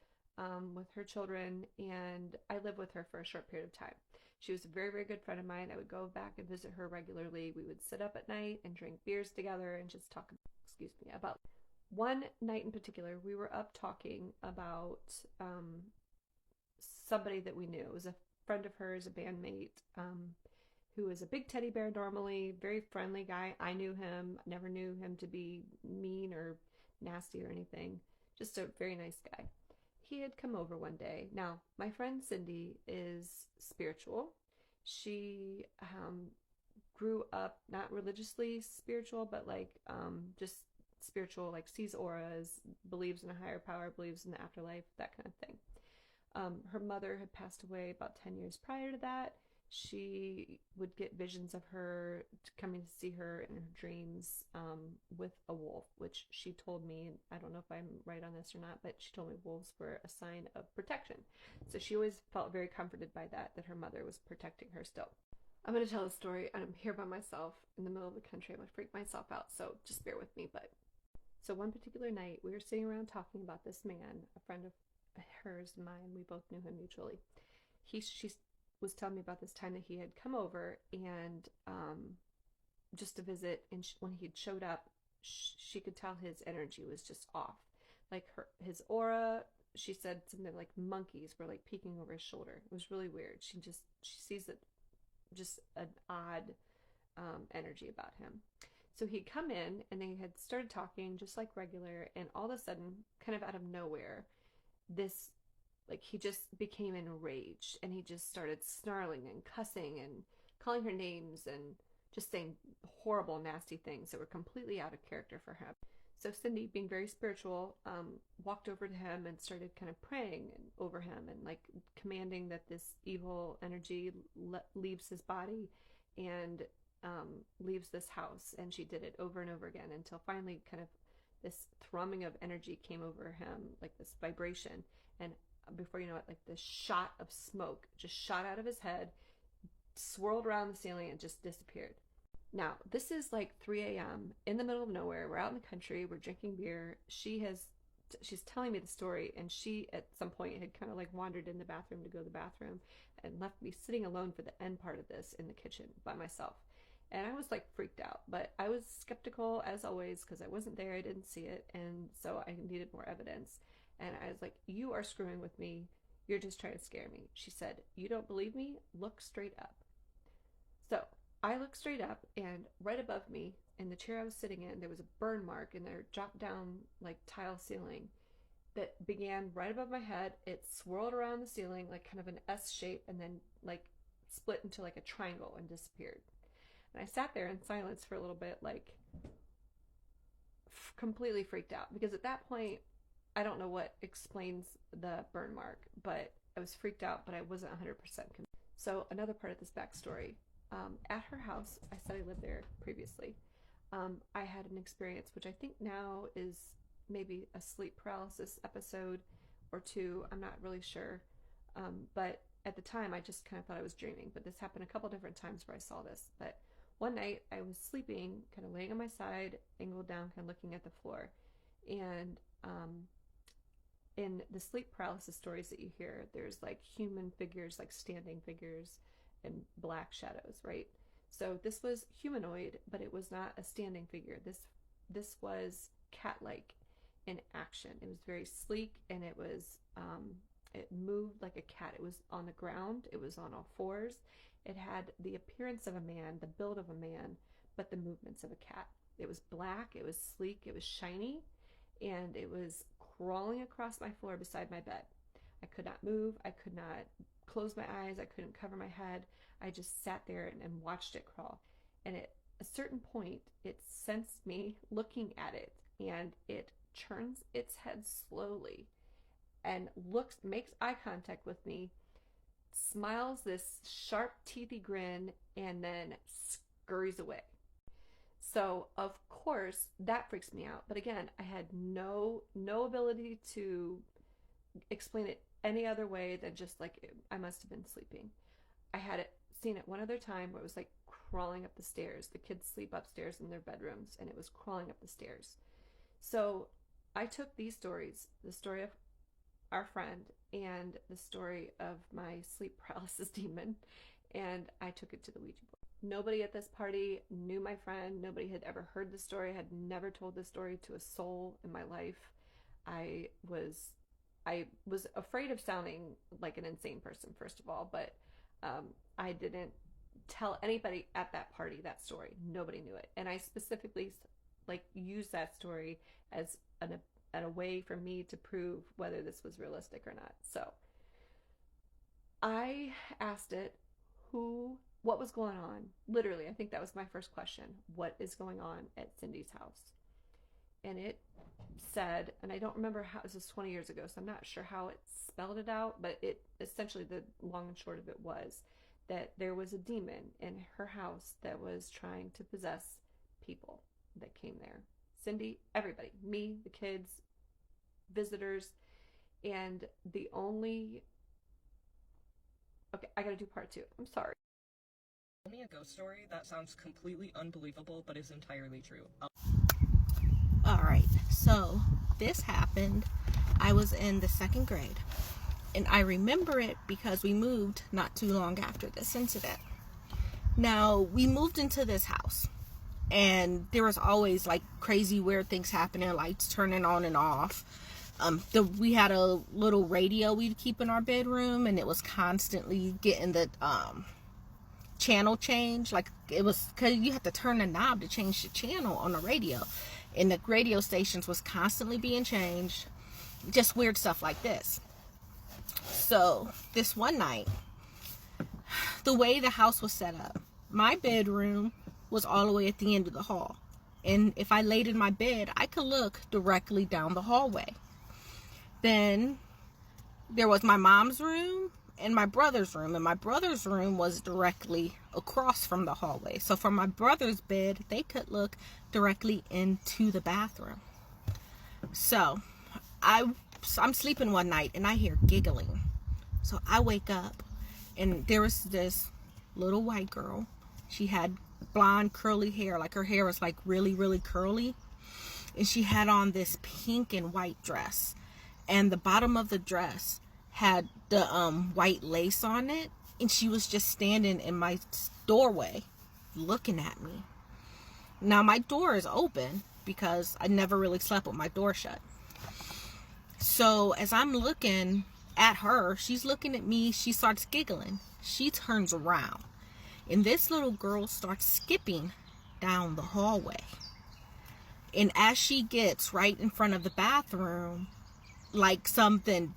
Speaker 18: with her children, and I lived with her for a short period of time. She was a very, very good friend of mine. I would go back and visit her regularly. We would sit up at night and drink beers together and just talk, about one night in particular. We were up talking about somebody that we knew. It was a friend of hers, a bandmate, who was a big teddy bear normally, very friendly guy. I knew him, never knew him to be mean or nasty or anything. Just a very nice guy. He had come over one day. Now, my friend Cindy is spiritual. She grew up not religiously spiritual, but like just spiritual, like sees auras, believes in a higher power, believes in the afterlife, that kind of thing. Her mother had passed away about 10 years prior to that. She would get visions of her coming to see her in her dreams with a wolf, which she told me, and I don't know if I'm right on this or not, but she told me wolves were a sign of protection. So she always felt very comforted by that her mother was protecting her still. I'm going to tell a story. I'm here by myself in the middle of the country. I'm going to freak myself out, so just bear with me. So one particular night, we were sitting around talking about this man, a friend of
Speaker 19: hers and mine. We both knew him mutually. She was telling me about this time that he had come over and just to visit, and when he showed up, she could tell his energy was just off. Like his aura, she said something like monkeys were like peeking over his shoulder. It was really weird. She sees it, just an odd energy about him. So he'd come in and they had started talking just like regular, and all of a sudden, kind of out of nowhere, this, like, he just became enraged and he just started snarling and cussing and calling her names and just saying horrible, nasty things that were completely out of character for him. So Cindy, being very spiritual, walked over to him and started kind of praying over him and like commanding that this evil energy leaves his body and leaves this house. And she did it over and over again until finally kind of this thrumming of energy came over him, like this vibration. And before you know it, like this shot of smoke just shot out of his head, swirled around the ceiling, and just disappeared. Now, this is like 3 a.m. in the middle of nowhere. We're out in the country. We're drinking beer. She's telling me the story, and she at some point had kind of like wandered in the bathroom to go to the bathroom and left me sitting alone for the end part of this in the kitchen by myself. And I was like freaked out, but I was skeptical as always because I wasn't there. I didn't see it. And so I needed more evidence. And I was like, you are screwing with me. You're just trying to scare me. She said, you don't believe me? Look straight up. So I looked straight up, and right above me in the chair I was sitting in, there was a burn mark in their dropped down like tile ceiling that began right above my head. It swirled around the ceiling like kind of an S shape and then like split into like a triangle and disappeared. And I sat there in silence for a little bit, like completely freaked out, because at that point, I don't know what explains the burn mark, but I was freaked out, but I wasn't 100% convinced. So another part of this backstory, at her house, I said I lived there previously, I had an experience, which I think now is maybe a sleep paralysis episode or two, I'm not really sure, but at the time I just kind of thought I was dreaming, but this happened a couple different times where I saw this. But one night I was sleeping, kind of laying on my side, angled down, kind of looking at the floor, and in the sleep paralysis stories that you hear, there's like human figures, like standing figures and black shadows, right? So this was humanoid, but it was not a standing figure. This was cat-like in action. It was very sleek, and it was it moved like a cat. It was on the ground. It was on all fours. It had the appearance of a man, the build of a man, but the movements of a cat. It was black. It was sleek. It was shiny, and it was crawling across my floor beside my bed. I could not move. I could not close my eyes. I couldn't cover my head. I just sat there and watched it crawl. And at a certain point, it sensed me looking at it, and it turns its head slowly and makes eye contact with me, smiles this sharp, teethy grin, and then scurries away. So, of course, that freaks me out. But again, I had no ability to explain it any other way than just like I must have been sleeping. I had seen it one other time where it was like crawling up the stairs. The kids sleep upstairs in their bedrooms, and it was crawling up the stairs. So I took these stories, the story of our friend and the story of my sleep paralysis demon, and I took it to the Ouija board. Nobody at this party knew my friend. Nobody had ever heard the story. I had never told this story to a soul in my life. I was afraid of sounding like an insane person, first of all, but I didn't tell anybody at that party that story. Nobody knew it. And I specifically like used that story as a way for me to prove whether this was realistic or not. So I asked it what was going on. Literally, I think that was my first question. What is going on at Cindy's house? And it said, and I don't remember how, this was 20 years ago, so I'm not sure how it spelled it out, but it essentially, the long and short of it was that there was a demon in her house that was trying to possess people that came there. Cindy, everybody, me, the kids, visitors, and the only... Okay, I gotta do part 2. I'm sorry.
Speaker 1: Tell me a ghost story that sounds completely unbelievable but is entirely true.
Speaker 20: Alright, so this happened.
Speaker 14: I was in the 2nd grade. And I remember it because we moved not too long after this incident. Now, we moved into this house. And there was always like crazy weird things happening, lights turning on and off. We had a little radio we'd keep in our bedroom, and it was constantly getting the channel change. Like, it was, because you had to turn the knob to change the channel on the radio, and the radio stations was constantly being changed. Just weird stuff like this. So this one night, the way the house was set up, my bedroom was all the way at the end of the hall, and if I laid in my bed, I could look directly down the hallway. Then there was my mom's room and my brother's room, and my brother's room was directly across from the hallway. So from my brother's bed, they could look directly into the bathroom. So I'm sleeping one night and I hear giggling. So I wake up, and there was this little white girl. She had blonde curly hair, like her hair was like really, really curly, and she had on this pink and white dress, and the bottom of the dress had the white lace on it, and she was just standing in my doorway looking at me. Now my door is open because I never really slept with my door shut. So as I'm looking at her, she's looking at me, she starts giggling. She turns around, and this little girl starts skipping down the hallway. And as she gets right in front of the bathroom, like something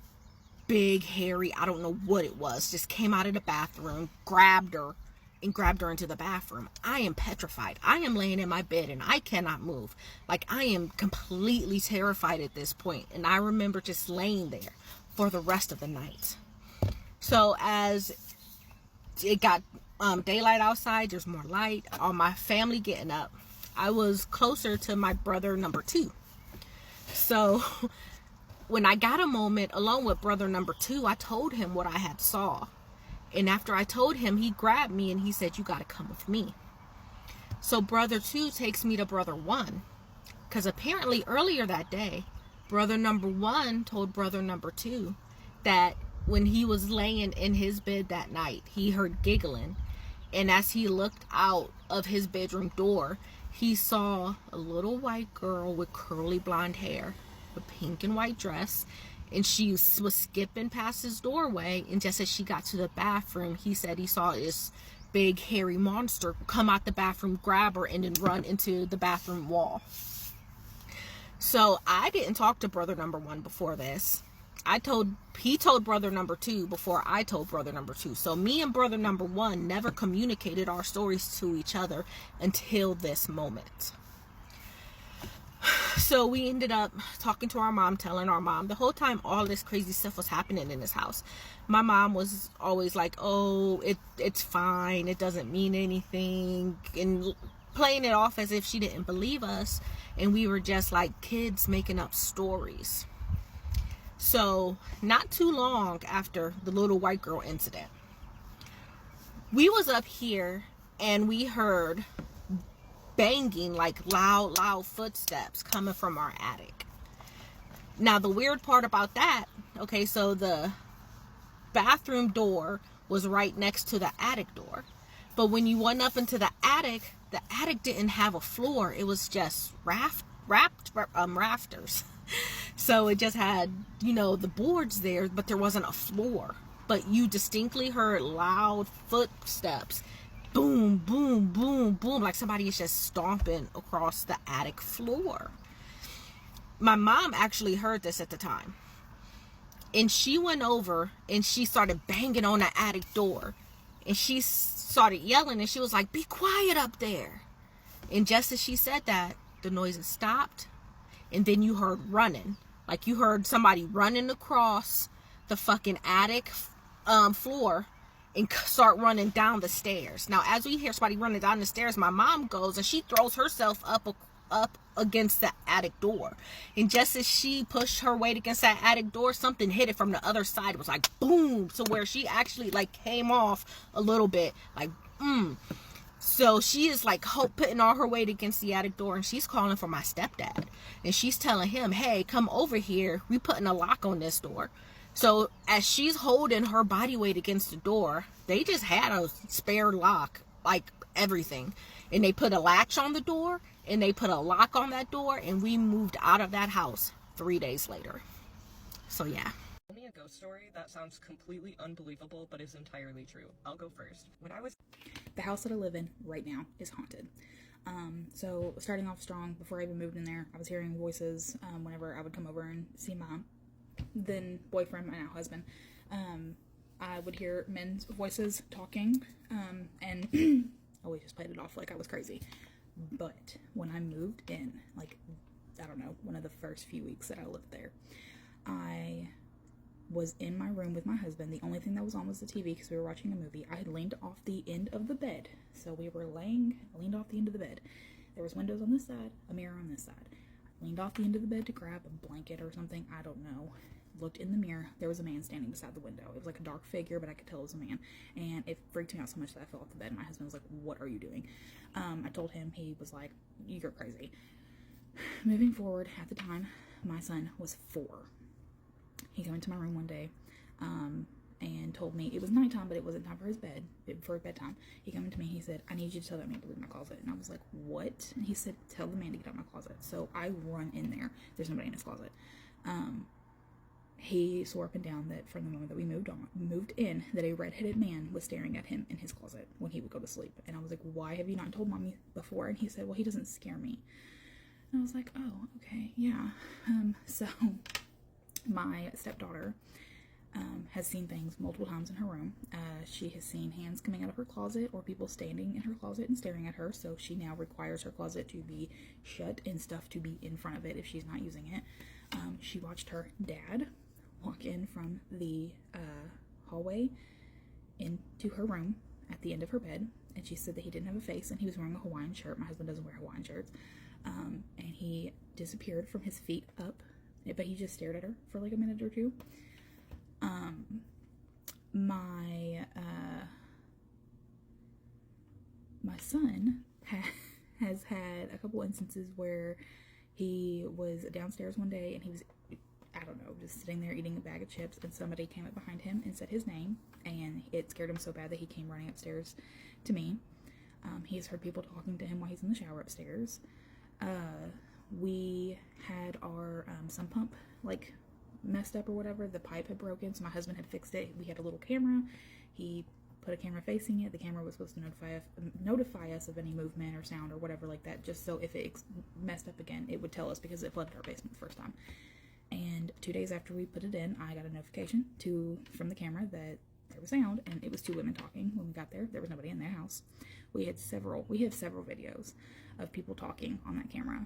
Speaker 14: big, hairy, I don't know what it was, just came out of the bathroom, grabbed her into the bathroom. I am petrified. I am laying in my bed and I cannot move. Like, I am completely terrified at this point. And I remember just laying there for the rest of the night. So as it got daylight outside, there's more light, all my family getting up, I was closer to my brother number 2. So when I got a moment alone with brother number 2, I told him what I had saw. And after I told him, he grabbed me and he said, "You got to come with me." So brother 2 takes me to brother 1, because apparently earlier that day, brother number 1 told brother number 2 that when he was laying in his bed that night, he heard giggling. And as he looked out of his bedroom door, he saw a little white girl with curly blonde hair, a pink and white dress, and she was skipping past his doorway. And just as she got to the bathroom, he said he saw this big hairy monster come out the bathroom, grab her, and then run into the bathroom wall. So I didn't talk to brother number 1 before this. He told brother number 2 before I told brother number 2. So me and brother number 1 never communicated our stories to each other until this moment. So we ended up talking to our mom, telling our mom the whole time all this crazy stuff was happening in this house. My mom was always like, "Oh, it's fine, it doesn't mean anything," and playing it off as if she didn't believe us, and we were just like kids making up stories. So not too long after the little white girl incident, we was up here and we heard banging, like loud footsteps coming from our attic. Now the weird part about that, okay, so the bathroom door was right next to the attic door, but when you went up into the attic didn't have a floor. It was just rafters. So it just had, the boards there, but there wasn't a floor. But you distinctly heard loud footsteps. Boom, boom, boom, boom, like somebody is just stomping across the attic floor. My mom actually heard this at the time. And she went over and she started banging on the attic door. And she started yelling and she was like, "Be quiet up there." And just as she said that, the noises stopped. And then you heard running. Like you heard somebody running across the fucking attic floor and start running down the stairs. Now, as we hear somebody running down the stairs, my mom goes and she throws herself up against the attic door. And just as she pushed her weight against that attic door, something hit it from the other side. It was like boom, to where she actually like came off a little bit, like
Speaker 20: So she is like putting all her weight against the attic door, and she's calling for my stepdad. And she's telling him, hey, come over here. We putting a lock on this door. So as she's holding her body weight against the door, they just had a spare lock, like everything. And they put a latch on the door, and they put a lock on that door, and we moved out of that house 3 days later. So yeah.
Speaker 1: Tell me a ghost story that sounds completely unbelievable but is entirely true. I'll go first.
Speaker 21: The house that I live in right now is haunted. So starting off strong, before I even moved in there, I was hearing voices whenever I would come over and see my then boyfriend, my now husband. I would hear men's voices talking, and I always just played it off like I was crazy. But when I moved in, like, I don't know, one of the first few weeks that I lived there, I was in my room with my husband. The only thing that was on was the TV because we were watching a movie. I had leaned off the end of the bed. So we were leaned off the end of the bed. There was windows on this side, a mirror on this side. I leaned off the end of the bed to grab a blanket or something. I don't know. Looked in the mirror. There was a man standing beside the window. It was like a dark figure, but I could tell it was a man. And it freaked me out so much that I fell off the bed. And my husband was like, what are you doing? I told him. He was like, you're crazy. Moving forward, at the time, my son was 4. He came into my room one day and told me it was nighttime, but it wasn't time for his bedtime. He came into me, he said, I need you to tell that man to leave my closet. And I was like, what? And he said, tell the man to get out of my closet. So I run in there. There's nobody in his closet. He swore up and down that from the moment that we moved in, that a redheaded man was staring at him in his closet when he would go to sleep. And I was like, why have you not told mommy before? And he said, well, he doesn't scare me. And I was like, oh, okay, yeah. So my stepdaughter has seen things multiple times in her room. She has seen hands coming out of her closet or people standing in her closet and staring at her. So she now requires her closet to be shut and stuff to be in front of it if she's not using it. She watched her dad walk in from the hallway into her room at the end of her bed. And she said that he didn't have a face and he was wearing a Hawaiian shirt. My husband doesn't wear Hawaiian shirts. And he disappeared from his feet up. But he just stared at her for like a minute or two. My son has had a couple instances where he was downstairs one day and he was, I don't know, just sitting there eating a bag of chips, and somebody came up behind him and said his name, and it scared him so bad that he came running upstairs to me. He has heard people talking to him while he's in the shower upstairs. We had our sump pump like messed up or whatever. The pipe had broken, so my husband had fixed it. We had a little camera. He put a camera facing it. The camera was supposed to notify us of any movement or sound or whatever like that, just so if it messed up again, it would tell us, because it flooded our basement the first time. And 2 days after we put it in, I got a notification from the camera that there was sound, and it was 2 women talking. When we got there, there was nobody in their house. We have several videos of people talking on that camera.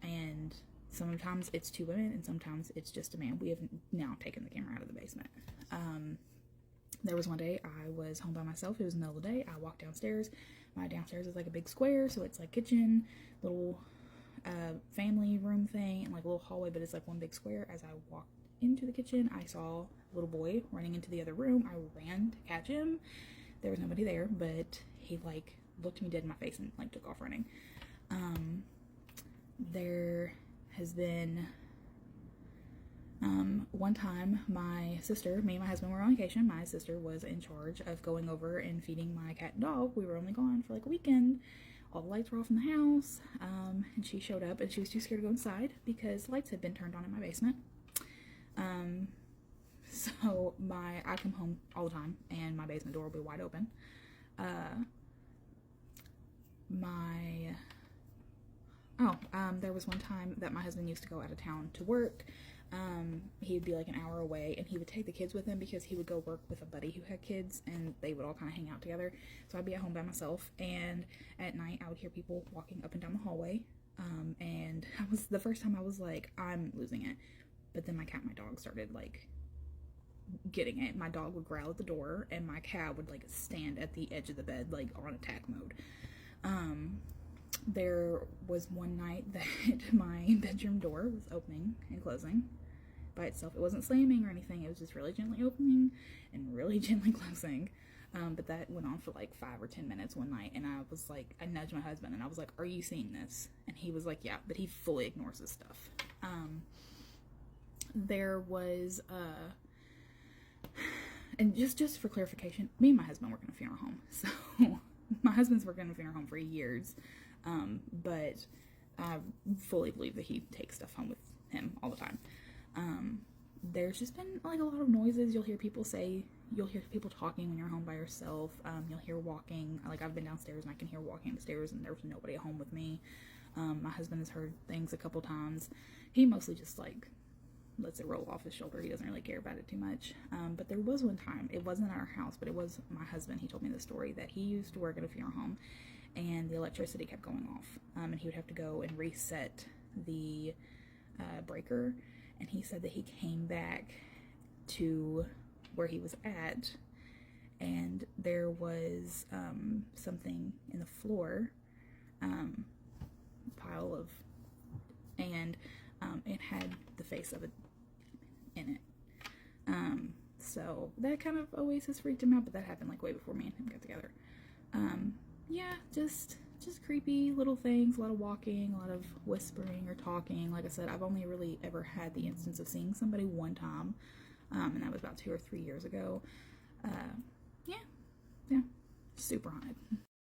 Speaker 21: And sometimes it's 2 women and sometimes it's just a man. We have now taken the camera out of the basement. There was one day I was home by myself. It was the middle of the day. I walked downstairs. My downstairs is like a big square, so it's like kitchen, little family room thing, and like a little hallway, but it's like one big square. As I walked into the kitchen, I saw a little boy running into the other room. I ran to catch him. There was nobody there, but he like looked me dead in my face and like took off running. There has been one time me and my husband were on vacation. My sister was in charge of going over and feeding my cat and dog. We were only gone for like a weekend. All the lights were off in the house, and she showed up and she was too scared to go inside because lights had been turned on in my basement. So I come home all the time and my basement door will be wide open. There was one time that my husband used to go out of town to work. He would be like an hour away, and he would take the kids with him because he would go work with a buddy who had kids, and they would all kind of hang out together. So I'd be at home by myself, and at night I would hear people walking up and down the hallway. And the first time I was like, I'm losing it. But then my cat and my dog started like getting it. My dog would growl at the door, and my cat would like stand at the edge of the bed like on attack mode. There was one night that my bedroom door was opening and closing by itself. It wasn't slamming or anything. It was just really gently opening and really gently closing. But that went on for like 5 or 10 minutes one night, and I was like, I nudged my husband and I was like, are you seeing this? And he was like, yeah, but he fully ignores this stuff. There was and just for clarification, me and my husband work in a funeral home, so my husband's worked in a funeral home for years, but I fully believe that he takes stuff home with him all the time. There's just been like a lot of noises. You'll hear people talking when you're home by yourself. You'll hear walking. Like, I've been downstairs and I can hear walking upstairs, and there was nobody at home with me. My husband has heard things a couple times. He mostly just like lets it roll off his shoulder. He doesn't really care about it too much. But there was one time, it wasn't at our house, but it was my husband. He told me the story that he used to work at a funeral home, and the electricity kept going off, and he would have to go and reset the breaker. And he said that he came back to where he was at, and there was something in the floor, pile of, and it had the face of it in it. So that kind of always has freaked him out, but that happened like way before me and him got together. Yeah, just creepy little things, a lot of walking, a lot of whispering or talking. Like I said, I've only really ever had the instance of seeing somebody one time, and that was about 2 or 3 years ago. Yeah, super haunted.